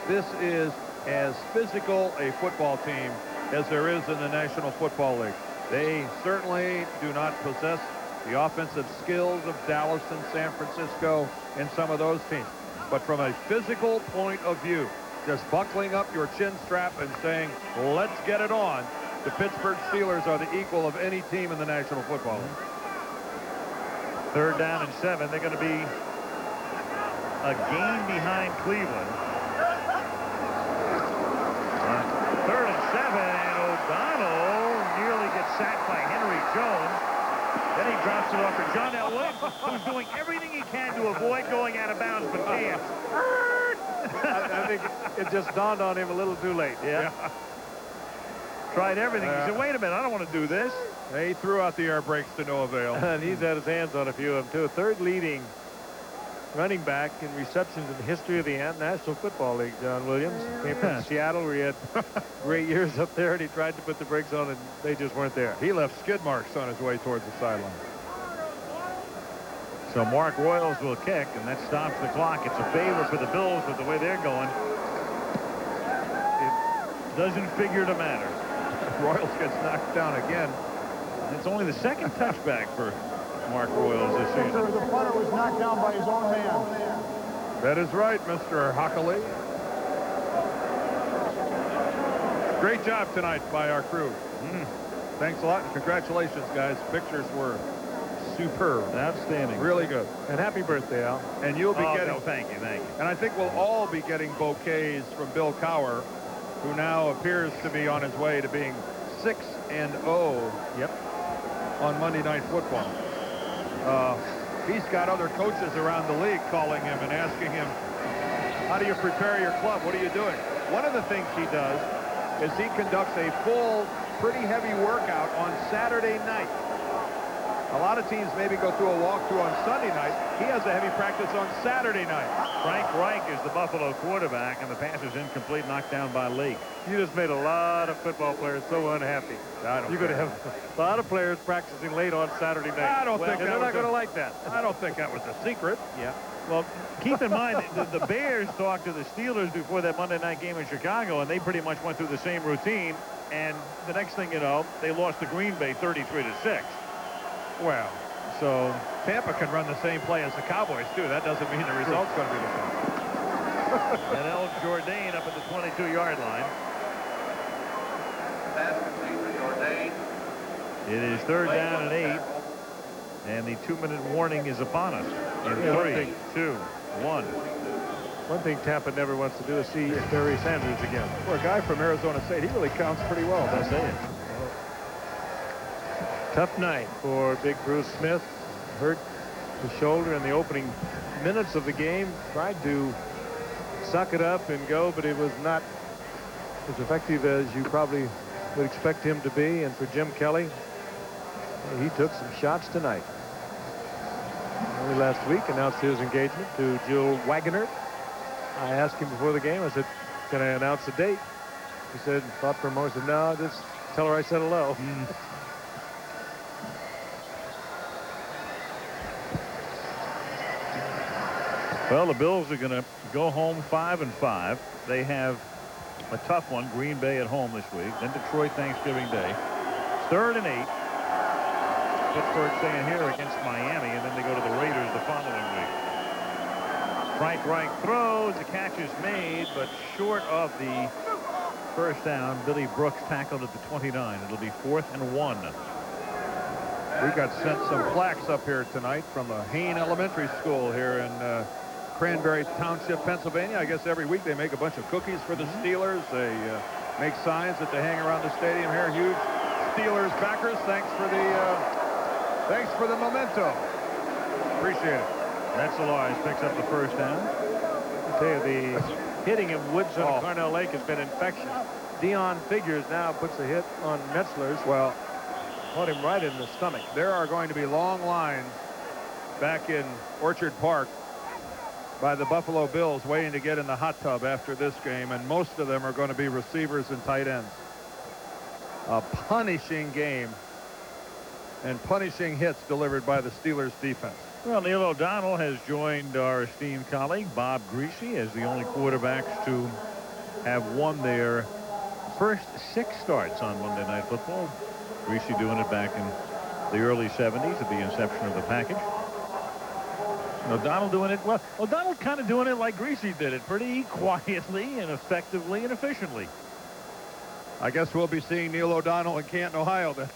this is as physical a football team as there is in the National Football League. They certainly do not possess the offensive skills of Dallas and San Francisco and some of those teams. But from a physical point of view, just buckling up your chin strap and saying, let's get it on, the Pittsburgh Steelers are the equal of any team in the National Football League. 3rd down and 7. They're going to be a game behind Cleveland. 3rd and 7, and O'Donnell nearly gets sacked by Henry Jones. Then he drops it off for John Elway, who's doing everything he can to avoid going out of bounds, but can't. I think it just dawned on him a little too late. Yeah. Tried everything. He said, wait a minute, I don't want to do this. He threw out the air brakes to no avail. And he's had his hands on a few of them, too. 3rd leading running back in receptions in the history of the National Football League, John Williams. Came from Seattle, where he had great years up there, and he tried to put the brakes on, and they just weren't there. He left skid marks on his way towards the sideline. So Mark Royals will kick, and that stops the clock. It's a favor for the Bills with the way they're going. It doesn't figure to matter. Royals gets knocked down again. It's only the 2nd touchback for Mark Royals this season. The punter was knocked down by his own man. That is right, Mr. Hockley. Great job tonight by our crew. Thanks a lot, and congratulations, guys. Pictures were superb. Outstanding. Really good. And happy birthday, Al. And you'll be getting... No, thank you. And I think we'll all be getting bouquets from Bill Cowher, who now appears to be on his way to being 6-0. Yep. On Monday Night Football. He's got other coaches around the league calling him and asking him, how do you prepare your club? What are you doing? One of the things he does is he conducts a full, pretty heavy workout on Saturday night. A lot of teams maybe go through a walkthrough on Sunday night. He has a heavy practice on Saturday night. Frank Reich is the Buffalo quarterback, and the pass is incomplete, knocked down by Lake. You just made a lot of football players so unhappy. You're going to have a lot of players practicing late on Saturday night. I don't think they're not going to like that. I don't think that was a secret. Yeah. Well, keep in mind, the Bears talked to the Steelers before that Monday night game in Chicago, and they pretty much went through the same routine. And the next thing you know, they lost to Green Bay 33-6. Well, so Tampa can run the same play as the Cowboys, too. That doesn't mean the result's going to be the same. And El Jourdain up at the 22-yard line. It is 3rd down and 8. And the 2-minute warning is upon us. In 3, 2, 1. One thing Tampa never wants to do is see Barry Sanders again. For a guy from Arizona State, he really counts pretty well, doesn't he? Tough night for big Bruce Smith. Hurt his shoulder in the opening minutes of the game. Tried to suck it up and go, but it was not as effective as you probably would expect him to be. And for Jim Kelly, he took some shots tonight. Only last week announced his engagement to Jill Wagoner. I asked him before the game, I said, can I announce the date? He said, thought for a moment, said, no, just tell her I said hello. Well, the Bills are going to go home 5-5. They have a tough one, Green Bay at home this week, then Detroit Thanksgiving Day. 3rd and 8. Pittsburgh staying here against Miami, and then they go to the Raiders the following week. Frank Reich throws. The catch is made, but short of the first down. Billy Brooks tackled at the 29. It'll be 4th and 1. We got sent some plaques up here tonight from a Hain Elementary School here in Cranberry Township, Pennsylvania. I guess every week they make a bunch of cookies for the Steelers. They make signs that they hang around the stadium here. Huge Steelers backers. Thanks for the memento. Appreciate it. Metzelaars picks up the first down. I tell you, the hitting of Woods on Carnell Lake has been infectious. Dion Figures now puts a hit on Metzelaars. Well, caught him right in the stomach. There are going to be long lines back in Orchard Park by the Buffalo Bills waiting to get in the hot tub after this game, and most of them are going to be receivers and tight ends. A punishing game and punishing hits delivered by the Steelers defense. Well, Neil O'Donnell has joined our esteemed colleague Bob Greasy as the only quarterbacks to have won their first 6 starts on Monday Night Football. Greasy doing it back in the early 70s at the inception of the package. And O'Donnell doing it, well, O'Donnell kind of doing it like Greasy did it, pretty quietly and effectively and efficiently. I guess we'll be seeing Neil O'Donnell in Canton, Ohio then.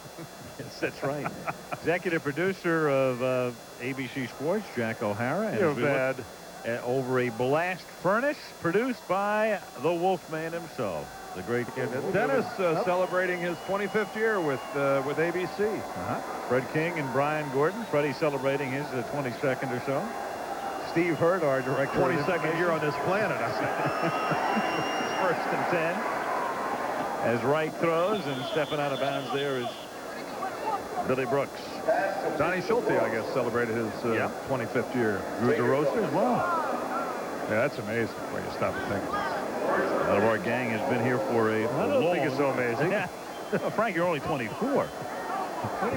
Yes, that's right. Executive producer of ABC Sports, Jack O'Hara. You're bad. Over a blast furnace produced by the Wolfman himself. The great Dennis celebrating his 25th year with ABC. Fred King and Brian Gordon. Freddie celebrating his 22nd or so. Steve Hurt, our director. 22nd year on this planet, I think. 1st and 10. As Wright throws, and stepping out of bounds there is Billy Brooks. Donnie Schulte, I guess, celebrated his 25th year. Drew DeRosa as well. Yeah, that's amazing when you stop and think. A lot of our gang has been here for a I don't think it's so amazing. Yeah. Well, Frank, you're only 24.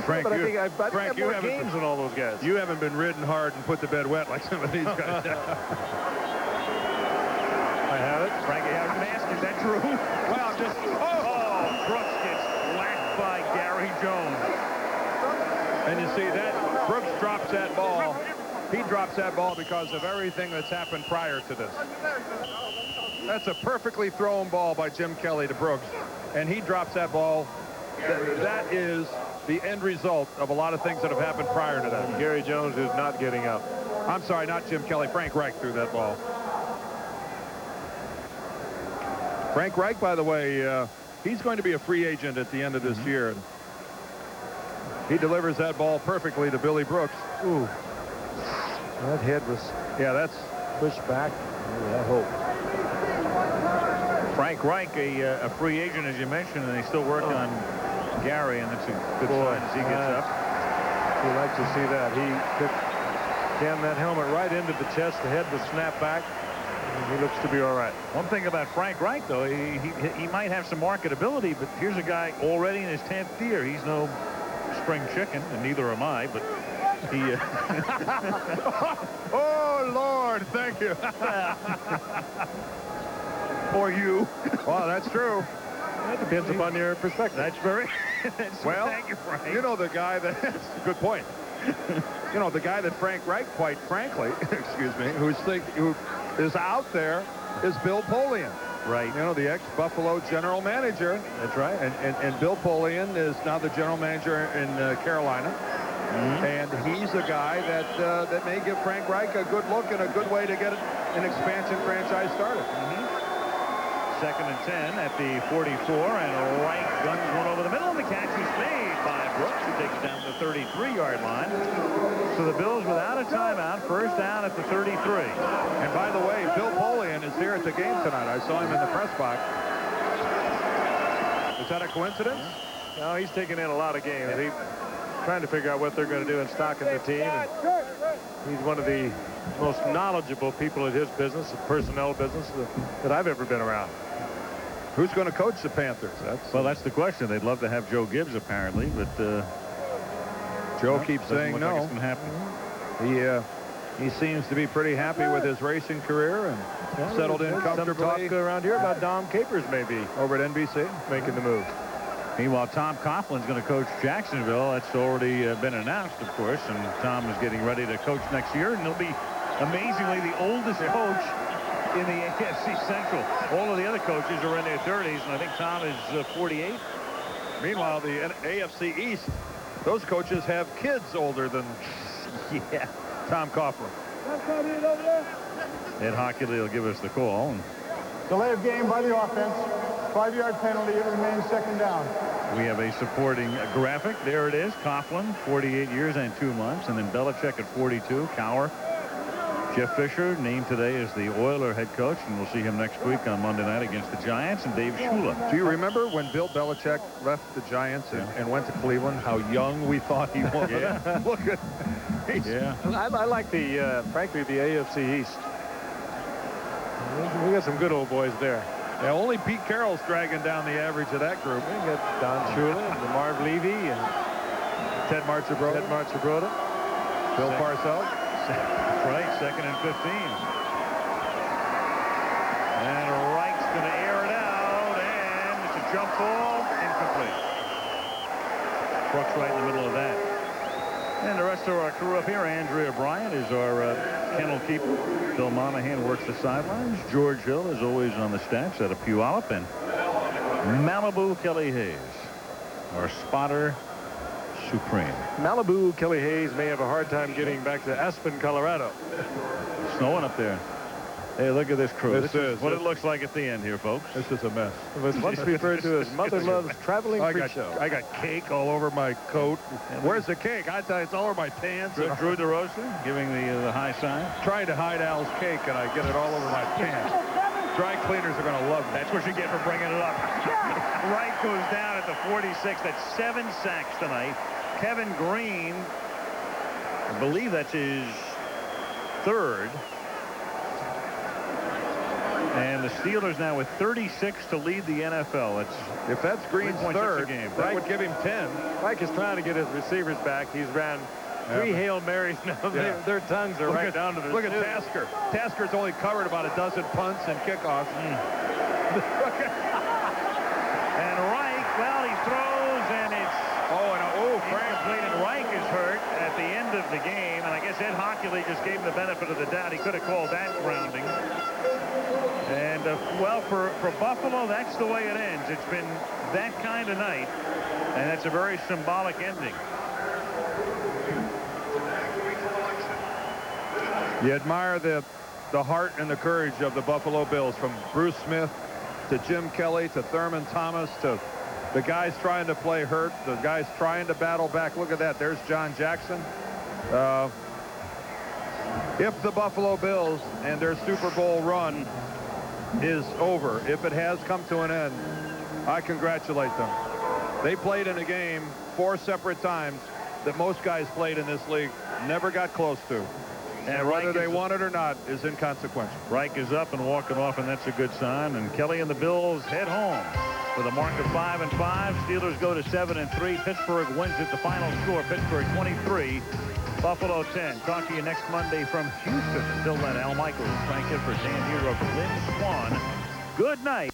Frank, but I think I have more games than all those guys. You haven't been ridden hard and put to bed wet like some of these guys. I have it. Frankie has a mask. Is that true? Well, just Brooks gets whacked by Gary Jones. And you see that Brooks drops that ball. He drops that ball because of everything that's happened prior to this. That's a perfectly thrown ball by Jim Kelly to Brooks, and he drops that ball. That is the end result of a lot of things that have happened prior to that. And Gary Jones is not getting up. I'm sorry, not Jim Kelly. Frank Reich threw that ball. Frank Reich, by the way, he's going to be a free agent at the end of this year. He delivers that ball perfectly to Billy Brooks. Ooh. That head was that's pushed back. I hope. Frank Reich, a free agent, as you mentioned, and they still work on Gary, and that's a good sign as he gets up. You like to see that. He jammed that helmet right into the chest. The head was snapped back. He looks to be all right. One thing about Frank Reich, though, he might have some marketability, but here's a guy already in his 10th year. He's no spring chicken, and neither am I, but he... Oh, Lord, thank you. Or you. Well, that's true. That depends upon your perspective. That's very... Well, thank you, Frank. You know the guy that, good point. You know, the guy that Frank Reich, quite frankly, excuse me, who is out there is Bill Polian. Right. You know, the ex-Buffalo general manager. That's right. And Bill Polian is now the general manager in Carolina. And he's a guy that may give Frank Reich a good look and a good way to get an expansion franchise started. Second and 10 at the 44, and Reich guns one over the middle, and the catch is made by Brooks, who takes it down to the 33-yard line. So the Bills without a timeout, first down at the 33. And by the way, Bill Polian is here at the game tonight. I saw him in the press box. Is that a coincidence? No, he's taking in a lot of games. He's trying to figure out what they're going to do in stocking the team. And he's one of the most knowledgeable people in his business, the personnel business, that I've ever been around. Who's going to coach the Panthers? That's the question. They'd love to have Joe Gibbs, apparently, but Joe keeps saying no. Like it's going to happen. He seems to be pretty happy with his racing career and settled in comfortably. Some talk around here about Dom Capers maybe over at NBC making the move. Meanwhile, Tom Coughlin's going to coach Jacksonville. That's already been announced, of course, and Tom is getting ready to coach next year, and he'll be amazingly the oldest coach in the AFC Central. All of the other coaches are in their 30s, and I think Tom is 48. Meanwhile, the AFC East, those coaches have kids older than Tom Coughlin. Ed Hockley will give us the call. Delay of game by the offense. 5-yard penalty. It remains second down. We have a supporting graphic. There it is. Coughlin, 48 years and 2 months. And then Belichick at 42. Cowher. Jeff Fisher named today as the Oiler head coach, and we'll see him next week on Monday night against the Giants, and Dave Shula. Do you remember when Bill Belichick left the Giants and went to Cleveland, how young we thought he was? Yeah. Look at I like frankly, the AFC East. We got some good old boys there. Yeah, only Pete Carroll's dragging down the average of that group. We got Don Shula, Marv Levy, and Ted Marchibroda. Bill Parcells. Right, second and 15. And Reich's going to air it out, and it's a jump ball, incomplete. Brooks right in the middle of that. And the rest of our crew up here, Andrea Bryant is our kennel keeper. Bill Monahan works the sidelines. George Hill is always on the stats out of Puyallup, and Malibu Kelly Hayes, our spotter supreme. Malibu Kelly Hayes may have a hard time getting back to Aspen, Colorado. Snowing up there. Hey, look at this crew. This is what it looks like at the end here, folks. This is a mess. It was once referred to as Mother Love's Traveling Freak Show. I got cake all over my coat. Where's the cake? I tell you, it's all over my pants. Drew DeRosa giving the high sign. Trying to hide Al's cake, and I get it all over my pants. Dry cleaners are going to love that. That's what you get for bringing it up. Wright goes down at the 46. That's 7 sacks tonight. Kevin Green, I believe that's his third. And the Steelers now with 36 to lead the NFL. If that's Green's third, that would give him 10. Mike is trying to get his receivers back. He's ran 3 Hail Marys now. Their tongues are right down to the Look at Tasker. Tasker's only covered about a dozen punts and kickoffs. And Reich, well, he throws, and it's incomplete, and Reich is hurt at the end of the game, and I guess Ed Hockley just gave him the benefit of the doubt. He could have called that grounding. And, well, for Buffalo, that's the way it ends. It's been that kind of night, and that's a very symbolic ending. You admire the heart and the courage of the Buffalo Bills, from Bruce Smith to Jim Kelly to Thurman Thomas to the guys trying to play hurt, the guys trying to battle back. Look at that. There's John Jackson. If the Buffalo Bills and their Super Bowl run is over, if it has come to an end, I congratulate them. They played in a game 4 separate times that most guys played in this league never got close to. And whether they won it or not is inconsequential. Reich is up and walking off, and that's a good sign. And Kelly and the Bills head home with a mark of 5-5. Steelers go to 7-3. Pittsburgh wins at the final score. Pittsburgh 23, Buffalo 10. Talk to you next Monday from Houston. Until then, Al Michaels, Frank Gifford, Dan Hero, Lynn Swan. Good night.